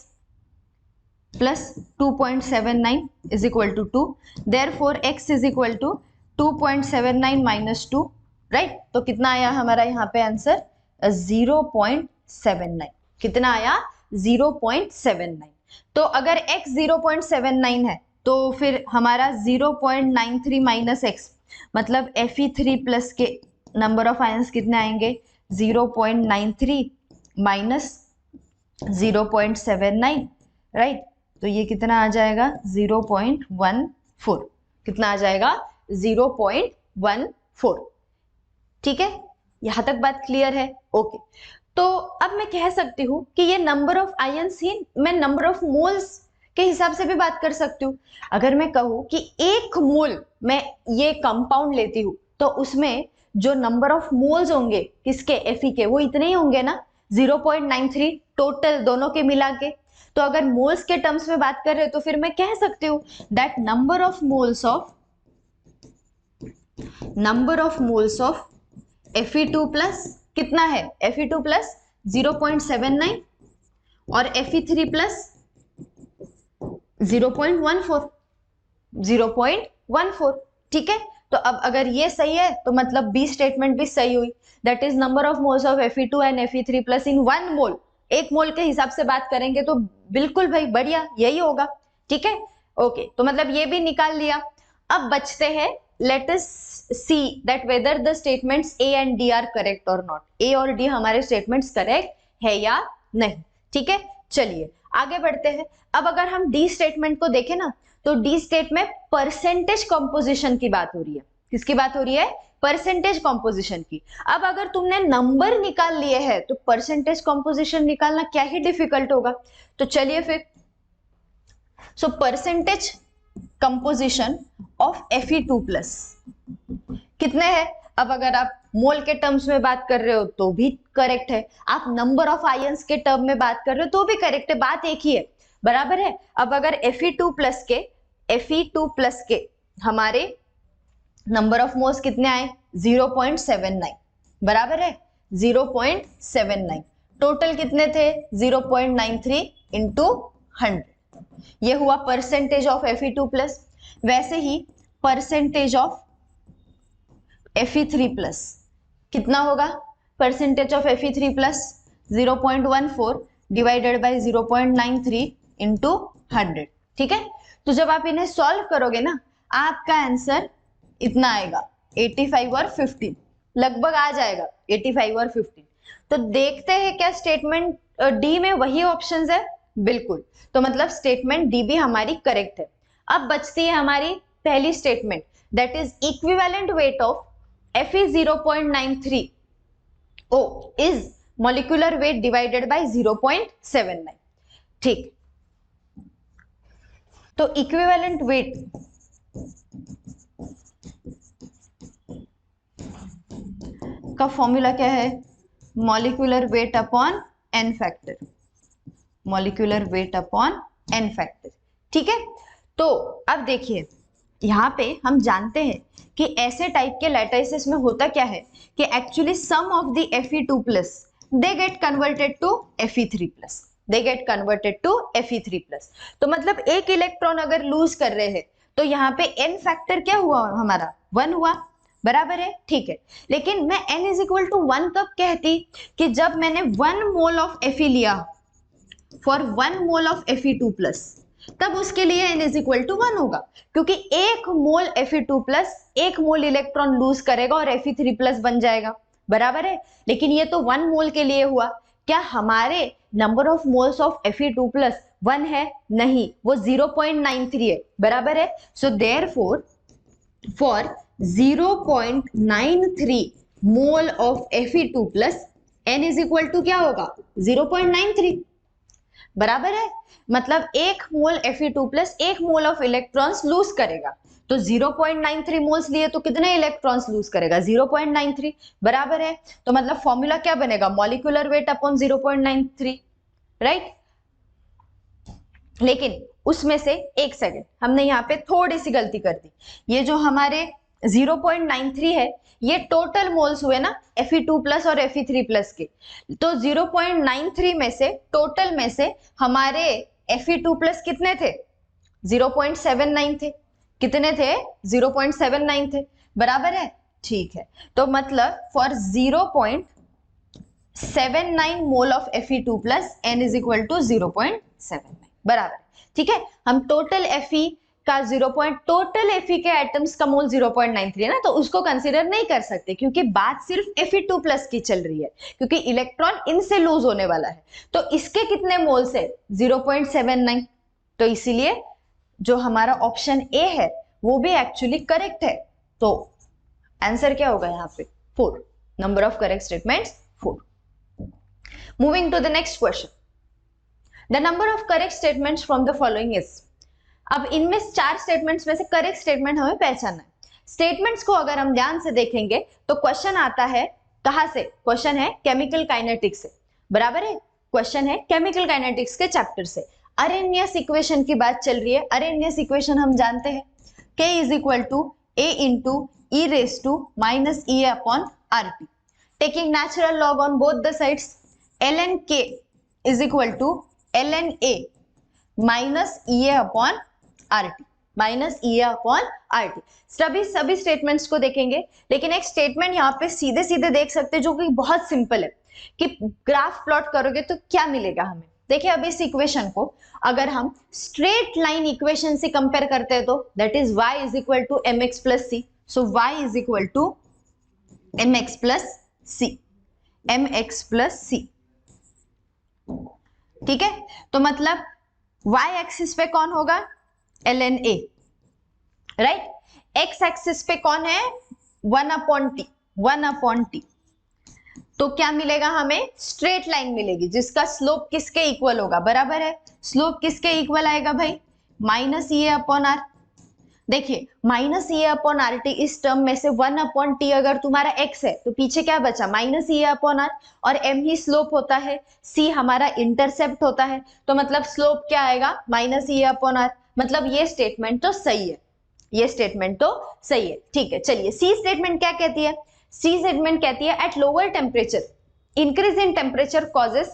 plus 2.79 is equal to 2, therefore X is equal to 2.79 minus 2, right. तो कितना आया हमारा यहाँ पे आंसर, 0.79। कितना आया, 0.79। तो अगर X 0.79 है तो फिर हमारा 0.93 माइनस X मतलब Fe3+ के नंबर ऑफ आयंस कितने आएंगे, 0.93 माइनस 0.79, राइट। तो ये कितना आ जाएगा, 0.14। कितना आ जाएगा, 0.14, ठीक है। यहां तक बात क्लियर है, ओके। तो अब मैं कह सकती हूं कि ये नंबर ऑफ आयंस ही मैं नंबर ऑफ मोल्स के हिसाब से भी बात कर सकती हूँ। अगर मैं कहूँ कि 1 मोल मैं ये कंपाउंड लेती हूँ तो उसमें जो नंबर ऑफ मोल्स होंगे किसके, Fe के, वो इतने ही होंगे ना, 0.93 टोटल दोनों के मिला के। तो अगर मोल्स के टर्म्स में बात कर रहे हो तो फिर मैं कह सकती हूँ that number of moles of Fe2+ कितना है, Fe2+ 0.79 और Fe3+ 0.14, ठीक है। तो अब अगर ये सही है तो मतलब बी स्टेटमेंट भी सही हुई, that is number of moles of Fe2 and Fe3+ इन 1 मोल। 1 मोल के हिसाब से बात करेंगे तो बिल्कुल भाई बढ़िया यही होगा, ठीक है, ओके। तो मतलब ये भी निकाल लिया। अब बचते हैं, let us see that whether the statements A and D are correct और नॉट। A और D हमारे स्टेटमेंट्स करेक्ट है या नहीं, ठीक है। चलिए आगे बढ़ते हैं। अब अगर हम डी स्टेटमेंट को देखें ना तो डी स्टेट में परसेंटेज कंपोजिशन की बात हो रही है। किसकी बात हो रही है, परसेंटेज कंपोजिशन की। अब अगर तुमने नंबर निकाल लिए हैं तो परसेंटेज कंपोजिशन निकालना क्या ही डिफिकल्ट होगा। तो चलिए फिर, so percentage composition of Fe2+ कितने हैं। अब अगर आप मोल के टर्म्स में बात कर रहे हो तो भी करेक्ट है, आप नंबर ऑफ आयंस के टर्म में बात कर रहे हो तो भी करेक्ट है, बात एक ही है, बराबर है। अब अगर Fe2+ के हमारे नंबर ऑफ मोल्स कितने आए, 0.79, बराबर है, 0.79। टोटल कितने थे, 0.93 इंटू 100, ये हुआ परसेंटेज ऑफ Fe2+, वैसे ही परसेंटेज ऑफ Fe3+, कितना होगा percentage of Fe3+? 0.14 divided by 0.93 into 100, ठीक है। तो जब आप इन्हें सॉल्व करोगे ना, आपका आंसर इतना आएगा 85 और 15, लगभग आ जाएगा 85 और 15। तो देखते हैं क्या स्टेटमेंट डी में वही ऑप्शंस है, बिल्कुल। तो मतलब स्टेटमेंट डी भी हमारी करेक्ट है। अब बचती है हमारी पहली statement, that is equivalent weight of Fe0.93 O is molecular weight divided by 0.79, ठीक। तो इक्विवेलेंट वेट का फॉर्मूला क्या है? Molecular weight upon n factor, molecular weight upon n factor, ठीक है। तो अब देखिए यहाँ पे हम जानते हैं कि ऐसे टाइप के लैटिसेस में होता क्या है कि actually some of the Fe2+ they get converted to Fe3+, they get converted to Fe3+। तो मतलब एक इलेक्ट्रॉन अगर लूज कर रहे हैं तो यहाँ पे n फैक्टर क्या हुआ हमारा? 1 हुआ, बराबर है, ठीक है। लेकिन मैं n इज इक्वल टू 1 कब कहती? कि जब मैंने 1 मोल ऑफ Fe लिया फॉर 1 मोल ऑफ Fe2+, तब उसके लिए n इज इक्वल टू 1 होगा, क्योंकि 1 मोल Fe2+ 1 मोल इलेक्ट्रॉन लूज करेगा और Fe3+ बन जाएगा, बराबर है। लेकिन ये तो 1 मोल के लिए हुआ। क्या हमारे number of moles of Fe2+ 1 है? नहीं, वो 0.93 है, बराबर है। So therefore for 0.93 mole of Fe2+ n is equal to क्या होगा? 0.93, बराबर है। मतलब 1 mole Fe2+ 1 mole of electrons lose करेगा, तो 0.93 मोल्स लिए तो कितने इलेक्ट्रॉन्स लूज करेगा? 0.93, बराबर है। तो मतलब फॉर्मूला क्या बनेगा? Molecular weight upon 0.93, right. लेकिन उसमें से एक सेकेंड, हमने यहाँ पे थोड़ी सी गलती कर दी। ये जो हमारे 0.93 है, ये टोटल मोल्स हुए ना Fe2+ और Fe3+ के। तो 0.93 में से, टोटल में से हमारे Fe2+ कितने थे? 0.79 थे। कितने थे? 0.79 थे, बराबर है, ठीक है। तो मतलब for 0.79 mole of Fe2+ n is equal to 0.79, बराबर, ठीक है। हम टोटल Fe का टोटल Fe के एटम्स का मोल 0.93 है ना, तो उसको कंसीडर नहीं कर सकते, क्योंकि बात सिर्फ Fe2+ की चल रही है, क्योंकि इलेक्ट्रॉन इनसे लूज होने वाला है। तो इसके कितने मोल्स है? 0.79। तो इसीलिए जो हमारा ऑप्शन ए है वो भी एक्चुअली करेक्ट है। तो आंसर क्या होगा यहाँ पे? 4। Number of correct statements 4। Moving to the next question, the number of correct statements from the following is. अब इनमें 4 स्टेटमेंट्स में से करेक्ट स्टेटमेंट हमें पहचानना है। स्टेटमेंट्स को अगर हम ध्यान से देखेंगे तो क्वेश्चन आता है कहां से? क्वेश्चन है केमिकल काइनेटिक्स से, बराबर है। क्वेश्चन है केमिकल काइनेटिक्स के चैप्टर से। अरेनियस इक्वेशन की बात चल रही है। अरेनियस इक्वेशन हम जानते हैं, K is equal to A into E raise to minus E upon RT, taking natural log on both the sides. ln K is equal to ln A minus EA upon RT, minus EA upon RT। सभी statements को देखेंगे, लेकिन एक statement यहाँ पे सीधे सीधे देख सकते हैं जो कि बहुत सिंपल है, कि ग्राफ प्लॉट करोगे तो क्या मिलेगा हमें। देखिए अब इस इक्वेशन को अगर हम स्ट्रेट लाइन इक्वेशन से कंपेयर करते हैं तो that is y is equal to mx plus C. So y is equal to mx plus C, mx plus C, ठीक है। तो मतलब y एक्सिस पे कौन होगा? ln A, right. x axis पे कौन है? 1 अपॉन टी, 1 अपॉन टी। तो क्या मिलेगा हमें? स्ट्रेट लाइन मिलेगी जिसका स्लोप किसके इक्वल होगा? बराबर है, स्लोप किसके इक्वल आएगा भाई? Minus EA upon R. देखिए minus EA upon R T, इस टर्म में से 1 अपॉन टी अगर तुम्हारा x है तो पीछे क्या बचा? माइनस EA अपॉन आर, और m ही स्लोप होता है, c हमारा इंटरसेप्ट होता है, तो मतलब स्लोप क्या आएगा? Minus EA upon R. मतलब ये स्टेटमेंट तो सही है, ये स्टेटमेंट तो सही है, ठीक है। चलिए सी स्टेटमेंट क्या कहती है? सी स्टेटमेंट कहती है at lower temperature increase in temperature causes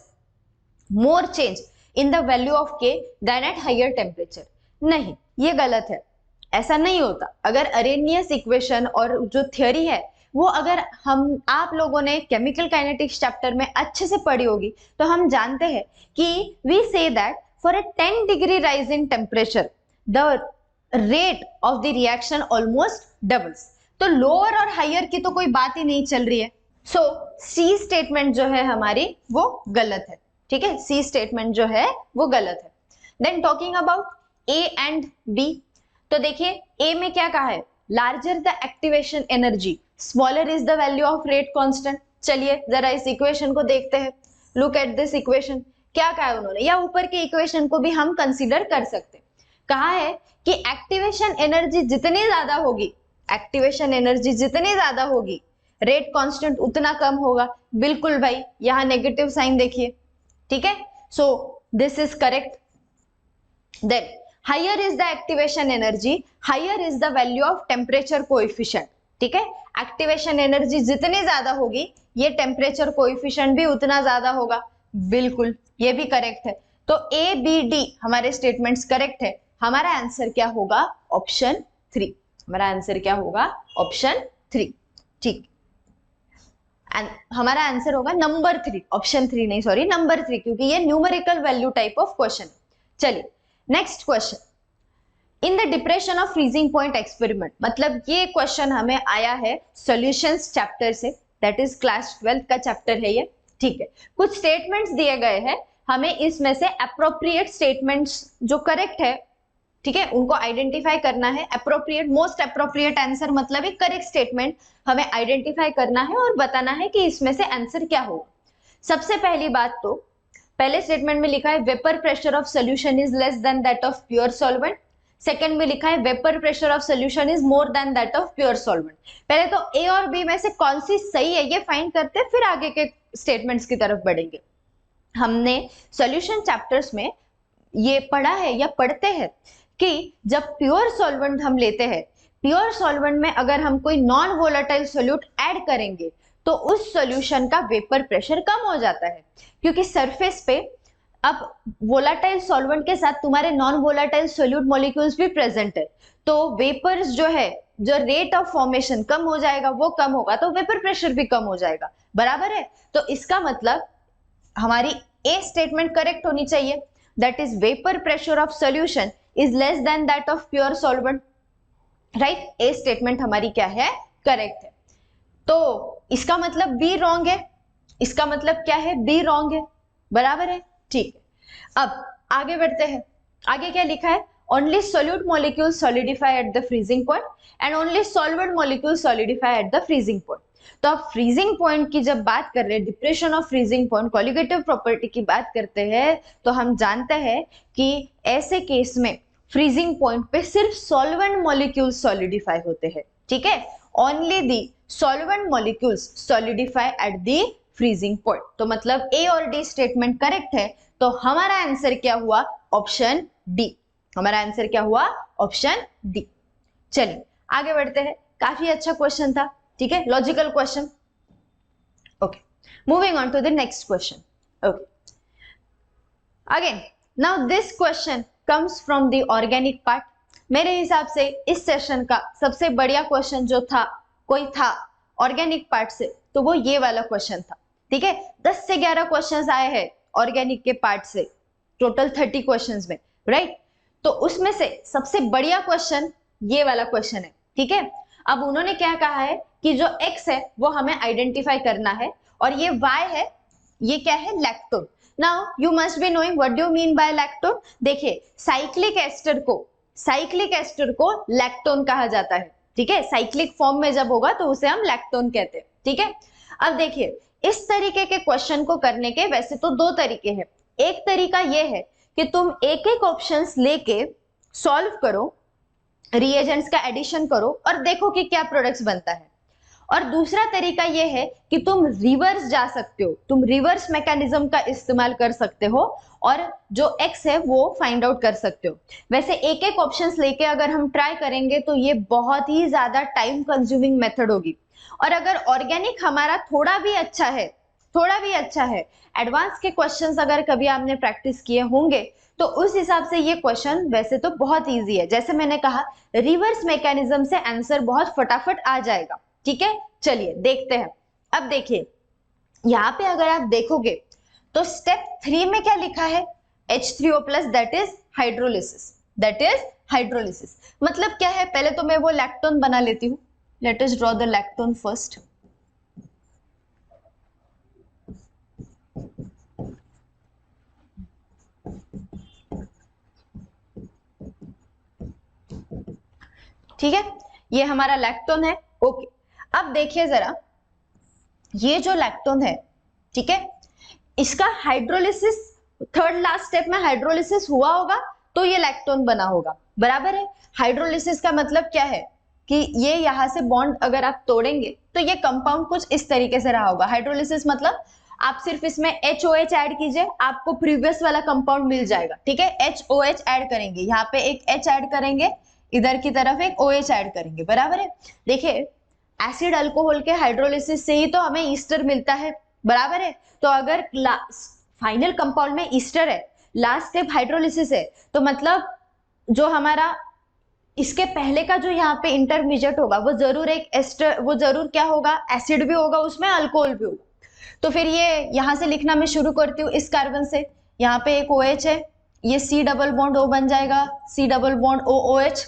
more change in the value of K then at higher temperature. नहीं, ये गलत है, ऐसा नहीं होता। अगर अरेनियस इक्वेशन और जो थ्योरी है वो अगर आप लोगों ने केमिकल काइनेटिक्स चैप्टर में अच्छे से पढ़ी होगी तो हम जानते हैं कि we say that for a 10 degree rise in temperature the rate of the reaction almost doubles. तो लोअर और हायर की तो कोई बात ही नहीं चल रही है। सो सी स्टेटमेंट जो है हमारी वो गलत है, ठीक है, सी स्टेटमेंट जो है वो गलत है। Then talking about A and B, तो देखिए ए में क्या कहा है, larger the activation energy smaller is the value of rate constant. चलिए जरा इस इक्वेशन को देखते हैं, लुक एट दिस इक्वेशन। क्या कहा है उन्होंने, या ऊपर के इक्वेशन को भी हम कंसीडर कर सकते हैं। कहा है कि एक्टिवेशन एनर्जी जितनी ज्यादा होगी, एक्टिवेशन एनर्जी जितनी ज्यादा होगी रेट कांस्टेंट उतना कम होगा। बिल्कुल भाई, यहाँ नेगेटिव साइन देखिए, ठीक है, so this is correct. Then higher is the activation energy, higher is the value of temperature coefficient, ठीक है, एक्टिवेशन एनर्जी जितनी ज्यादा होगी ये टेम्परेचर कोएफिशिएंट भी उतना ज्यादा होगा। बिल्कुल, ये भी करेक्ट है। तो ए बी डी हमारे स्टेटमेंट्स करेक्ट है। हमारा आंसर क्या होगा, ऑप्शन 3। हमारा आंसर क्या होगा, ऑप्शन 3, ठीक। एंड हमारा आंसर होगा नंबर 3, ऑप्शन 3 नहीं, सॉरी नंबर 3, क्योंकि ये numerical value type of question. चलिए next question, in the depression of freezing point experiment, मतलब ये क्वेश्चन हमें आया है सॉल्यूशंस चैप्टर से, दैट इज क्लास 12 का चैप्टर है ये, ठीक है। कुछ स्टेटमेंट्स दिए गए हैं, हमें इसमें से अप्रोप्रिएट स्टेटमेंट्स जो करेक्ट है, ठीक है, उनको आइडेंटिफाई करना है। अप्रोप्रिएट, मोस्ट अप्रोप्रिएट आंसर मतलब एक करेक्ट स्टेटमेंट हमें आइडेंटिफाई करना है और बताना है कि इसमें से आंसर क्या होगा। सबसे पहली बात, तो पहले स्टेटमेंट में लिखा है vapour pressure of solution is less then that of pure solvent. Second में लिखा है vapour pressure of solution is more than that of pure solvent. पहले तो ए और बी में से कौन सी सही है ये फाइंड करते हैं, फिर आगे के स्टेटमेंट्स की तरफ बढ़ेंगे। हमने सॉल्यूशन चैप्टर्स में ये पढ़ा है या पढ़ते हैं कि जब प्योर सॉल्वेंट हम लेते हैं, प्योर सॉल्वेंट में अगर हम कोई नॉन वोलेटाइल सोल्यूट ऐड करेंगे तो उस सॉल्यूशन का वेपर प्रेशर कम हो जाता है, क्योंकि सरफेस पे अब वोलेटाइल सॉल्वेंट के साथ तुम्हारे नॉन वोलेटाइल सोल्यूट मॉलिक्यूल्स भी प्रेजेंट है, तो वेपर्स जो है, जो रेट ऑफ फॉर्मेशन कम हो जाएगा, वो कम होगा तो वेपर प्रेशर भी कम हो जाएगा, बराबर है। तो इसका मतलब हमारी ए स्टेटमेंट करेक्ट होनी चाहिए, that is vapour pressure of solution is less then that of pure solvent, right. A statement हमारी क्या है, करेक्ट है। तो इसका मतलब बी रॉन्ग है, इसका मतलब क्या है, बी रॉन्ग है, बराबर है, ठीक है। अब आगे बढ़ते हैं, आगे क्या लिखा है, only solute molecule solidify at the freezing point and only solvent molecule solidify at the freezing point. तो अब फ्रीजिंग पॉइंट की जब बात कर रहे हैं, depression of freezing point, colligative property की बात करते हैं, तो हम जानते हैं कि ऐसे केस में फ्रीजिंग पॉइंट पे सिर्फ सॉल्वेंट मॉलिक्यूल्स सॉलिडिफाई होते हैं, ठीक है, only the solvent molecules solidify at the freezing point. तो मतलब ए और डी स्टेटमेंट करेक्ट है, तो हमारा आंसर क्या हुआ, ऑप्शन डी। हमारा आंसर क्या हुआ, ऑप्शन डी। चलिए आगे बढ़ते हैं, काफी अच्छा क्वेश्चन था, ठीक है, logical question. Okay, moving on to the next question. Okay, again now this question comes from the organic part. मेरे हिसाब से इस सेशन का सबसे बढ़िया क्वेश्चन जो था, कोई था ऑर्गेनिक पार्ट से, तो वो ये वाला क्वेश्चन था, ठीक है। 10 से 11 क्वेश्चंस आए हैं ऑर्गेनिक के पार्ट से, टोटल 30 क्वेश्चंस में, राइट। तो उसमें से सबसे बढ़िया क्वेश्चन ये वाला क्वेश्चन है, ठीक है। अब उन्होंने क्या कहा है कि जो x है वो हमें आइडेंटिफाई करना है और ये y है, ये क्या है, lactone. Now you must be knowing what do you mean bye lactone. देखिए साइक्लिक एस्टर को लैक्टोन कहा जाता है, ठीक है, साइक्लिक फॉर्म में जब होगा तो उसे हम लैक्टोन कहते हैं, ठीक है। अब देखिए इस तरीके के क्वेश्चन को करने के वैसे तो 2 तरीके हैं। एक तरीका ये है कि तुम एक एक ऑप्शंस लेके सॉल्व करो, रिएजेंट्स का एडिशन करो और देखो कि क्या प्रोडक्ट्स बनता है। और दूसरा तरीका ये है कि तुम रिवर्स जा सकते हो, तुम रिवर्स मैकेनिज्म का इस्तेमाल कर सकते हो और जो x है वो फाइंड आउट कर सकते हो। वैसे एक एक ऑप्शंस लेके अगर हम ट्राई करेंगे तो ये बहुत ही ज्यादा टाइम कंज्यूमिंग मेथड होगी, और अगर ऑर्गेनिक हमारा थोड़ा भी अच्छा है थोड़ा भी अच्छा है। एडवांस के क्वेश्चंस अगर कभी आपने प्रैक्टिस किए होंगे तो उस हिसाब से ये क्वेश्चन वैसे तो बहुत इजी है। जैसे मैंने कहा रिवर्स मैकेनिज्म से आंसर बहुत फटाफट आ जाएगा। ठीक है, चलिए देखते हैं। अब देखिए यहाँ पे अगर आप देखोगे तो स्टेप 3 में क्या लिखा है, H3O plus, that is hydrolysis, that is hydrolysis. मतलब क्या है, पहले तो मैं वो लैक्टोन बना लेती हूँ। Let us draw the lactone first. ठीक है, ये हमारा लैक्टोन है। ओके, अब देखिए जरा, ये जो लैक्टोन है, ठीक है, इसका हाइड्रोलिसिस थर्ड लास्ट स्टेप में हाइड्रोलिसिस हुआ होगा तो ये लैक्टोन बना होगा, बराबर है। हाइड्रोलिसिस का मतलब क्या है कि ये यहां से बॉन्ड अगर आप तोड़ेंगे तो ये कंपाउंड कुछ इस तरीके से रहा होगा। हाइड्रोलिसिस मतलब आप सिर्फ इसमें HOH ऐड कीजिए, आपको प्रीवियस वाला कंपाउंड मिल जाएगा। ठीक है, HOH ऐड करेंगे, यहाँ पे एक H ऐड करेंगे, इधर की तरफ एक OH ऐड करेंगे, बराबर है। देखिए एसिड अल्कोहल के हाइड्रोलिसिस से ही तो हमें ईस्टर मिलता है, बराबर है। तो अगर फाइनल कंपाउंड में ईस्टर है, लास्ट स्टेप हाइड्रोलिसिस है, तो मतलब जो हमारा इसके पहले का जो यहाँ पे इंटरमीडिएट होगा वो जरूर एक एस्टर, वो जरूर क्या होगा, एसिड भी होगा उसमें, अल्कोहल भी होगा। तो फिर ये यहां से लिखना मैं शुरू करती हूँ इस कार्बन से। यहाँ पे एक OH है, ये C डबल बॉन्ड O बन जाएगा, C डबल बॉन्ड OOH।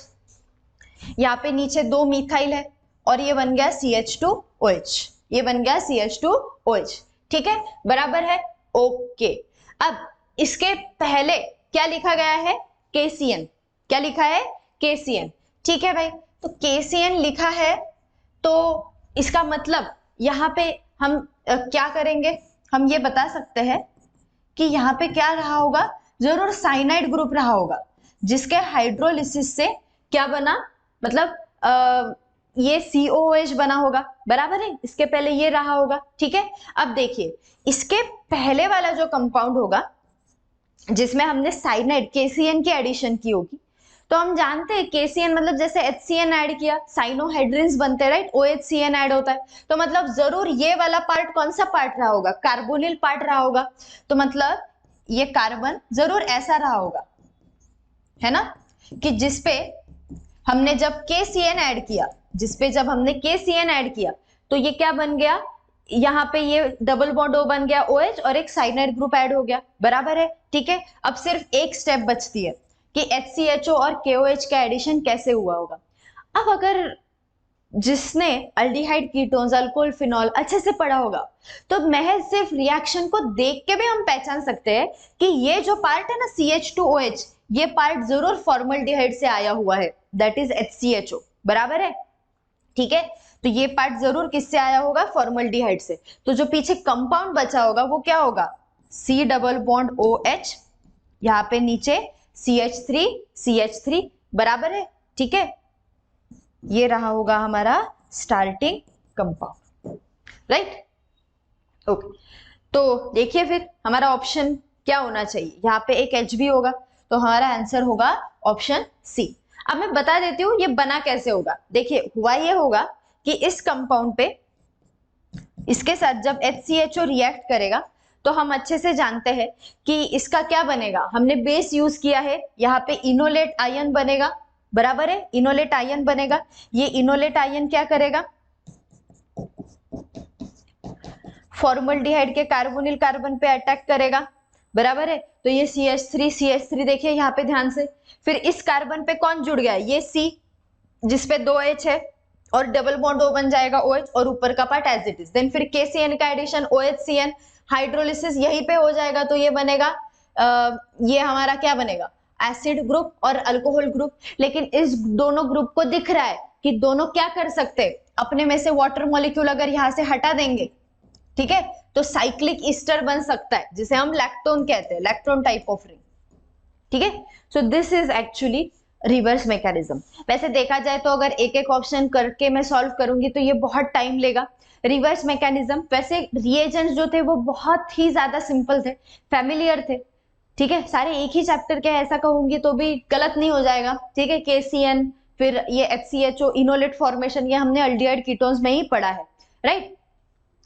यहाँ पे नीचे 2 मिथाइल है और ये बन गया CH2OH, ये बन गया CH2OH। ठीक है, बराबर है, ओके। अब इसके पहले क्या लिखा गया है, KCN, क्या लिखा है, KCN। ठीक है भाई, तो KCN लिखा है तो इसका मतलब यहाँ पे हम क्या करेंगे, हम ये बता सकते हैं कि यहाँ पे क्या रहा होगा, जरूर साइनाइड ग्रुप रहा होगा, जिसके हाइड्रोलिसिस से क्या बना, मतलब ये COOH बना होगा, बराबर है। इसके पहले ये रहा होगा। ठीक है, अब देखिए इसके पहले वाला जो कंपाउंड होगा जिसमें हमने साइनाइड KCN की एडिशन की होगी, तो हम जानते हैं KCN मतलब जैसे HCN ऐड किया, साइनोहाइड्रिन्स बनते हैं, राइट, OHCN ऐड होता है। तो मतलब जरूर ये वाला पार्ट कौन सा पार्ट रहा होगा, कार्बोनिल पार्ट रहा होगा। तो मतलब ये कार्बन जरूर ऐसा रहा होगा, है ना, कि जिसपे हमने जब KCN ऐड किया, जिसपे जब हमने KCN ऐड किया तो ये क्या बन गया, यहाँ पे ये डबल बॉन्ड O बन गया OH और एक साइनाइड ग्रुप ऐड हो गया, बराबर है। ठीक है, अब सिर्फ एक स्टेप बचती है कि HCHO और KOH का एडिशन कैसे हुआ होगा। अब अगर जिसने अल्डिहाइड कीटोन्स, अल्कोहल, फिनॉल अच्छे से पढ़ा होगा तो महज सिर्फ रिएक्शन को देख के भी हम पहचान सकते हैं कि ये जो पार्ट है ना CH2OH, ये पार्ट जरूर फॉर्मल्डिहाइड से आया हुआ है, दैट इज HCHO, बराबर है। ठीक है, तो ये पार्ट जरूर किससे आया होगा, फॉर्मल्डिहाइड से। तो जो पीछे कंपाउंड बचा होगा वो क्या होगा, C डबल बॉन्ड OH, यहाँ पे नीचे CH3, बराबर है। ठीक है, ये रहा होगा हमारा स्टार्टिंग कंपाउंड, राइट, ओके। तो देखिए फिर हमारा ऑप्शन क्या होना चाहिए, यहाँ पे एक H भी होगा, तो हमारा आंसर होगा ऑप्शन C। अब मैं बता देती हूँ ये बना कैसे होगा। देखिए हुआ ये होगा कि इस कंपाउंड पे इसके साथ जब HCHO रिएक्ट करेगा तो हम अच्छे से जानते हैं कि इसका क्या बनेगा, हमने बेस यूज किया है, यहाँ पे इनोलेट आयन बनेगा, बराबर है, इनोलेट आयन बनेगा। ये इनोलेट आयन क्या करेगा, फॉर्मल्डिहाइड के कार्बोनिल कार्बन पे अटैक करेगा, बराबर है। तो ये CH3 देखिए यहाँ पे ध्यान से, फिर इस कार्बन पे कौन जुड़ गया, ये C जिसपे 2 H है और डबल बॉन्ड O बन जाएगा OH और ऊपर का part as it is. Then फिर KCN का एडिशन OHCN, हाइड्रोलिसिस यहीं पे हो जाएगा, तो ये बनेगा ये हमारा क्या बनेगा, एसिड ग्रुप और अल्कोहल ग्रुप। लेकिन इस दोनों ग्रुप को दिख रहा है कि दोनों क्या कर सकते हैं, अपने में से वाटर मॉलिक्यूल अगर यहाँ से हटा देंगे, ठीक है, तो साइक्लिक ईस्टर बन सकता है जिसे हम लैक्टोन कहते हैं, लैक्टोन टाइप ऑफ रिंग। ठीक है, so this is actually reverse mechanism. वैसे देखा जाए तो अगर एक एक ऑप्शन करके मैं सॉल्व करूंगी तो ये बहुत टाइम लेगा। रिवर्स मैकेनिज्म, वैसे रिएजेंट्स जो थे वो बहुत ही ज्यादा सिंपल थे, फैमिलियर थे। ठीक है, सारे एक ही चैप्टर के ऐसा कहूंगी तो भी गलत नहीं हो जाएगा। ठीक है, KCN, फिर ये HCHO, इनोलेट फॉर्मेशन, ये हमने अल्डिहाइड कीटोन्स में ही पढ़ा है, राइट।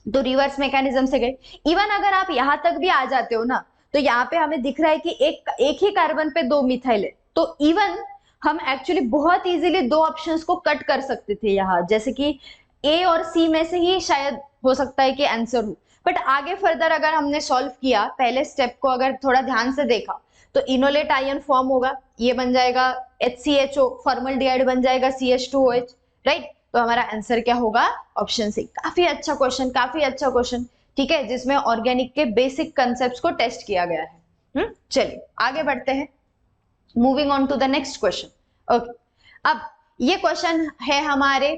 तो रिवर्स मैकेनिज्म से गए। इवन अगर आप यहां तक भी आ जाते हो ना, तो यहाँ पे हमें दिख रहा है कि एक ही कार्बन पे 2 मिथाइल है, तो इवन हम एक्चुअली बहुत इजीली 2 ऑप्शंस को कट कर सकते थे यहाँ, जैसे कि ए और सी में से ही शायद हो सकता है कि आंसर हो। बट आगे फर्दर अगर हमने सॉल्व किया, पहले स्टेप को अगर थोड़ा ध्यान से देखा, तो इनोलेट आयन फॉर्म होगा, ये बन जाएगा HCHO, फॉर्मल्डिहाइड बन जाएगा CH2OH, राइट। तो हमारा आंसर क्या होगा? Option C. काफी अच्छा क्वेश्चन, काफी अच्छा क्वेश्चन, ठीक है, जिसमें ऑर्गेनिक के बेसिक कंसेप्ट्स को टेस्ट किया गया है। चलिए आगे बढ़ते हैं, moving on to the next question. Okay, अब ये क्वेश्चन है हमारे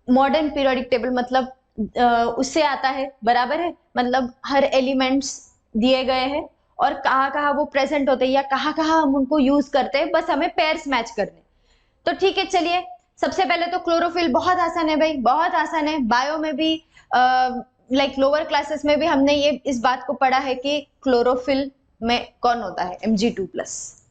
मॉडर्न पीरियोडिक टेबल, मतलब उससे आता है, बराबर है, मतलब हर एलिमेंट्स दिए गए हैं और कहाँ कहाँ वो प्रेजेंट होते हैं या कहाँ कहाँ हम उनको यूज करते हैं, बस हमें पेयर्स मैच करने। तो ठीक है, चलिए सबसे पहले तो क्लोरोफिल, बहुत आसान है भाई, बहुत आसान है। बायो में भी लाइक लोअर क्लासेस में भी हमने ये इस बात को पढ़ा है कि क्लोरोफिल में कौन होता है? Mg2+,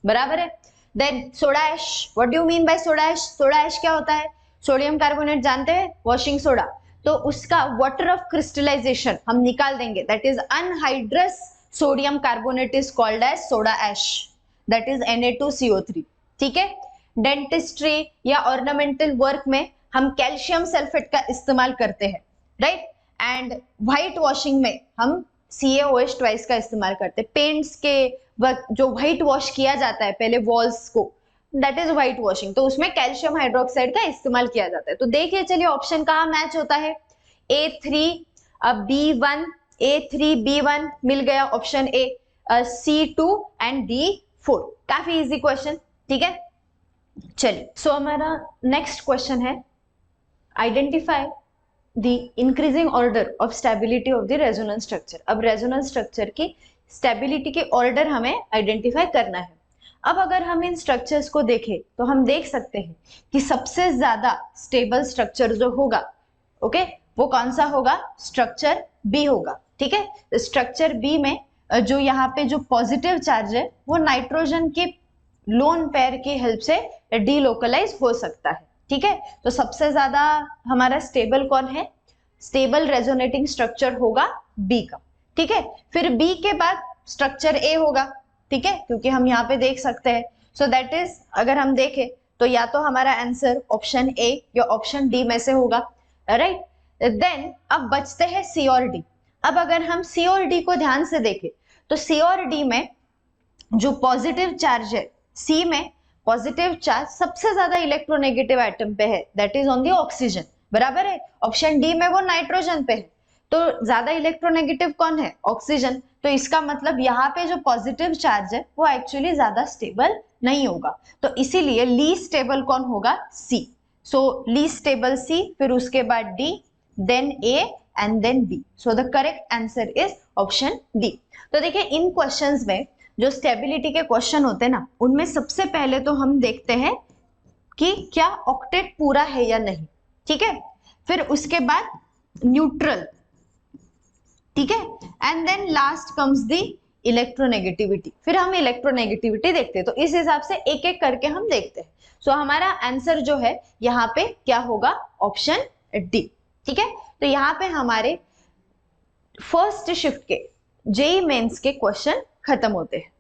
बराबर है। Then soda ash, what do you mean by soda ash? Soda ash क्या होता है? सोडियम कार्बोनेट जानते हैं, वॉशिंग सोडा, तो उसका वाटर ऑफ क्रिस्टलाइजेशन हम निकाल देंगे, that is anhydrous sodium carbonate is called as soda ash, that is Na2CO3, ठीक है। डेंटिस्ट्री या ऑर्नामेंटल वर्क में हम कैल्शियम सल्फेट का इस्तेमाल करते हैं, राइट। एंड व्हाइट वॉशिंग में हम CaOH ट्वाइस का इस्तेमाल करते हैं। पेंट्स के वक्त जो व्हाइट वॉश किया जाता है पहले वॉल्स को, दैट इज व्हाइट वॉशिंग, तो उसमें कैल्शियम हाइड्रोक्साइड का इस्तेमाल किया जाता है। तो देखिए चलिए ऑप्शन कहाँ मैच होता है? A3B1, A3B1 मिल गया option A, C2 and D4। काफी इजी क्वेश्चन, ठीक है। चलिए सो हमारा नेक्स्ट क्वेश्चन है, identify the increasing order of stability of the resonance structure. अब रेजोनेंस स्ट्रक्चर की स्टेबिलिटी के ऑर्डर हमें आइडेंटिफाई करना है। अब अगर हम इन स्ट्रक्चर्स को देखें तो हम देख सकते हैं कि सबसे ज्यादा स्टेबल स्ट्रक्चर जो होगा, ओके, वो कौन सा होगा? स्ट्रक्चर बी होगा, ठीक है। स्ट्रक्चर बी में जो यहाँ पे जो पॉजिटिव चार्ज है वो नाइट्रोजन के लोन पेयर की हेल्प से डीलोकलाइज हो सकता है, ठीक है। तो सबसे ज्यादा हमारा स्टेबल कौन है? स्टेबल रेजोनेटिंग स्ट्रक्चर होगा बी का, ठीक है। फिर बी के बाद स्ट्रक्चर ए होगा, ठीक है, क्योंकि हम यहाँ पे देख सकते हैं। सो दैट इज, अगर हम देखें तो या तो हमारा आंसर ऑप्शन ए या ऑप्शन डी में से होगा, राइट। देन अब बचते हैं सी और डी। अब अगर हम सी और डी को ध्यान से देखें तो सी और डी में जो पॉजिटिव चार्ज है, सी में पॉजिटिव चार्ज सबसे ज्यादा इलेक्ट्रोनेगेटिव एटम पे है, that is on the oxygen, बराबर है। ऑप्शन डी में वो नाइट्रोजन पे है, तो ज्यादा इलेक्ट्रोनेगेटिव कौन है? ऑक्सीजन। तो इसका मतलब यहाँ पे जो पॉजिटिव चार्ज है वो एक्चुअली ज्यादा स्टेबल नहीं होगा, तो इसीलिए लीस्ट स्टेबल कौन होगा? सी। सो लीस्ट स्टेबल सी, फिर उसके बाद D, then A and then B. So the correct answer is option D. तो देखिए इन क्वेश्चंस में जो स्टेबिलिटी के क्वेश्चन होते हैं ना, उनमें सबसे पहले तो हम देखते हैं कि क्या ऑक्टेट पूरा है या नहीं, ठीक है। फिर उसके बाद न्यूट्रल, ठीक है, and then last comes the electronegativity. फिर हम इलेक्ट्रोनेगेटिविटी देखते हैं, तो इस हिसाब से एक एक करके हम देखते हैं। सो हमारा आंसर जो है यहाँ पे क्या होगा? ऑप्शन डी, ठीक है। तो यहाँ पे हमारे फर्स्ट शिफ्ट के जेईई मेंस के क्वेश्चन खत्म होते हैं।